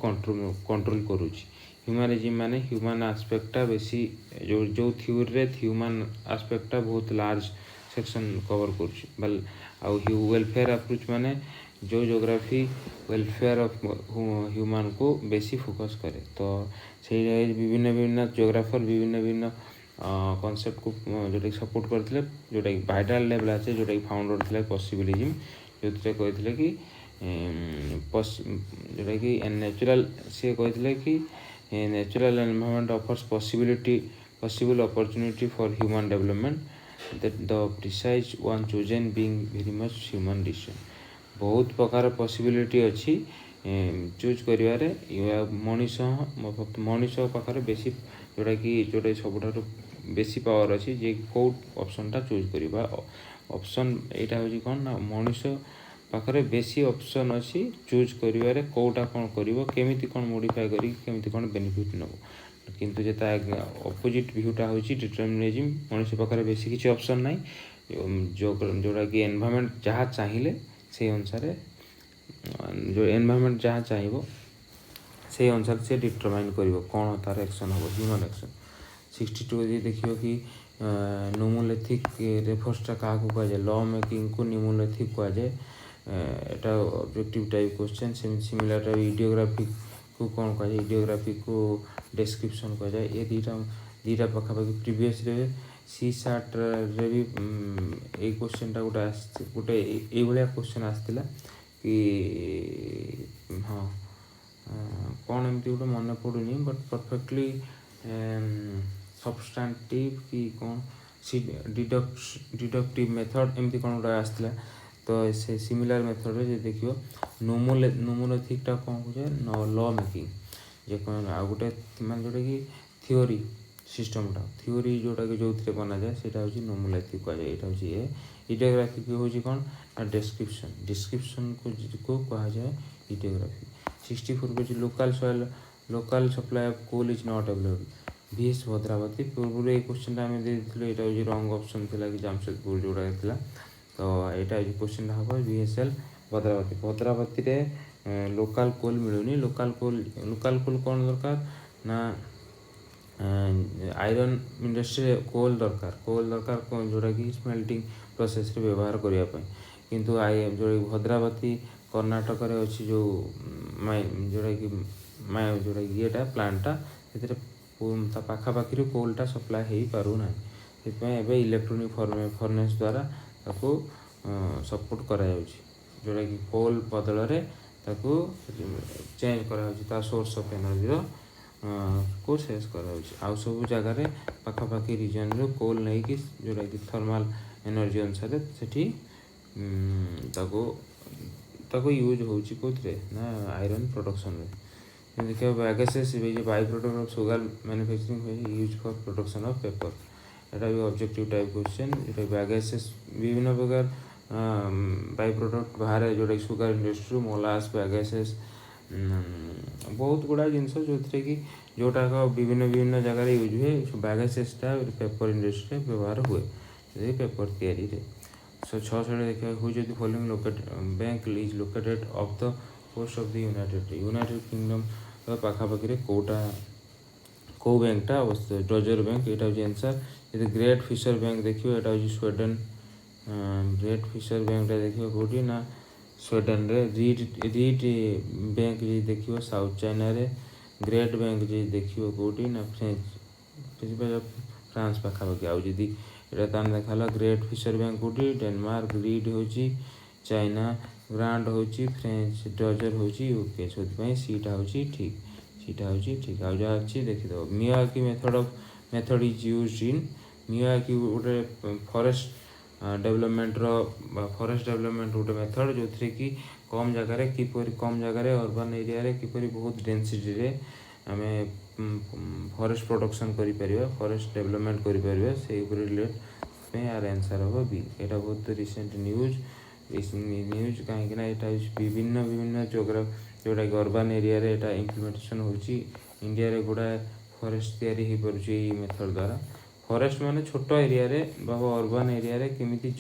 କଣ୍ଟ୍ରୋଲ କରୁଛି। ହ୍ୟୁମାନିଜିମ୍ ମାନେ ହ୍ୟୁମାନ ଆସ୍ପେକ୍ଟଟା ବେଶୀ, ଯେଉଁ ଥିଓରିରେ ହ୍ୟୁମାନ ଆସ୍ପେକ୍ଟଟା ବହୁତ ଲାର୍ଜ ସେକ୍ସନ୍ କଭର କରୁଛି। ଆଉ ୱେଲଫେୟାର ଆପ୍ରୋଚ୍ ମାନେ ଯେଉଁ ଜିଓଗ୍ରାଫି ୱେଲଫେୟାର ଅଫ୍ ହ୍ୟୁମାନକୁ ବେଶୀ ଫୋକସ୍ କରେ। ତ ସେଇଟା ବିଭିନ୍ନ ବିଭିନ୍ନ ଜିଓଗ୍ରାଫର ବିଭିନ୍ନ ବିଭିନ୍ନ कनसेप्ट को जोटा सपोर्ट करते जोटा भाइटाल लेवल आसे जोटा फाउंडर थे पॉसिबिलिज्म जो कहते कि जोटा कि नेचुरल सी कहते कि natural environment offers possible opportunity for human development that the precise one chosen being very much human decision बहुत प्रकार पॉसिबिलिटी अच्छी चूज करिवारे मनीष मनीष पाखे बेसी जोटा कि जोटा सबुठ बेसी पावर अच्छी जे कौ ऑप्शनटा चूज करवा ऑप्शन यहाँ हूँ कौन ना मनीष पाखे बेसी ऑप्शन अच्छी चूज करिवारे कौटा कौन करिवो केमिति कौन मॉडिफाई करी केमिति कौन बेनिफिट नबो किंतु जे अपोजिट व्यूटा हूँ डिटरमिनिज्म मनीष पाखे बेसी किसी ऑप्शन ना जोटा कि एनवायरनमेंट जहाँ चाहिए से अनुसार जो एनवायरनमेंट जहाँ चाहिए से अनुसार से डिटरमाइन कर कौन तार एक्शन हम ह्यूमन एक्शन 62 देखिए कि न्यूमोलैथिक रेफर्सटा क्या कहुए लॉ मेकिंग को न्यूमोलैथिक कहुए एटा objective type question similar type idiographic को कौन कहुए इडियोग्राफिक को डिस्क्रिप्शन कहुए ये दुईटा पखापाखि प्रीवियस सी सार्ट रे भी ये क्वेश्चनटा गोटे ये क्वेश्चन आसाला कि हाँ कौन एमती गोटे मन पड़ूनी बट परफेक्टली सबस्टांटिव कि कौन डिडक्टिव मेथड एमती कौन गोटे आसाला तो से सिमिलर मेथड रे देखियो नोमोलैथिकटा कौन कहे लॉ मेकिंग जे कौन आ गोटे मान जोटा कि थियोरी सिस्टमटा थियोरी जोटा कि जो बना जाए सीटा हूँ नोमोलैथिक कहुए यहाँ हूँ ये इडियोग्राफिक हूँ कौन ना डिस्क्रिप्शन को कहा जाए इडियोग्राफी 64 पे local supply of coal is not available VS Bhadravati पूर्व ये क्वेश्चन आम देते यहाँ हूँ रंग ऑप्शन थी कि जामशेदपुर जोड़ा था तो यहाँ हूँ क्वेश्चन हम VSL भद्रावती लोकल कोल मिलूनी लोकल कोल कौन दरकार ना आयरन इंडस्ट्री कोल दरकार जोटा कि स्मेल्टिंग प्रोसेस रे व्यवहार करने किंतु जो भद्रावती कर्णाटक अच्छी जो जोटा कि ये प्लांटा से पाखापाखि कोलटा सप्लाय हो पारना से इलेक्ट्रोनिक फर्नेस द्वारा सपोर्ट करा जोटा कि कोल बदल चेंज करा सोर्स ऑफ एनर्जी को शेष कर सब जगार पाखापाखि रिजन रो कोल नहीं कि जोटा कि थर्माल एनर्जी अनुसार से यूज होची ना आयरन प्रोडक्शन में देखिए biogases by product of sugar manufacturing use for production of paper यहाँ भी ऑब्जेक्टिव टाइप क्वेश्चन जो बायोगैसेस विभिन्न प्रकार बाई प्रोडक्ट बाहर जोटा सुगर इंडस्ट्री मोलास बायोगैसेस बहुत गुड़ा जिनस जो कि जोटा विभिन्न जगह यूज हुए बायोगैसेसटा पेपर इंडस्ट्री व्यवहार हुए पेपर तैयारी सो 66 देखिए हु जो following bank is located off the coast of the United Kingdom पाखापाखि कौटा कौ बैंकटा अवस्थित ड्रजर बैंक यहाँ हूँ आंसर यदि ग्रेट फिशर बैंक देखिए यहाँ हूँ स्वीडेन ग्रेट फिशर बैंकटा देखिए कौटी ना स्वीडेन रे रीड बैंक जी देखिए साउथ चाइना रे ग्रेट बैंक जी देखिए कौटी ना फ्रांस पाखापाखि आउ जदि यहाँ तान देखा ग्रेट फिशर बैंक कौटी डेनमार्क रीड हूँ चाइना ग्रांड हूँ फ्रेंच ड्रजर हूँ यूके से सीटा हूँ ठीक आज जहाँ अच्छी देखीद Miyawaki method is used in Miyawaki गोटे फॉरेस्ट डेवलपमेंट गोटे मेथड जो थी कि कम जगार कम जगार अर्बन एरिया किपरि बहुत डेनसीटी रे आम फॉरेस्ट प्रोडक्शन करें फॉरेस्ट डेवलपमेंट करें से रिलेट यार आंसर हम बी यहाँ बहुत रिसेंट न्यूज कहीं विभिन्न जोग्राफ जोटा कि अर्बन एरिया रे एटा इम्प्लीमेंटेशन होची इंडिया रे गुड़ा फॉरेस्ट तैयारी हो पारुची मेथड द्वारा फॉरेस्ट माने छोट एरिया रे बाबा अर्बन एरिया रे केमिति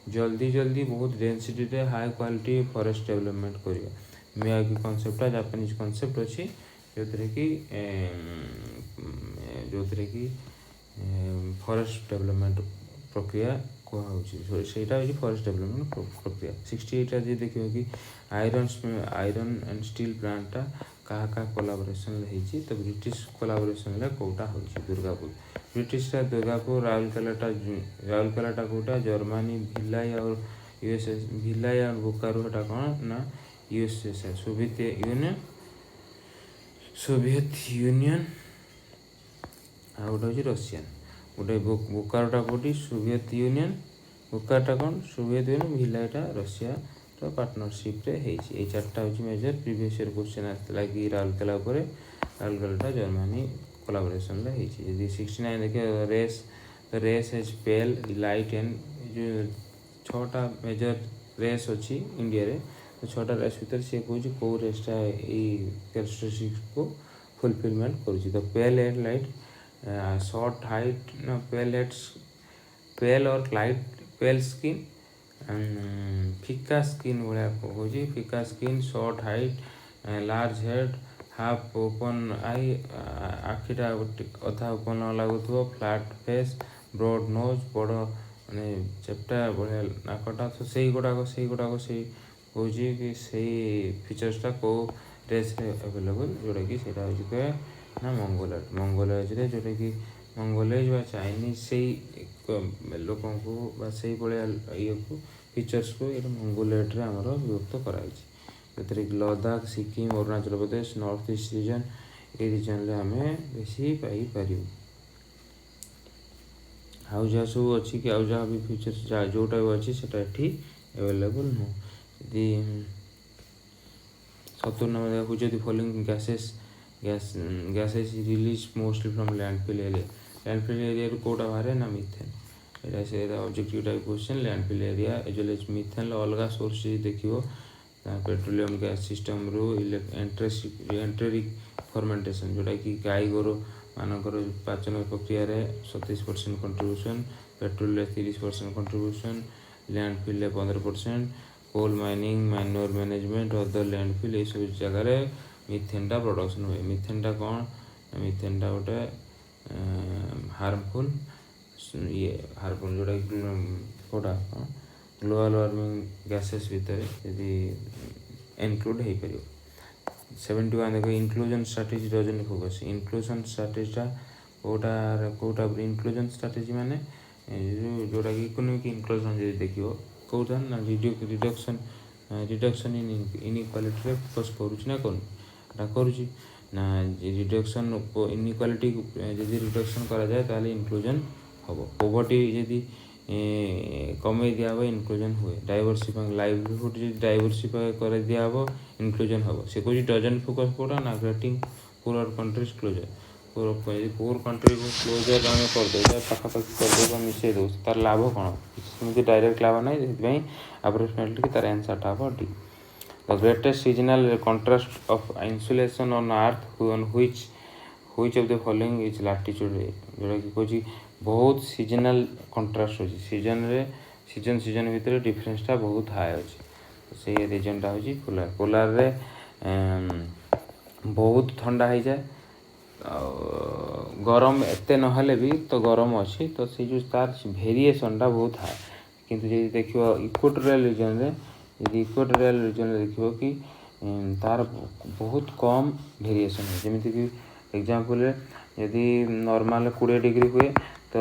जल्दी बहुत डेंसिटी रे हाई क्वालिटी फॉरेस्ट डेवलपमेंट करिया मियावाकी कॉन्सेप्टटा जापानीज कॉन्सेप्ट अच्छी जो कि फॉरेस्ट डेवलपमेंट प्रक्रिया कहुच्छी से फॉरेस्ट डेवलपमेंट प्रक्रिया 68 देखिए कि आयरन एंड स्टील प्लांटा क्या कोलाबोरेशन होती तो ब्रिटिश कोलाबोरेशन कौटा हो दुर्गापुर ब्रिटिशटा दुर्गापुर राउरकेलाटा कौटा जर्मनी भिलाई और यूएसएस भिलाई और बोकारोटा कौन ना यूएसएसआर सोवियत यूनियन आ गोटे हूँ रशियान गोटे बोकारोटा कौटी सोवियत यूनियन बोकारोटा कौन सोवियत यूनियन भिलाईटा रशिया पार्टनरशिप रे चार्टा हूँ मेजर प्रीवियस ईयर क्वेश्चन आसाला कि राउरकेला राउरकेलाटा जर्मनी कोलाबोरेशन यदि 69 देखिए race has pale light and जो 6टा मेजर रेस अच्छी इंडिया रे तो 6टा रेस भर सी कौन कौ रेसटा कैरेक्टरिस्टिक्स को फुलफिलमेंट करुँच तो pale and light short height no pale और लाइट पेल स्किन फिका स्किन भाया कौच फिका skin short height large head half open eye आखिटा अधा ओपन लगुव फ्लैट फेस ब्रॉड नोज बड़ माने चेप्टा बढ़िया नाकटा तो से गुड़ाक कौच कि सही फीचर्सटा कौ रेस अवेलेबल जोटा कि से ना मंगोलॉज रे जोटा कि मंगोलॉज व चाइनीज से लोक को से ये को फीचर्स को ये मंगोलॉज रे आमर विभक्त कराई Ladakh Sikkim Arunachal Pradesh north east region ये रीजन रे आम बेसी पाई आउ जहाँ सब अच्छी कि आउ जहाँ भी फीचर्स जोटा भी अच्छी से एवेलेबल नुह यदि 70 नंबर देखो following gases release mostly from landfill area कौटा बाहर ना मिथेन एटा से objective type question landfill area as methane अलग सोर्स देखो पेट्रोलियम गैस सिस्टम रू एंटेरिक फर्मेंटेशन जोटा कि गाई गोरु मानकर पाचन प्रक्रिया 27% contribution petrol 30% contribution landfill 15% coal mining manure management other landfill ये सब जगार मिथेनटा प्रोडक्शन हुए मिथेनटा कौन मिथेनटा गोटे हार्मफुल ये हार्मफुल जोटा कौटा ग्लोबल वार्मिंग गैसेस भितर यदि इनक्लूड हो पार 71 देखो inclusion strategy doesn't focus inclusion स्ट्रेटेजीटा कौटा इंक्लूजन स्ट्रेटेजी माने जोटा कि इकोनॉमिक इंक्लूजन जो देखियो कौटा ना रिडक्शन इन इनइक्वालिटी रे फोकस करूछ ना करूँ ना रिडक्शन इनइक्वालिटी यदि रिडक्शन करा जाए ताले इंक्लूजन हम पॉवर्टी यदि कमे दिया इनक्लूजन हुए डाइवर्सिफाइंग लाइवलीहुड जो डाइवर्सिफाई कर दिया इनक्लूजन हम से कौन डजंट फोकस कौटा ना grating poor countries closer poor country को क्लोजर आम करदे पाखापाखि करदे मिसई दो तार लाभ कौन सेमती डायरेक्ट लाभ ना अप्रोक्सीमेटली तार आंसरटा हम D the greatest seasonal contrast of insulation on earth on which of the following is latitude जोटा कि कौच बहुत सीजनल कंट्रास्ट हो सीजन भितर डिफरेंसटा बहुत हाई अच्छे तो से रीजनटा हूँ पोलार रे बहुत ठंडा हो जाए गरम एते नहले भी तो गरम अच्छी तो से जो तार वेरिएशनटा बहुत हाई किंतु यदि देख इक्वेटोरियल रीजन रे यदि इक्वेटोरियल रीजन देखो कि तार बहुत कम वेरिएशन है जमीती कि एग्जाम्पल यदि नॉर्मल 20 डिग्री हुए तो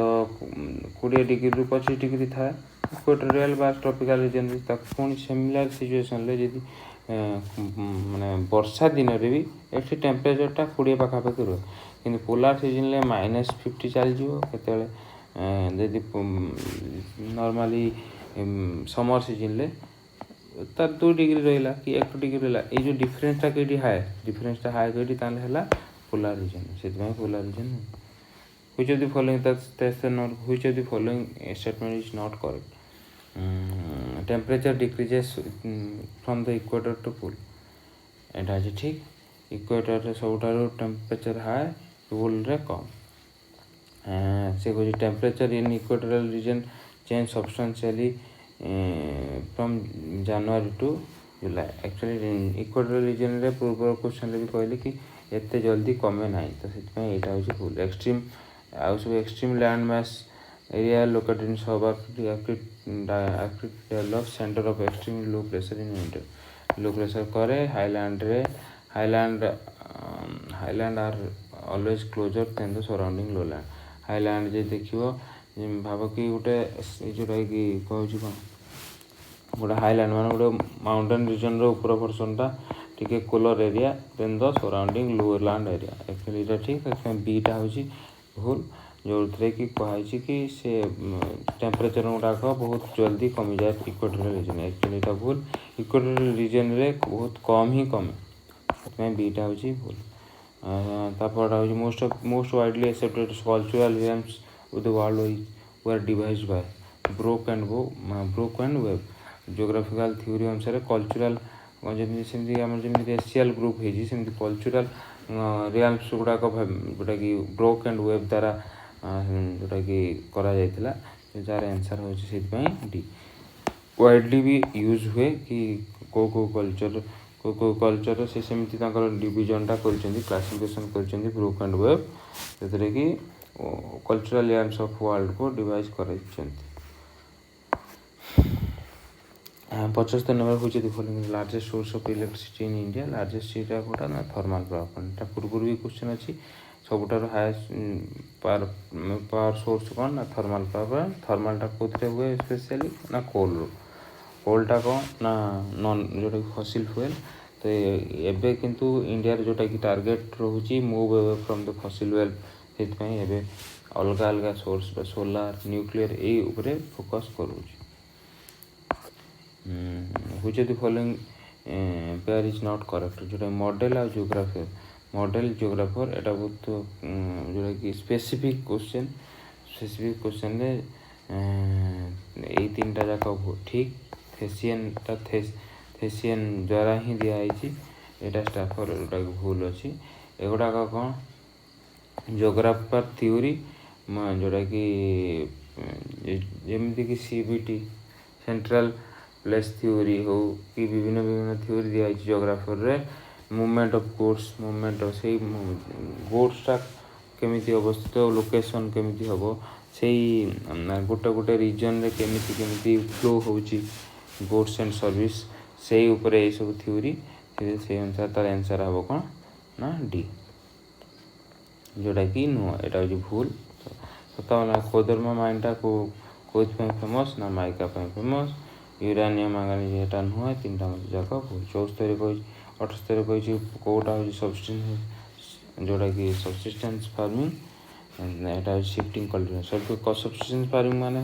20 डिग्री रू 25 डिग्री था इक्वेटोरियल बा ट्रॉपिकल रीजन पुणी सिमिलर सिचुएशन रे यदि माने वर्षा दिन रे भी एठी टेम्परेचरटा 20 पाखापाखि रहे कि पोलार सीजन रे -50 चली जीवो केतेले यदि नॉर्मली समर सीजन रे तार 2 डिग्री रहिला कि 1 डिग्री रहिला ए जो डिफरेंसटा केडी हाई डिफरेंसटा हाई केडी ताले हला पोलार रीजन से polar reason which of the following that's not which of the following statement is not correct temperature decreases from the equator to pole एटा जे ठीक equator रे सबठारो temperature high पोल रे कम से कोई temperature in equatorial region change substantially from January to July actually equatorial region रे पूर्व question रे भी कहले कि एते जल्दी कमे ना तो से एटा हो फुल एक्सट्रीम आउ सब extreme land mass area located in सब develop centre of extreme low pressure in winter low pressure करे highland highland are always closer than the surrounding lowland. Highland जे देखियो भाव कि गोटे जोटा कि कहूँ कौन गोटे हाईलैंड मान गोटे माउंटेन रिजन ऊपर पर्सनटा टिके cooler area than the surrounding lowland area. Actually ये ठीक बीटा हूँ भूल जो थे कि कहुई कि से टेम्परेचर गुड़ाक बहुत जल्दी कमी जाए इक्वेटोरियल रीजन। एक्चुअली यहाँ भूल इक्वेटोरियल रीजन रे बहुत कम ही कमे बीटा हूँ भूल। तापर हूँ most widely accepted cultural realms with the world were डिवाइज्ड by Broek and Webb. Geographical theory अनुसार कल्चरल जमी आम जमी एशियल ग्रुप होती कल्चरल रियम्स गुड़ाक जोटा कि ब्रोक एंड वेब द्वारा जोटा कि करा जायतिला जार आंसर हो डी। वाइडली भी यूज हुए कि को कल्चर से सेमती डिविजनटा कर क्लासिफिकेशन कर ब्रोक एंड वेब से कि कल्चरल एम्स ऑफ वर्ल्ड को डिवाइज कर 75 नंबर हूँ largest source of electricity in India. Largest सीटा कोटा ना थर्माल पावर प्लांट पूर्व भी क्वेश्चन अच्छी सबुठार हाएस्ट पावर सोर्स कौन ना थर्माल पावर। थर्मालटा कौन हुए स्पेशली ना कोलटा कौन ना नॉन जोटा फसिल फ्यूएल। तो एबे किंतु इंडिया जोटा कि टार्गेट रोचे move away from the fossil fuel से अलग अलग सोर्स सोलार न्यूक्लियर ये फोकस करुँच। which of the following pair is not correct जोटा मॉडल और जियोग्राफर। मॉडल जियोग्राफर एटा बहुत जोटा कि स्पेसिफिक क्वेश्चन रे यही तीन टा जाक ठीक थेसियन द्वारा ही दिया एटा स्टाफर जोटा भूल अच्छी एगुड़ाक कौन जियोग्राफर थ्योरी जोटा कि जमीती कि सीबीटी सेंट्रल प्लेस थ्योरी हो कि विभिन्न विभिन्न थ्योरी दिखाई जियोग्राफर रे movement of goods movement of से गुड्सटा केमिति अवस्थित लोकेशन केमिति हम से गोटे गोटे रिजन रे केमिति फ्लो होची गुड्स एंड सर्विस से ऊपर ये सब थ्योरी से अनुसार तार आंसर हम कौन ना डी जोटा कि नुह एटा भूल। सतावन खोदरमा माइनटा को फेमस ना माइका फेमस। यूरानियम मैंगानीज एटा नुह तीन टा जाक भूल। 74 कही 78 कही कौटा हूँ सबस्टेंस जोटा कि सबसिस्टेंस फार्मिंग एटा शिफ्टिंग कल्टिवेशन सब सबसिस्टेंस फार्मिंग माने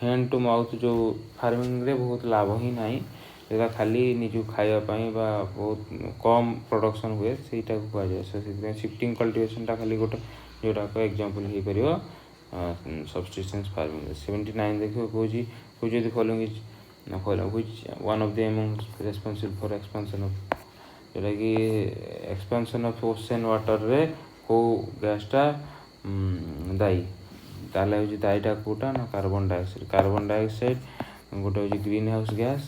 हैंड टू माउथ जो फार्मिंग रे बहुत लाभ ही नहीं एटा खाली निजु खाइबापी बहुत कम प्रोडक्शन हुए सेटा को कह जाए से शिफ्टिंग कल्टिवेशनटा खाली गोटे जोटाक एग्जांपल हो पार सबसिस्टेंस फार्मिंग। 79 देखिए कौन the following is which one of them is responsible for expansion of जोटा कि एक्सपेंशन ऑफ ओशन वाटर रे को गैसटा दायी ताले हूँ दायीटा कौटा ना कार्बन डाइऑक्साइड गोटे हूँ ग्रीन हाउस गैस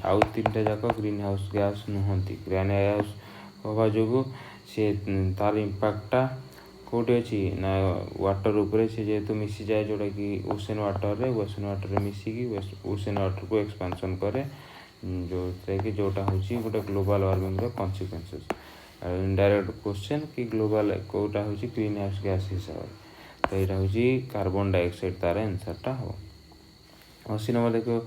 आउ तीन टा जाक ग्रीन हाउस गैस नुहति। ग्रीन हाउस हवा जो सी तार इंपैक्टा कौटे अच्छी ना वाटर उपरे से जेहेतु मिसी जाए जोटा कि ओशन वाटर मिसिकी ओशन वाटर को एक्सपेंशन करे जो जोटा हूँ गोटे ग्लोबल वार्मिंग कन्सिक्वेंसेस। इनडायरेक्ट क्वेश्चन कि ग्लोबल कौटा हूँ ग्रीन हाउस गैस हिसाब से तो यहाँ हूँ कार्बन डाइऑक्साइड तार आंसरटा हम। 80 नंबर देखो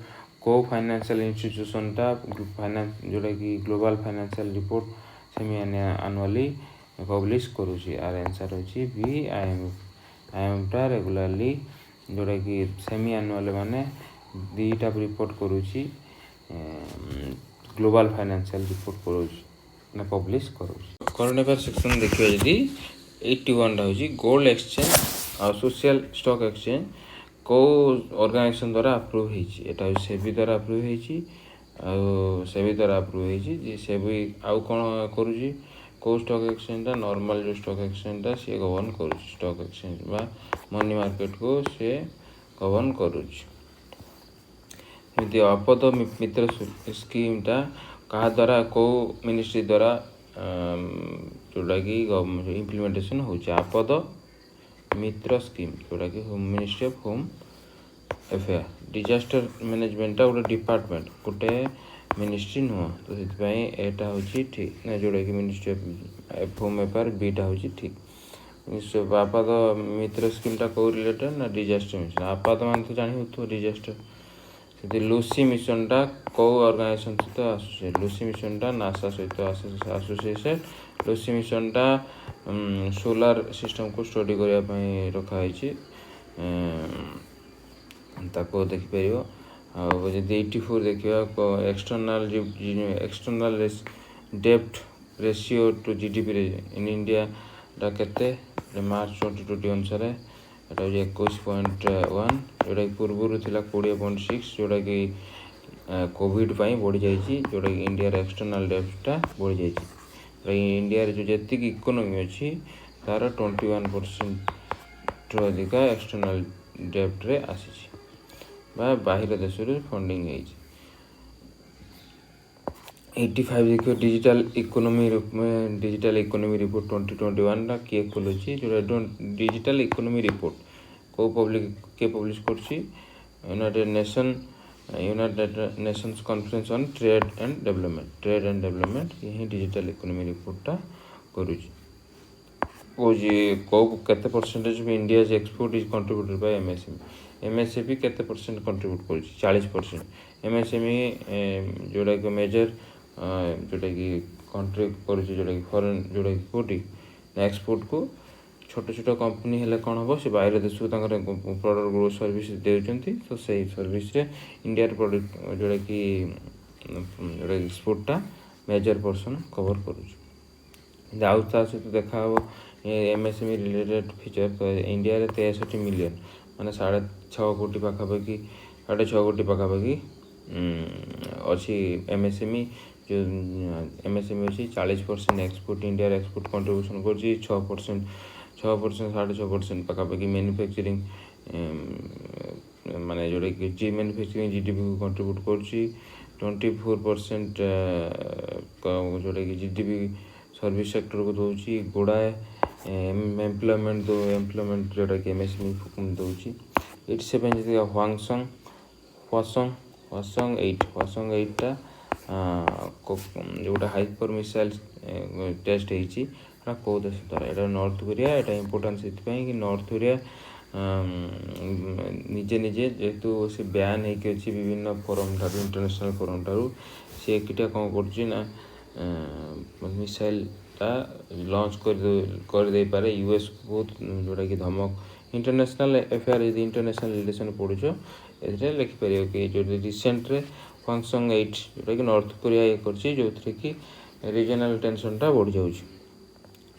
को फाइनेंशियल इंस्टीट्यूशनटा जोटा कि global financial report semi annually publish करुँची आर आंसर होची बी आईएमएफटा रेगुलारली जोटा कि सेमी एनुअल माने दीटा रिपोर्ट करुँची ग्लोबल फाइनेंशियल रिपोर्ट करुँची ना पब्लिश करुँची। करंट अफेयर सेक्शन देखिए यदि 81 टा होची गोल्ड एक्सचेंज और सोशल स्टॉक एक्सचेंज को ऑर्गेनाइजेशन द्वारा अप्रूव होईची एटा सेबी द्वारा अप्रूव होईची सेबी द्वारा अप्रूव होईची जे सेबी आउ कोन करूची को स्टॉक एक्सचेंज नॉर्मल जो स्टॉक एक्सचेंज सी गवर्न कर स्टॉक एक्सचेंज बा मनी मार्केट को सी गवर्न करुँच। आपद मित्र स्कीमटा क्या द्वारा को मिनिस्ट्री द्वारा जोटा कि इम्प्लीमेंटेशन हो आपद मित्र स्कीम जोटा कि home ministry of home affair. Disaster मैनेजमेंटा गोटे डिपार्टमेंट गोटे मिनिस्ट्री नुह तो एटा हूँ ठीक ना जोटा कि ministry of home affair beta हूँ ठीक आपात मित्र स्कीमटा कौ रिलेटेड ना डिजास्टर मिशन आपात मान तो जानी हो डिजास्टर से लुसी मिशनटा कौ ऑर्गेनाइजेशन सहित आसोसिएट लुसी मिशनटा नासा सहित आसोसिएटेड लुसी मिशनटा सोलार सिस्टम को स्टडी करने रखाई ताको देखिपर आदि 84 देखा एक्सटर्नाल डेप्ट ratio to GDP in India केते मार्च 2020 अनुसार एटा 21.1 जोटा कि पूर्व थिला 20.6 जोटा कि कोविड पाई बढ़ी जाइए जोटा कि इंडिया एक्सटर्नाल डेप्टा बढ़ी जाइए इंडिया जो जी इकोनॉमी अच्छी तार 21% अधिका एक्सटर्नाल डेप्ट्रे आसी बाहर देश फंडिंग 85 देखिए डिजिटल इकोनॉमी रिपोर्ट 2021 किए खोलुँ जो डिजिटल इकोनॉमी रिपोर्ट को पब्लिश कर United Nations conference on trade and development ये डिजिटल इकोनॉमी रिपोर्टा करुँच केते percentage of India's export is contributed bye MSME केते परसेंट कंट्रीब्यूट कर 40% एमएसएमई जोटा कि मेजर जोटा कि कंट्री कर जोटा कि फॉरेन जोटा कि कोटी एक्सपोर्ट को छोट छोट कंपनी हेल्ले कौन हम से बाहर देश को प्रोडक्ट ग्रो सर्विस देते तो सही सर्विस इंडिया प्रोडक्ट जोटा कि एक्सपोर्टा मेजर पर्सन कवर करुँच आउ ता सहित देखा एमएसएमई रिलेटेड फीचर तो इंडिया 63 मिलियन माने 6.5 कोटी पाखापाखि 6.5 कोटी पाखापाखि अच्छी एमएसएमई जो एमएसएमई अच्छी 40% एक्सपोर्ट इंडिया एक्सपोर्ट कंट्रीब्यूशन कर 6% 6.5% पाखापाखि मैन्युफैक्चरिंग माने जोटा कि जी मैन्युफैक्चरिंग जीडीपी को कंट्रीब्यूट कर 24% जोटा कि जीडीपी सर्विस सेक्टर को दूसरी गुड़ाए एम्प्लॉयमेंट जोटा कि एमएसएमई दूसरी 87 जी हवासंग 8टा जोटा हाइपर मिसाइल टेस्ट होती कौ देश द्वारा यहाँ नॉर्थ कोरिया यहाँ इम्पोर्टान्स से कि नॉर्थ कोरिया निजे निजे जेहेतु से बैन होती विभिन्न फोरम ठार इंटरनेशनल फोरम ठार सी एकटा कौन कर मिसाइलटा लॉन्च कर दे पारे यूएस को बहुत जोटा कि धमक इंटरनेशनल अफेयर यदि इंटरनेशनल रिलेशन पढ़ुच ए लिखिपर कि जो रिसेंट फंक्शन 8 जोटा कि नॉर्थ कोरिया ये कर जो कि रीजनल टेंशनटा बढ़ जाऊँ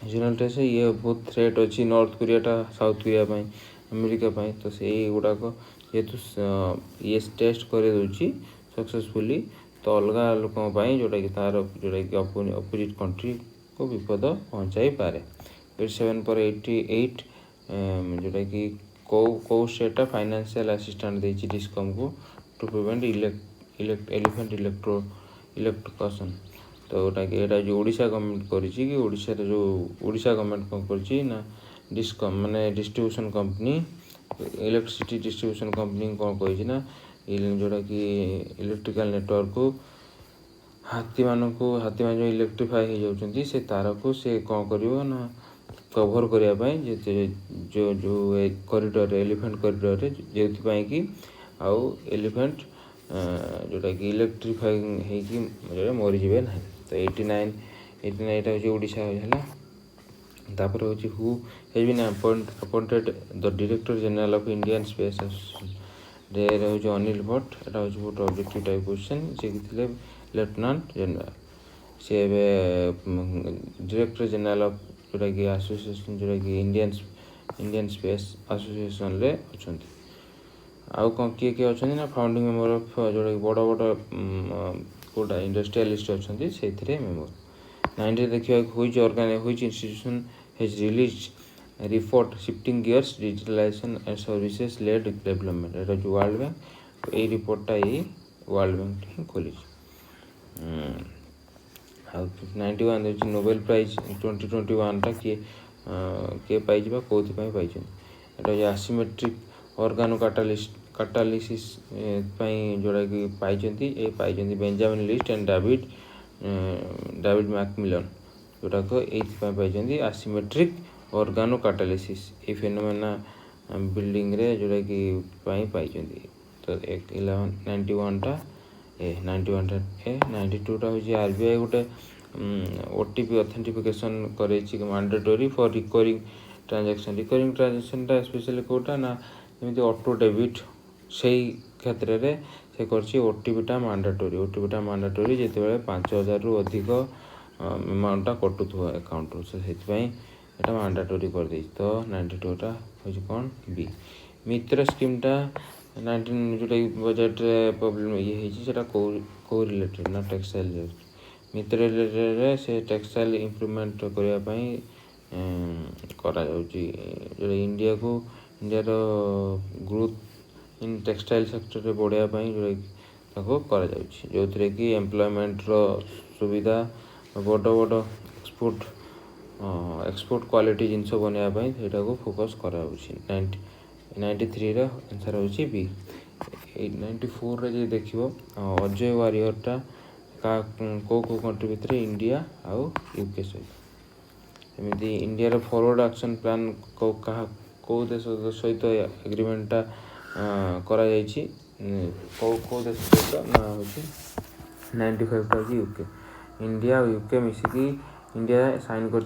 रीजनल टेंशन ये बहुत थ्रेट अच्छी नॉर्थ कोरियाटा साउथ कोरिया अमेरिका तो से गुड़ाक जेहेतु ये टेस्ट कर दूसरी सक्सेसफुली तो अलग लोकों जोटा कि तार जोटा कि अपोजिट कंट्री को विपद पहुँचाई पारे 87 पर 88 जोटा कि कौ स्टेटा फाइनेंशियल असिस्टेंट देती डिस्कम को टू प्रिवेंट एलिफेंट इलेक्ट्रोकसन तो गोटा कि यहाँ जो ओडिशा गवर्नमेंट करी ओडिशा जो ओडिशा गवर्नमेंट कौन कर डिस्कम माने distribution company electricity distribution company कौन कही जोटा कि इलेक्ट्रिकल नेटवर्क को हाथी मान जो इलेक्ट्रीफाई हो जाती से तार को से कौन कर कभर करने जो जो कॉरिडोर एलिफेंट कॉरिडोर जो कि आउ एलिफेंट जोटा कि इलेक्ट्रीफाई हो मरीजे ना तो 89 ओडिशा है तापर हूँ who has been appointed the director general of Indian space association हूँ अनिल भट्ट एटा हूँ बहुत ऑब्जेक्टिव टाइप क्वेश्चन सी थे लेफ्टिनेंट जनरल सी डायरेक्टर जनरल ऑफ जोटा कि एसोसिएशन जोटा कि इंडियन स्पेस एसोसिएशन रे अच्छा आउ कौन किए अच्छा ना फाउंडिंग मेंबर ऑफ जोटा कि बड़ बड़ कोटा इंडस्ट्रियलिस्ट अच्छा से मेंबर 90 देखिए हुई institution has release report shifting gears digitalization and services led development एटा जो वर्ल्ड बैंक ये रिपोर्टा ये वर्ल्ड बैंक ही खोली 91 देखिए नोबेल प्राइज 2021 किए पाई कौन पाई एसिमेट्रिक ऑर्गानो कैटालिस्ट କାଟାଲିସିସ୍ जोड़ा कि पाई Benjamin List and David MacMillan जोटाक ये आसिमेट्रिक ऑर्गेनो कैटालिसिस ये फेनोमेना बिल्डिंग रे जोड़ा कि पाई तो 91टा ए 91टा ए 92टा हूँ आरबीआई गोटे ओटीपी ऑथेंटिफिकेशन करे mandatory for recurring transaction specially कोटा ना जमी ऑटो डेबिट से क्षेत्र में से कर ओटीपीटा मैंडेटरी जिते 5,000 रु अधिक अमाउंटा कटुव अकाउंट से मैंडेटरी कर दे तो 92टा हूँ कौन बी मित्र स्कीमटा 19 जोटा बजेट प्रॉब्लम ये कौ रिलेटेड ना टेक्सटाइल मित्र रिलेटेड से टेक्सटाइल इम्प्रूवमेंट करने करा इंडिया को इंडियार ग्रोथ इन टेक्सटाइल सेक्टर रे बढ़ाई जो थे कि एम्प्लॉयमेंट सुविधा बड़ बड़ एक्सपोर्ट क्वालिटी जिनस बनवाई से फोकस करा 93 आंसर हूँ बी 94 रे देख अजय वारियरटा कौ कंट्री भितर इंडिया आउ यूके सहित एमती इंडिया फॉरवर्ड एक्शन प्लान कौ देश सहित एग्रीमेंटा करा कौ देश सहित ना हूँ 95टा हूँ यूके इंडिया और यूके मिसिकी इंडिया साइन कर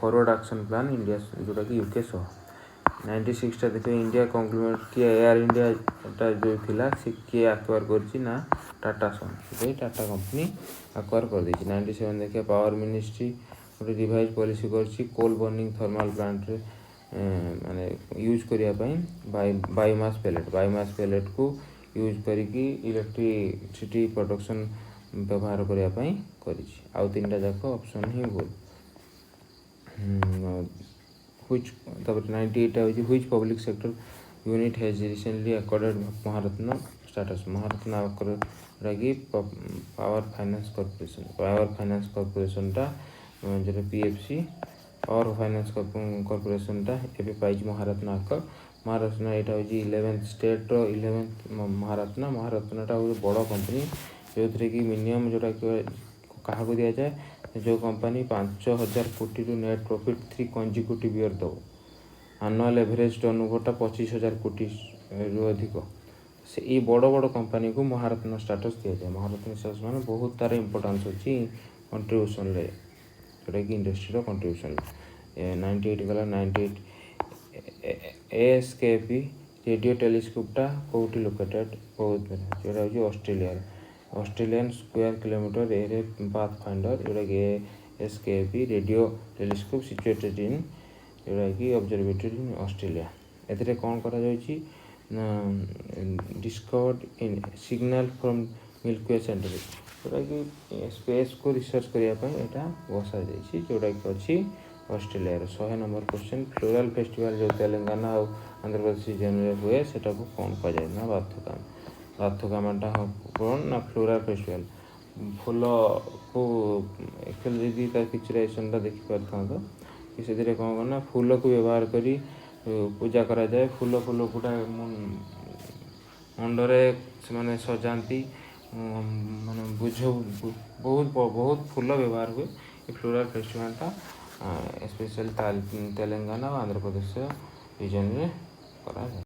फॉरवर्ड एक्शन प्लान इंडिया जोटा कि यूके सह 96टा देखिए इंडिया कॉन्ग्लोमेरेट किए एयर इंडिया जो थिला से किए एक्वायर करना टाटा सन से टाटा कंपनी एक्वायर कर 97 देखिए पावर मिनिस्ट्री गोटे रिवाइज पॉलिसी कर कोल बर्निंग थर्माल प्लांट रे माने यूज करने बायोमास पेलेट को यूज करिकी इलेक्ट्रिसिटी प्रोडक्शन व्यवहार करने आउ 3टा जाक ऑप्शन ही बोल which 98 हूँ which public sector unit has recently accorded Maharatna status महारत्न कि पावर फाइनेंस कॉर्पोरेशन टा जो पीएफसी पावर फाइनेंस कॉर्पोरेशन टा ये पाई महारत्न महारत्न यहाँ हूँ 11th स्टेट 11th महारत्नटा हूँ बड़ कंपनी जो थे कि मिनिमम जोटा क्या दि जाए जो कंपनी 5,000 कोटी रु नेट प्रॉफिट 3 कंजिक्यूटिव ईयर दो एनुअल एवरेज टर्नओवरटा 25,000 कोटी रु अधिक से ये बड़ बड़ कंपनी को महारत्न स्टेटस दि जाए महारत्न स्टेटस माने बहुत तार इंपोर्टेंस अच्छी कंट्रीब्यूशन रे जोटा कि इंडस्ट्री कंट्रीब्यूशन 98 गला 98 एएसकेपी रेडियो टेलीस्कोपटा कौटी लोकेटेड बहुत जोटा हूँ Australia Australian square kilometre array path finder जोटा कि SKP radio telescope situated in जोटा कि ऑब्जर्वेटरी इन ऑस्ट्रेलिया ए कौन करा discovered in signal from milky way centre जोटा कि स्पेस को रिसर्च करने यहाँ बसा जोटा कि अच्छी Australia 100 number question floral festival जो तेलंगाना और आंध्र प्रदेश रीजन में हुए सेटा को कौन कह ना बाथुकामटा कौन ना फ्लोरल फेस्टिवल फूल को एक्चुअली जी तार पिक्चराइजेशनटा देखिपार था कि से कौन करना फूल को व्यवहार करी पूजा करा जाए फूल गोटा मुंडरे से सजाती माने बुझ बहुत बहुत फूल व्यवहार हुए फ्लोरल फेस्टिवलटा स्पेशल तेलंगाना और आंध्र प्रदेश रीजन में करा जाए।